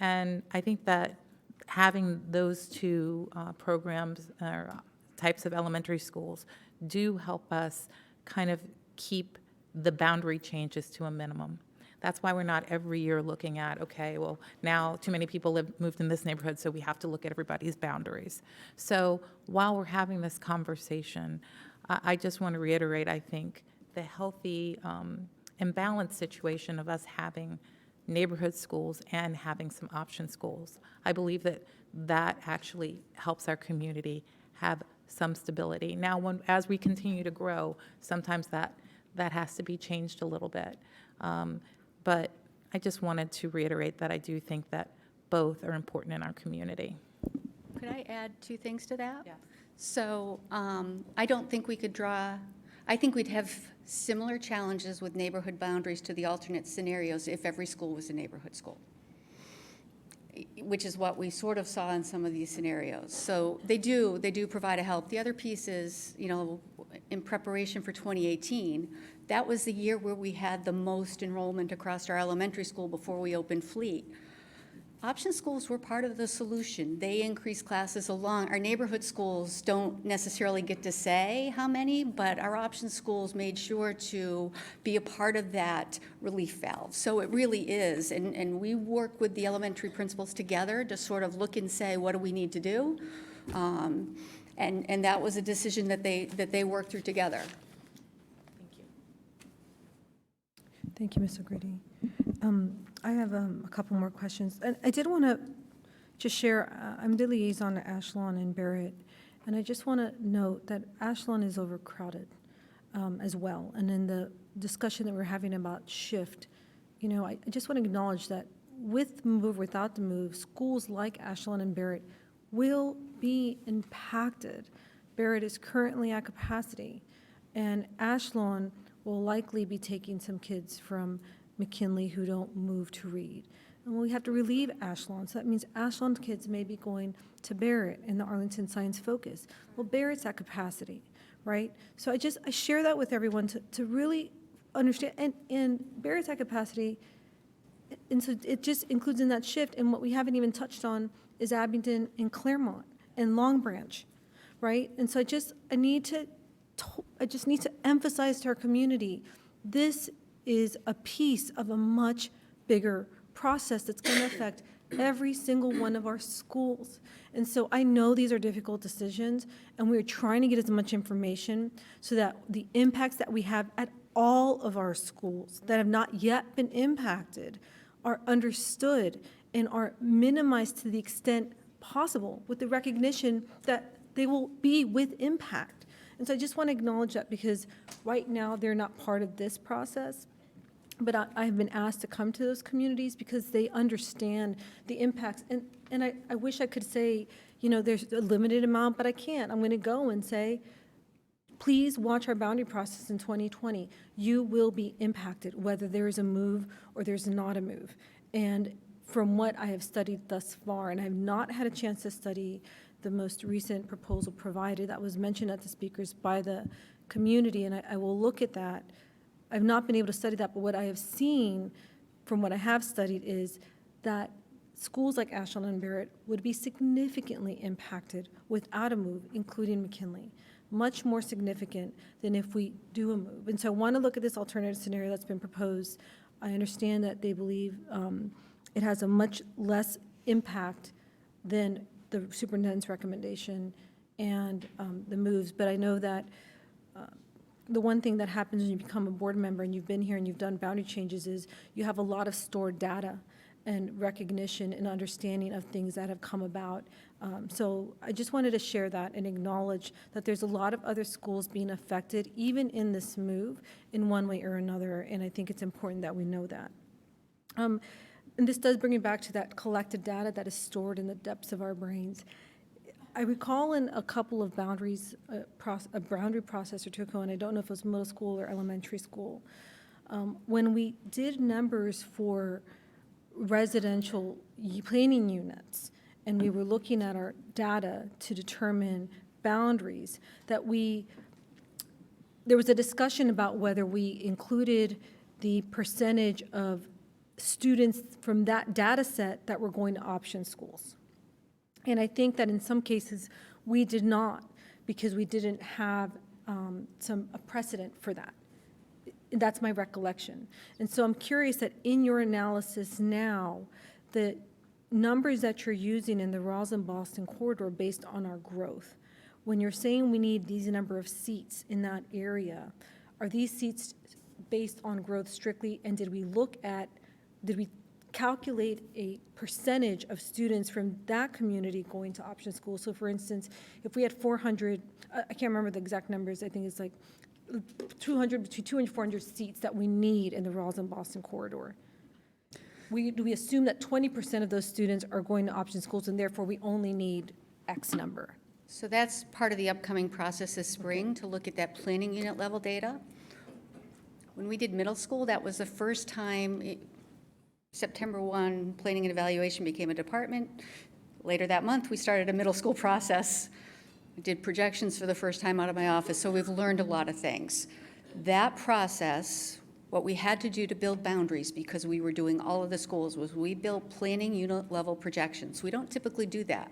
And I think that having those two programs or types of elementary schools do help us kind of keep the boundary changes to a minimum. That's why we're not every year looking at, okay, well, now too many people have moved in this neighborhood, so we have to look at everybody's boundaries. So while we're having this conversation, I just want to reiterate, I think, the healthy and balanced situation of us having neighborhood schools and having some option schools. I believe that that actually helps our community have some stability. Now, as we continue to grow, sometimes that has to be changed a little bit. But I just wanted to reiterate that I do think that both are important in our community. Could I add two things to that? Yes. So I don't think we could I think we'd have similar challenges with neighborhood boundaries to the alternate scenarios if every school was a neighborhood school, which is what we sort of saw in some of these scenarios. So they do provide a help. The other piece is, in preparation for 2018, that was the year where we had the most enrollment across our elementary school before we opened Fleet. Option schools were part of the solution. They increased classes along. Our neighborhood schools don't necessarily get to say how many, but our option schools made sure to be a part of that relief valve. So it really is, and we work with the elementary principals together to sort of look and say, what do we need to do? And that was a decision that they worked through together. Thank you. Thank you, Ms. O'Grady. I have a couple more questions. And I did want to just share, I'm the liaison to Ashland and Barrett, and I just want to note that Ashland is overcrowded as well. And in the discussion that we're having about shift, I just want to acknowledge that with the move, without the move, schools like Ashland and Barrett will be impacted. Barrett is currently at capacity, and Ashland will likely be taking some kids from McKinley who don't move to Reed. And we have to relieve Ashland, so that means Ashland kids may be going to Barrett in the Arlington Science Focus. Well, Barrett's at capacity, right? So I share that with everyone to really understand, and Barrett's at capacity, and so it just includes in that shift, and what we haven't even touched on is Abington and Claremont and Long Branch, right? And so I just need to emphasize to our community, this is a piece of a much bigger process that's going to affect every single one of our schools. And so I know these are difficult decisions, and we're trying to get as much information so that the impacts that we have at all of our schools that have not yet been impacted are understood and are minimized to the extent possible, with the recognition that they will be with impact. And so I just want to acknowledge that, because right now they're not part of this process. But I have been asked to come to those communities because they understand the impacts. And I wish I could say, you know, there's a limited amount, but I can't. I'm going to go and say, please watch our boundary process in 2020. You will be impacted, whether there is a move or there's not a move. And from what I have studied thus far, and I have not had a chance to study the most recent proposal provided that was mentioned at the speakers by the community, and I will look at that. I've not been able to study that, but what I have seen from what I have studied is that schools like Ashland and Barrett would be significantly impacted without a move, including McKinley, much more significant than if we do a move. And so I want to look at this alternative scenario that's been proposed. I understand that they believe it has a much less impact than the superintendent's recommendation and the moves, but I know that the one thing that happens when you become a board member and you've been here and you've done boundary changes is you have a lot of stored data and recognition and understanding of things that have come about. So I just wanted to share that and acknowledge that there's a lot of other schools being affected, even in this move, in one way or another, and I think it's important that we know that. And this does bring me back to that collected data that is stored in the depths of our brains. I recall in a couple of boundaries, a boundary process or two ago, and I don't know if it was middle school or elementary school, when we did numbers for residential planning units, and we were looking at our data to determine boundaries, that there was a discussion about whether we included the percentage of students from that data set that were going to option schools. And I think that in some cases, we did not, because we didn't have a precedent for that. That's my recollection. And so I'm curious that in your analysis now, the numbers that you're using in the Roslyn-Boston corridor based on our growth, when you're saying we need these number of seats in that area, are these seats based on growth strictly, and did we calculate a percentage of students from that community going to option school? So for instance, if we had 400, I can't remember the exact numbers, I think it's like 200 between 200 and 400 seats that we need in the Roslyn-Boston corridor. Do we assume that 20% of those students are going to option schools, and therefore we only need X number? So that's part of the upcoming process this spring, to look at that planning unit level data. When we did middle school, that was the first time September 1, planning and evaluation became a department. Later that month, we started a middle school process. We did projections for the first time out of my office, so we've learned a lot of things. That process, what we had to do to build boundaries, because we were doing all of the schools, was we built planning unit level projections. We don't typically do that.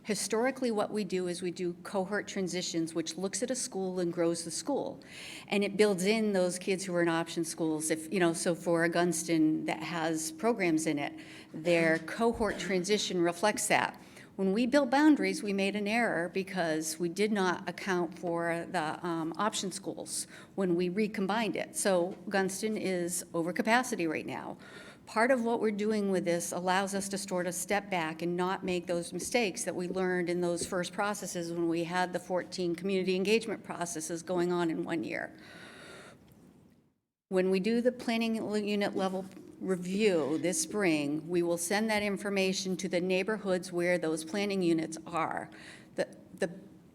Historically, what we do is we do cohort transitions, which looks at a school and grows the school. And it builds in those kids who are in option schools. If, you know, so for a Gunston that has programs in it, their cohort transition reflects that. When we built boundaries, we made an error because we did not account for the option schools when we recombined it. So Gunston is over capacity right now. Part of what we're doing with this allows us to sort of step back and not make those mistakes that we learned in those first processes when we had the 14 community engagement processes going on in 1 year. When we do the planning unit level review this spring, we will send that information to the neighborhoods where those planning units are.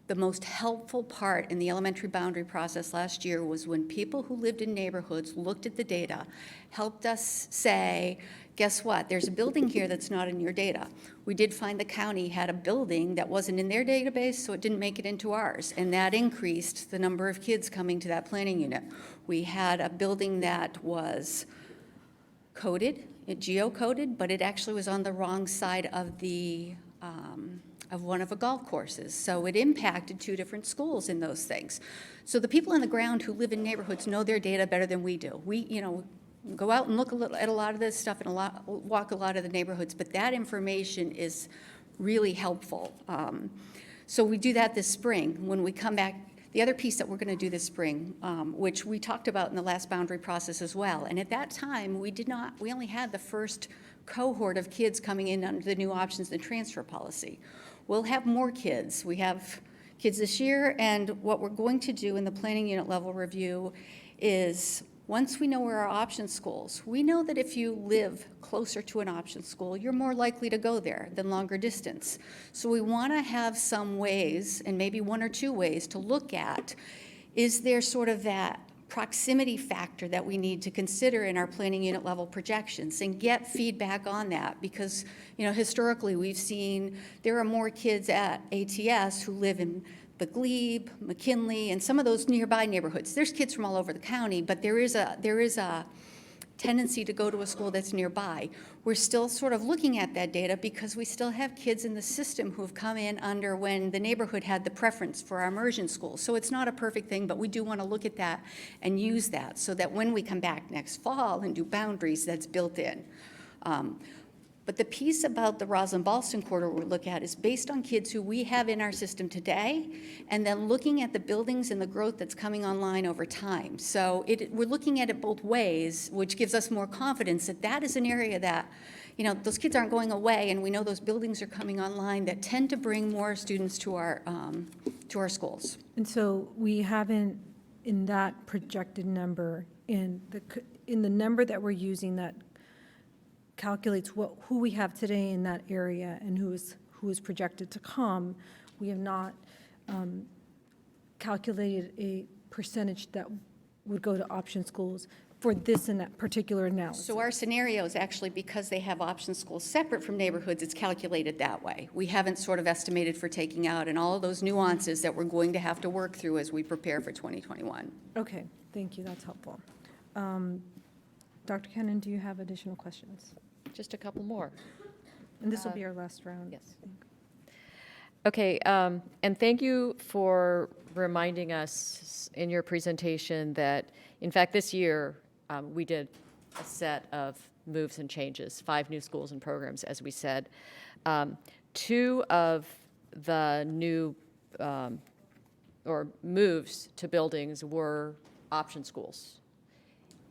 The most helpful part in the elementary boundary process last year was when people who lived in neighborhoods looked at the data, helped us say, guess what, there's a building here that's not in your data. We did find the county had a building that wasn't in their database, so it didn't make it into ours, and that increased the number of kids coming to that planning unit. We had a building that was coded, geocoded, but it actually was on the wrong side of of one of the golf courses. So it impacted 2 different schools in those things. So the people on the ground who live in neighborhoods know their data better than we do. We, go out and look at a lot of this stuff and walk a lot of the neighborhoods, but that information is really helpful. So we do that this spring. When we come back, the other piece that we're going to do this spring, which we talked about in the last boundary process as well, and at that time, we only had the first cohort of kids coming in under the new options and transfer policy. We'll have more kids. We have kids this year, and what we're going to do in the planning unit level review is, once we know where our option schools, we know that if you live closer to an option school, you're more likely to go there than longer distance. So we want to have some ways, and maybe 1 or 2 ways, to look at, is there sort of that proximity factor that we need to consider in our planning unit level projections, and get feedback on that, because historically we've seen there are more kids at ATS who live in the Glebe, McKinley, and some of those nearby neighborhoods. There's kids from all over the county, but there is a tendency to go to a school that's nearby. We're still sort of looking at that data because we still have kids in the system who have come in under when the neighborhood had the preference for our immersion schools. So it's not a perfect thing, but we do want to look at that and use that so that when we come back next fall and do boundaries, that's built in. But the piece about the Roslyn-Ballston corridor we look at is based on kids who we have in our system today, and then looking at the buildings and the growth that's coming online over time. So we're looking at it both ways, which gives us more confidence that that is an area that, those kids aren't going away, and we know those buildings are coming online that tend to bring more students to our schools. And so we haven't, in that projected number, in the number that we're using that calculates who we have today in that area and who is projected to come, we have not calculated a percentage that would go to option schools for this and that particular analysis. So our scenarios, actually, because they have option schools separate from neighborhoods, it's calculated that way. We haven't sort of estimated for taking out and all of those nuances that we're going to have to work through as we prepare for 2021. Okay, thank you, that's helpful. Dr. Cannon, do you have additional questions? Just a couple more. And this will be our last round. Yes. Okay, and thank you for reminding us in your presentation that, in fact, this year we did a set of moves and changes, 5 new schools and programs, as we said. 2 of the new or moves to buildings were option schools.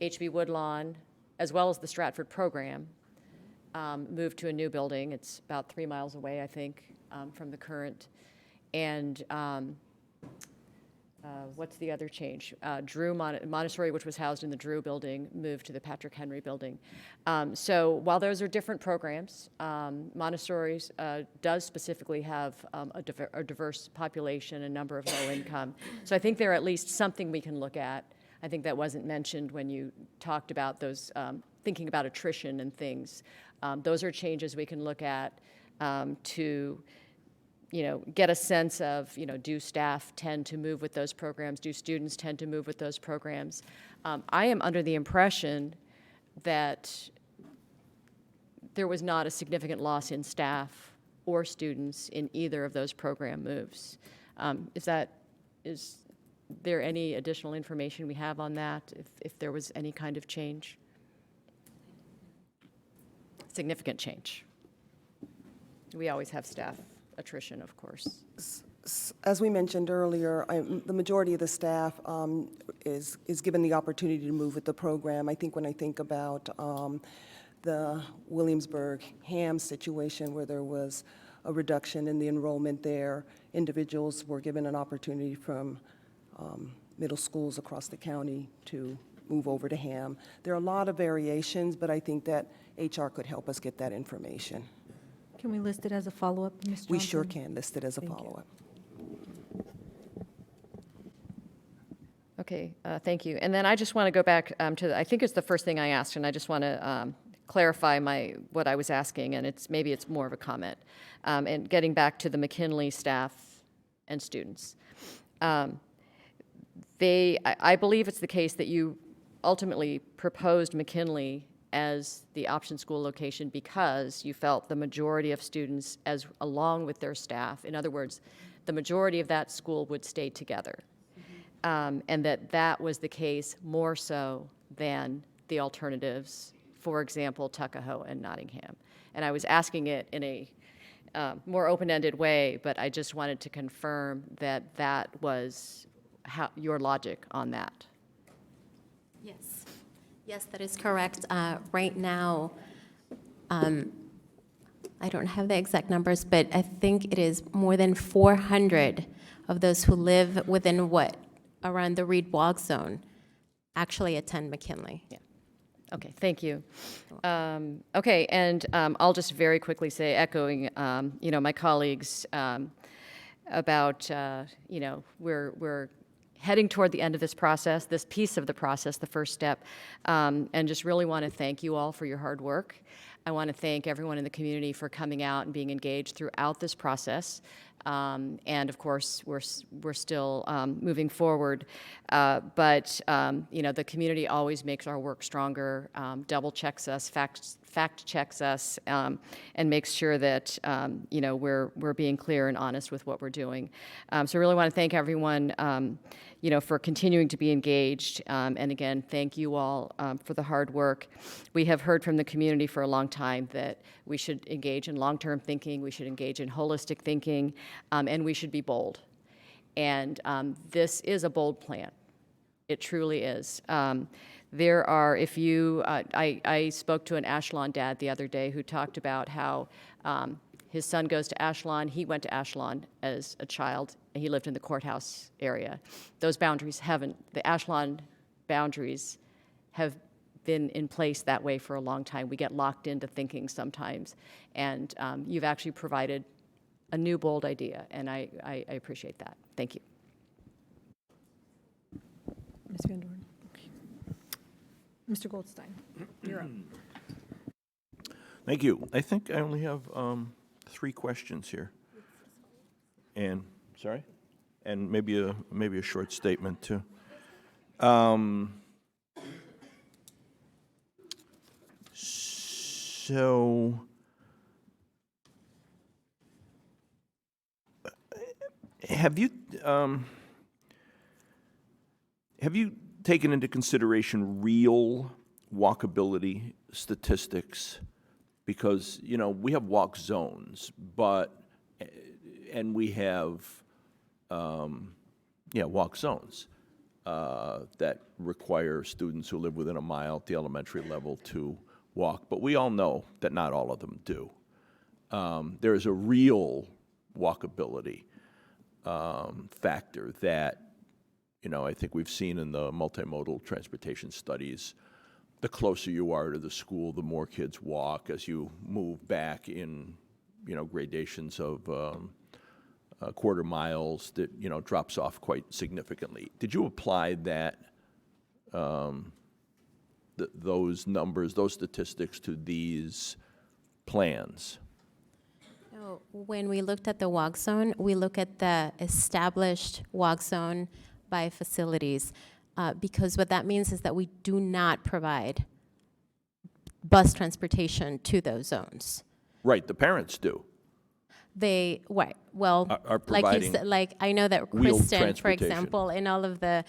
HB Woodlawn, as well as the Stratford program, moved to a new building. It's about 3 miles away, I think, from the current. And what's the other change? Drew Montessori, which was housed in the Drew building, moved to the Patrick Henry building. So while those are different programs, Montessori's does specifically have a diverse population, a number of low income. So I think they're at least something we can look at. I think that wasn't mentioned when you talked about those, thinking about attrition and things. Those are changes we can look at to, get a sense of, do staff tend to move with those programs? Do students tend to move with those programs? I am under the impression that there was not a significant loss in staff or students in either of those program moves. Is there any additional information we have on that, if there was any kind of change? Significant change. We always have staff attrition, of course. As we mentioned earlier, the majority of the staff is given the opportunity to move with the program. I think when I think about the Williamsburg-Ham situation where there was a reduction in the enrollment there, individuals were given an opportunity from middle schools across the county to move over to Ham. There are a lot of variations, but I think that HR could help us get that information. Can we list it as a follow-up, Ms. Johnson? We sure can list it as a follow-up. Okay, thank you. And then I just want to go back to, I think it's the first thing I asked, and I just want to clarify what I was asking, and maybe it's more of a comment. And getting back to the McKinley staff and students. I believe it's the case that you ultimately proposed McKinley as the option school location because you felt the majority of students, as along with their staff, in other words, the majority of that school would stay together. And that was the case more so than the alternatives, for example, Tuckahoe and Nottingham. And I was asking it in a more open-ended way, but I just wanted to confirm that that was your logic on that. Yes. Yes, that is correct. Right now, I don't have the exact numbers, but I think it is more than 400 of those who live within around the Reed Walk Zone actually attend McKinley. Yeah. Okay, thank you. Okay, and I'll just very quickly say, echoing, my colleagues about, we're heading toward the end of this process, this piece of the process, the first step, and just really want to thank you all for your hard work. I want to thank everyone in the community for coming out and being engaged throughout this process. And of course, we're still moving forward. But the community always makes our work stronger, double checks us, fact checks us, and makes sure that we're being clear and honest with what we're doing. So I really want to thank everyone for continuing to be engaged. And again, thank you all for the hard work. We have heard from the community for a long time that we should engage in long-term thinking, we should engage in holistic thinking, and we should be bold. And this is a bold plan. It truly is. There are, I spoke to an Ashlon dad the other day who talked about how his son goes to Ashlon. He went to Ashlon as a child, and he lived in the courthouse area. Those boundaries the Ashlon boundaries have been in place that way for a long time. We get locked into thinking sometimes, and you've actually provided a new, bold idea, and I appreciate that. Thank you. Ms. Van Dorn. Okay. Mr. Goldstein, you're up. Thank you. I think I only have 3 questions here. And, sorry? And maybe a short statement, too. So, have you taken into consideration real walkability statistics? Because, we have walk zones, and we have, walk zones that require students who live within a mile at the elementary level to walk. But we all know that not all of them do. There is a real walkability factor that, I think we've seen in the multimodal transportation studies. The closer you are to the school, the more kids walk. As you move back in, gradations of quarter miles, that, drops off quite significantly. Did you apply that, those numbers, those statistics to these plans? So when we looked at the walk zone, we look at the established walk zone by facilities. Because what that means is that we do not provide bus transportation to those zones. Right, the parents do. Well, are like you providing said, I know that wheeled Kristen, for transportation. example, in all of the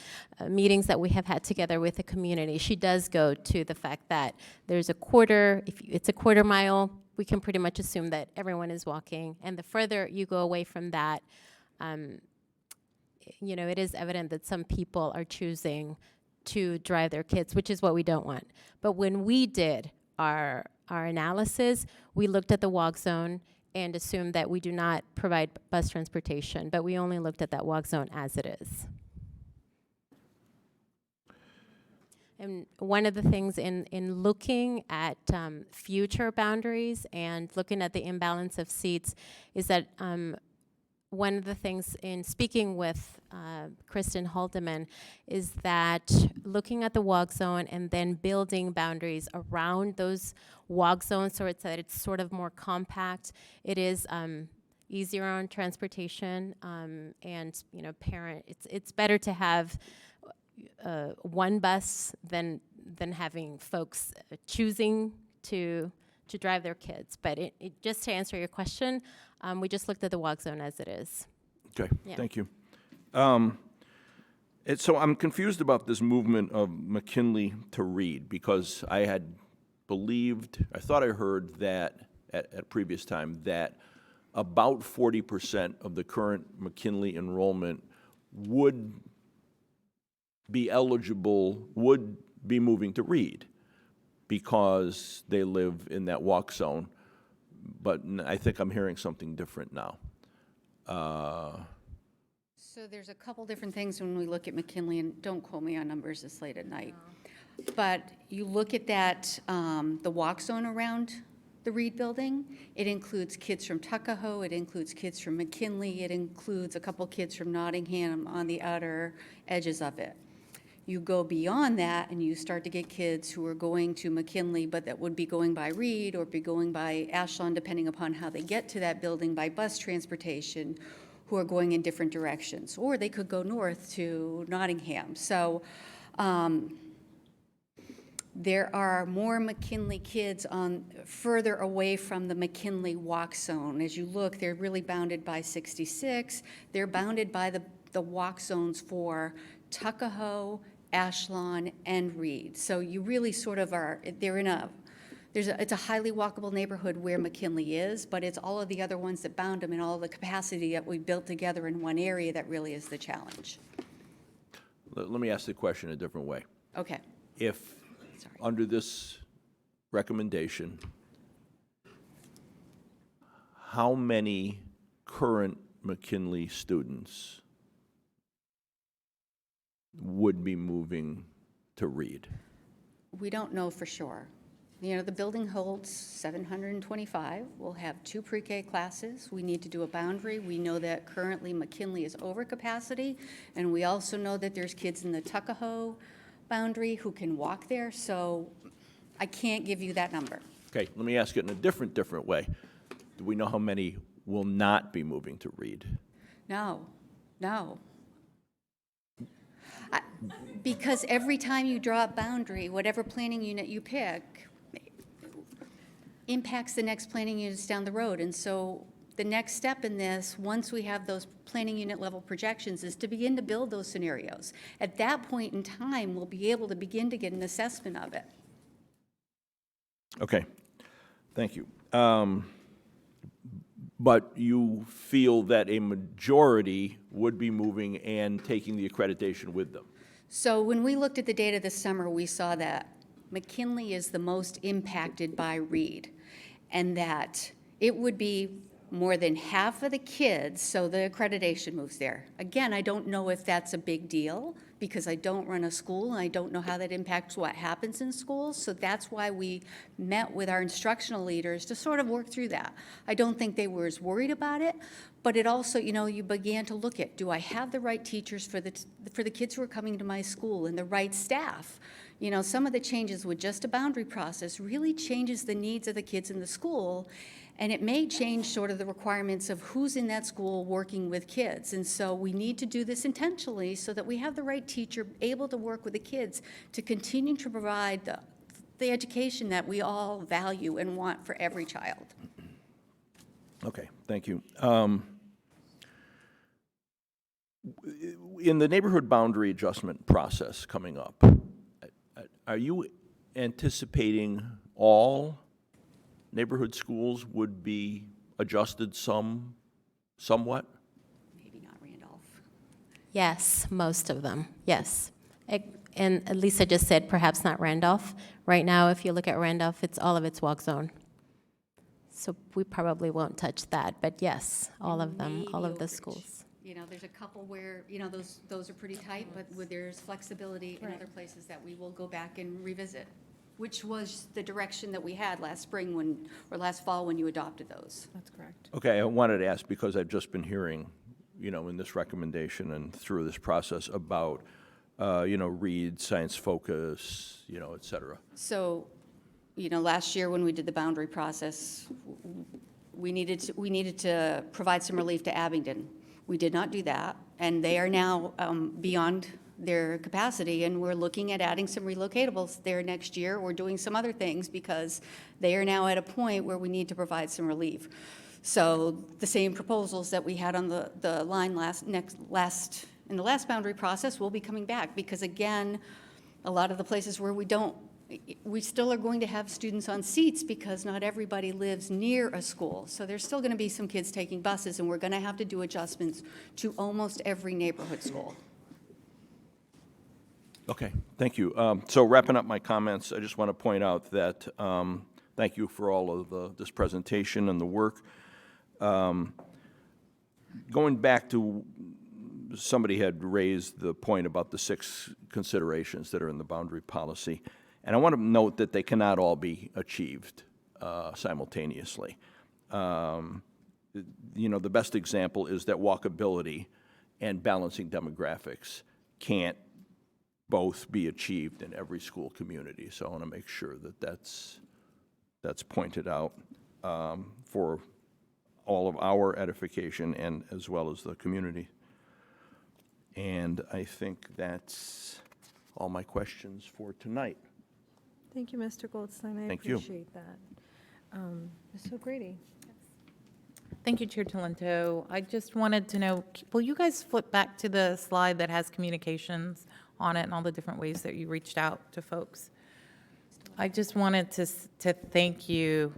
meetings that we have had together with the community, she does go to the fact that there's if it's a quarter mile, we can pretty much assume that everyone is walking. And the further you go away from that, it is evident that some people are choosing to drive their kids, which is what we don't want. But when we did our analysis, we looked at the walk zone and assumed that we do not provide bus transportation, but we only looked at that walk zone as it is. And one of the things in looking at future boundaries and looking at the imbalance of seats is that one of the things in speaking with Kristen Haldeman is that looking at the walk zone and then building boundaries around those walk zones so that it's sort of more compact, it is easier on transportation and it's better to have one bus than than having folks choosing to drive their kids. But just to answer your question, we just looked at the walk zone as it is. Okay, Yeah. thank you. So I'm confused about this movement of McKinley to Reed, because I thought I heard that at a previous time, that about 40% of the current McKinley enrollment would be eligible, would be moving to Reed because they live in that walk zone. But I think I'm hearing something different now. So there's a couple different things when we look at McKinley, and don't quote me on numbers this late at night. But you look at that, the walk zone around the Reed Building, it includes kids from Tuckahoe, it includes kids from McKinley, it includes a couple kids from Nottingham on the outer edges of it. You go beyond that and you start to get kids who are going to McKinley, but that would be going by Reed or be going by Ashland, depending upon how they get to that building by bus transportation, who are going in different directions. Or they could go north to Nottingham. So there are more McKinley kids further away from the McKinley walk zone. As you look, they're really bounded by 66. They're bounded by the walk zones for Tuckahoe, Ashland, and Reed. So you really sort of are, it's a highly walkable neighborhood where McKinley is, but it's all of the other ones that bound them and all the capacity that we built together in one area that really is the challenge. Let me ask the question a different way. Okay. If, under this recommendation, how many current McKinley students would be moving to Reed? We don't know for sure. You know, the building holds 725. We'll have 2 pre-K classes. We need to do a boundary. We know that currently McKinley is over capacity, and we also know that there's kids in the Tuckahoe boundary who can walk there, so I can't give you that number. Okay, let me ask it in a different way. Do we know how many will not be moving to Reed? No. Because every time you draw a boundary, whatever planning unit you pick impacts the next planning units down the road. And so the next step in this, once we have those planning unit level projections, is to begin to build those scenarios. At that point in time, we'll be able to begin to get an assessment of it. Okay, thank you. But you feel that a majority would be moving and taking the accreditation with them? So when we looked at the data this summer, we saw that McKinley is the most impacted by Reed, and that it would be more than half of the kids, so the accreditation moves there. Again, I don't know if that's a big deal because I don't run a school and I don't know how that impacts what happens in schools. So that's why we met with our instructional leaders to sort of work through that. I don't think they were as worried about it, but it also, you know, you began to look at, do I have the right teachers for the kids who are coming to my school and the right staff? You know, some of the changes with just a boundary process really changes the needs of the kids in the school. And it may change sort of the requirements of who's in that school working with kids. And so we need to do this intentionally so that we have the right teacher able to work with the kids to continue to provide the education that we all value and want for every child. Okay, thank you. In the neighborhood boundary adjustment process coming up, are you anticipating all neighborhood schools would be adjusted somewhat? Maybe not Randolph. Yes, most of them, yes. And Lisa just said perhaps not Randolph. Right now, if you look at Randolph, it's all of its walk zone. So we probably won't touch that, but yes, all of them, all of the schools. You know, there's a couple where, you know, those are pretty tight, but where there's flexibility in other places that we will go back and revisit, which was the direction that we had last spring or last fall when you adopted those. That's correct. Okay, I wanted to ask because I've just been hearing, you know, in this recommendation and through this process about, you know, Reed, science focus, you know, et cetera. So, you know, last year when we did the boundary process, we needed to provide some relief to Abingdon. We did not do that, and they are now beyond their capacity, and we're looking at adding some relocatables there next year. We're doing some other things because they are now at a point where we need to provide some relief. So the same proposals that we had on the line in the last boundary process will be coming back, because again, a lot of the places where we still are going to have students on seats because not everybody lives near a school. So there's still going to be some kids taking buses, and we're going to have to do adjustments to almost every neighborhood school. Okay, thank you. So wrapping up my comments, I just want to point out that thank you for all of this presentation and the work. Going back to, somebody had raised the point about the 6 considerations that are in the boundary policy, and I want to note that they cannot all be achieved simultaneously. You know, the best example is that walkability and balancing demographics can't both be achieved in every school community. So I want to make sure that that's pointed out for all of our edification and as well as the community. And I think that's all my questions for tonight. Thank you, Mr. Goldstein. I Thank you. appreciate that. Ms. O'Grady. Thank you, Chair Talento. I just wanted to know, will you guys flip back to the slide that has communications on it and all the different ways that you reached out to folks? I just wanted to thank you,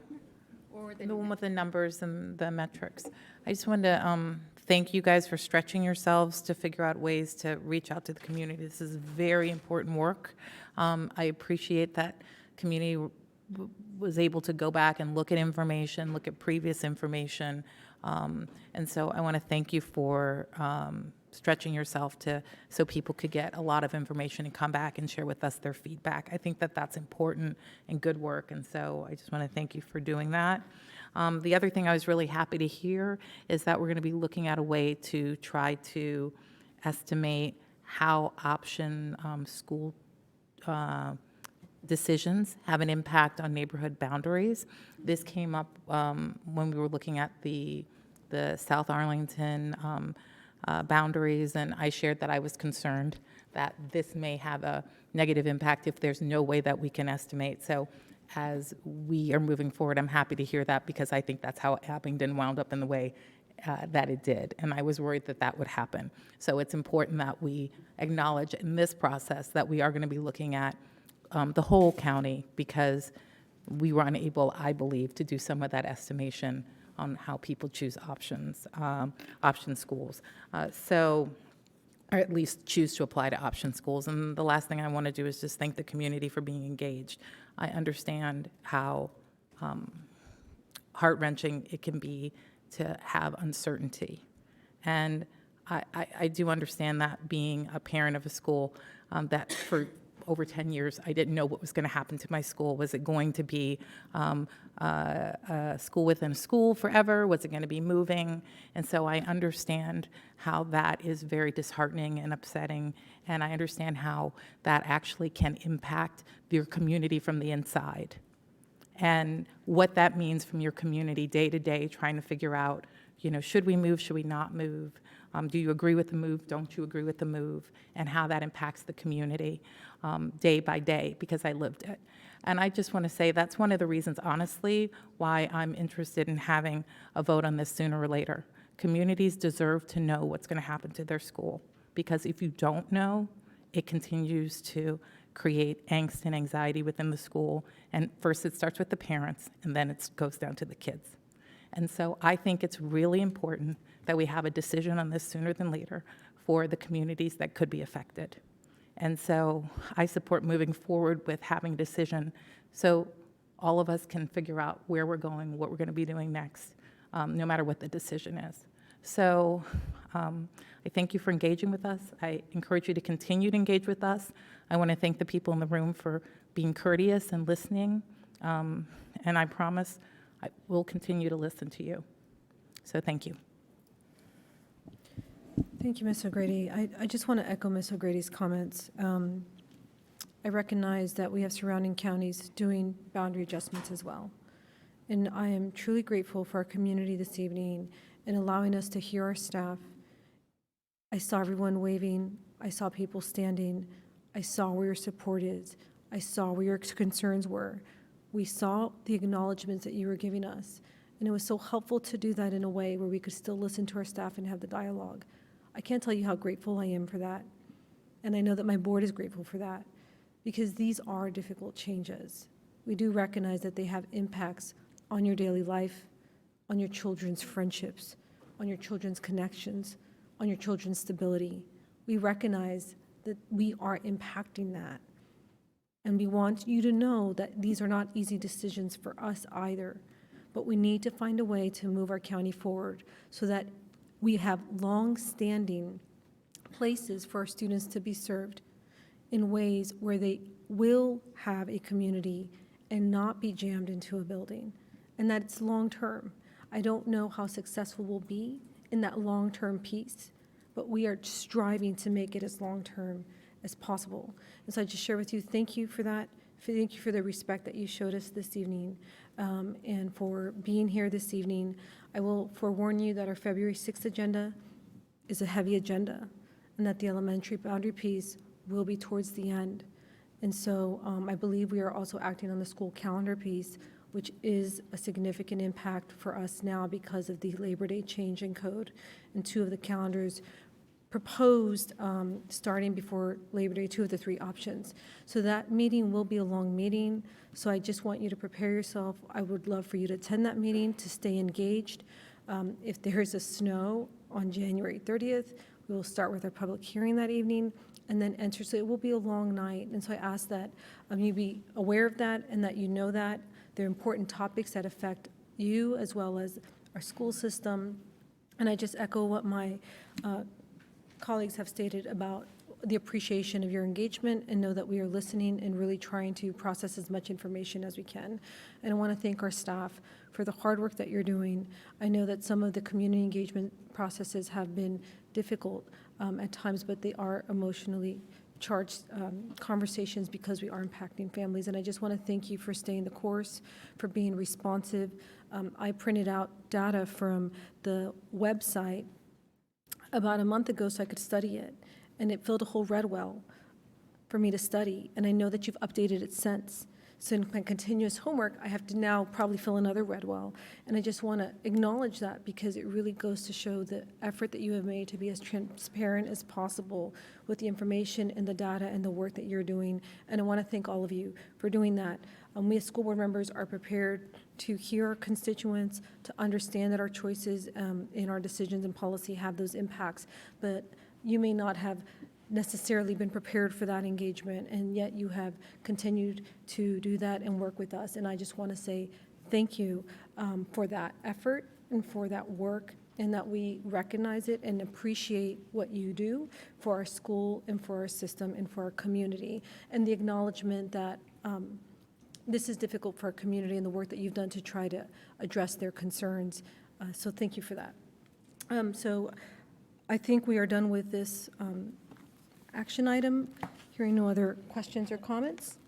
the one with the numbers and the metrics. I just wanted to thank you guys for stretching yourselves to figure out ways to reach out to the community. This is very important work. I appreciate that community was able to go back and look at information, look at previous information. And so I want to thank you for stretching yourself so people could get a lot of information and come back and share with us their feedback. I think that that's important and good work, and so I just want to thank you for doing that. The other thing I was really happy to hear is that we're going to be looking at a way to try to estimate how option school decisions have an impact on neighborhood boundaries. This came up when we were looking at the South Arlington boundaries, and I shared that I was concerned that this may have a negative impact if there's no way that we can estimate. So as we are moving forward, I'm happy to hear that, because I think that's how Abingdon wound up in the way that it did, and I was worried that that would happen. So it's important that we acknowledge in this process that we are going to be looking at the whole county, because we were unable, I believe, to do some of that estimation on how people choose option schools. Or at least choose to apply to option schools. And the last thing I want to do is just thank the community for being engaged. I understand how heart-wrenching it can be to have uncertainty. And I do understand that, being a parent of a school, that for over 10 years, I didn't know what was going to happen to my school. Was it going to be a school within a school forever? Was it going to be moving? And so I understand how that is very disheartening and upsetting, and I understand how that actually can impact your community from the inside. And what that means from your community day to day, trying to figure out, should we move, should we not move? Do you agree with the move? Don't you agree with the move? And how that impacts the community day by day, because I lived it. And I just want to say that's one of the reasons, honestly, why I'm interested in having a vote on this sooner or later. Communities deserve to know what's going to happen to their school, because if you don't know, it continues to create angst and anxiety within the school. And first it starts with the parents, and then it goes down to the kids. And so I think it's really important that we have a decision on this sooner than later for the communities that could be affected. And so I support moving forward with having a decision so all of us can figure out where we're going, what we're going to be doing next, no matter what the decision is. So I thank you for engaging with us. I encourage you to continue to engage with us. I want to thank the people in the room for being courteous and listening. And I promise I will continue to listen to you. So thank you. Thank you, Ms. O'Grady. I just want to echo Ms. O'Grady's comments. I recognize that we have surrounding counties doing boundary adjustments as well. And I am truly grateful for our community this evening in allowing us to hear our staff. I saw everyone waving I saw people standing. I saw where your support is. I saw where your concerns were. We saw the acknowledgments that you were giving us. And it was so helpful to do that in a way where we could still listen to our staff and have the dialogue. I can't tell you how grateful I am for that. And I know that my board is grateful for that, because these are difficult changes. We do recognize that they have impacts on your daily life, on your children's friendships, on your children's connections, on your children's stability. We recognize that we are impacting that. And we want you to know that these are not easy decisions for us either. But we need to find a way to move our county forward so that we have long-standing places for our students to be served in ways where they will have a community and not be jammed into a building, and that it's long-term. I don't know how successful we'll be in that long-term piece, but we are striving to make it as long-term as possible. And so I just share with you, thank you for that. Thank you for the respect that you showed us this evening, and for being here this evening. I will forewarn you that our February 6th agenda is a heavy agenda, and that the elementary boundary piece will be towards the end. And so I believe we are also acting on the school calendar piece, which is a significant impact for us now because of the Labor Day change in code. And 2 of the calendars proposed starting before Labor Day, 2 of the 3 options. So that meeting will be a long meeting. So I just want you to prepare yourself. I would love for you to attend that meeting, to stay engaged. If there is a snow on January 30th, we will start with our public hearing that evening and then enter. So it will be a long night. And so I ask that you be aware of that and that you know that. They're important topics that affect you as well as our school system. And I just echo what my colleagues have stated about the appreciation of your engagement, and know that we are listening and really trying to process as much information as we can. And I want to thank our staff for the hard work that you're doing. I know that some of the community engagement processes have been difficult at times, but they are emotionally charged conversations because we are impacting families. And I just want to thank you for staying the course, for being responsive. I printed out data from the website about a month ago so I could study it, and it filled a whole red well for me to study, and I know that you've updated it since. So in my continuous homework, I have to now probably fill another red well, and I just want to acknowledge that because it really goes to show the effort that you have made to be as transparent as possible with the information and the data and the work that you're doing, and I want to thank all of you for doing that. We as school board members are prepared to hear our constituents, to understand that our choices in our decisions and policy have those impacts, but you may not have necessarily been prepared for that engagement, and yet you have continued to do that and work with us. And I just want to say thank you for that effort and for that work, and that we recognize it and appreciate what you do for our school and for our system and for our community, and the acknowledgement that this is difficult for our community and the work that you've done to try to address their concerns. So thank you for that. So I think we are done with this action item. Hearing no other questions or comments.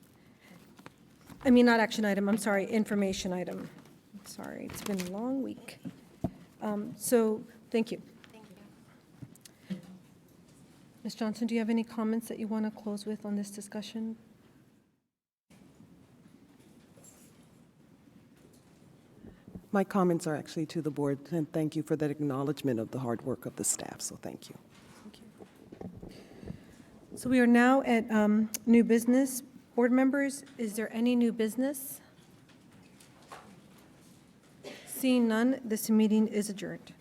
I mean, not action item, I'm sorry, information item. I'm sorry, it's been a long week. So thank you. Thank you. Ms. Johnson, do you have any comments that you want to close with on this discussion? My comments are actually to the board, and thank you for that acknowledgement of the hard work of the staff, so thank you. So we are now at new business. Board members, is there any new business? Seeing none, this meeting is adjourned.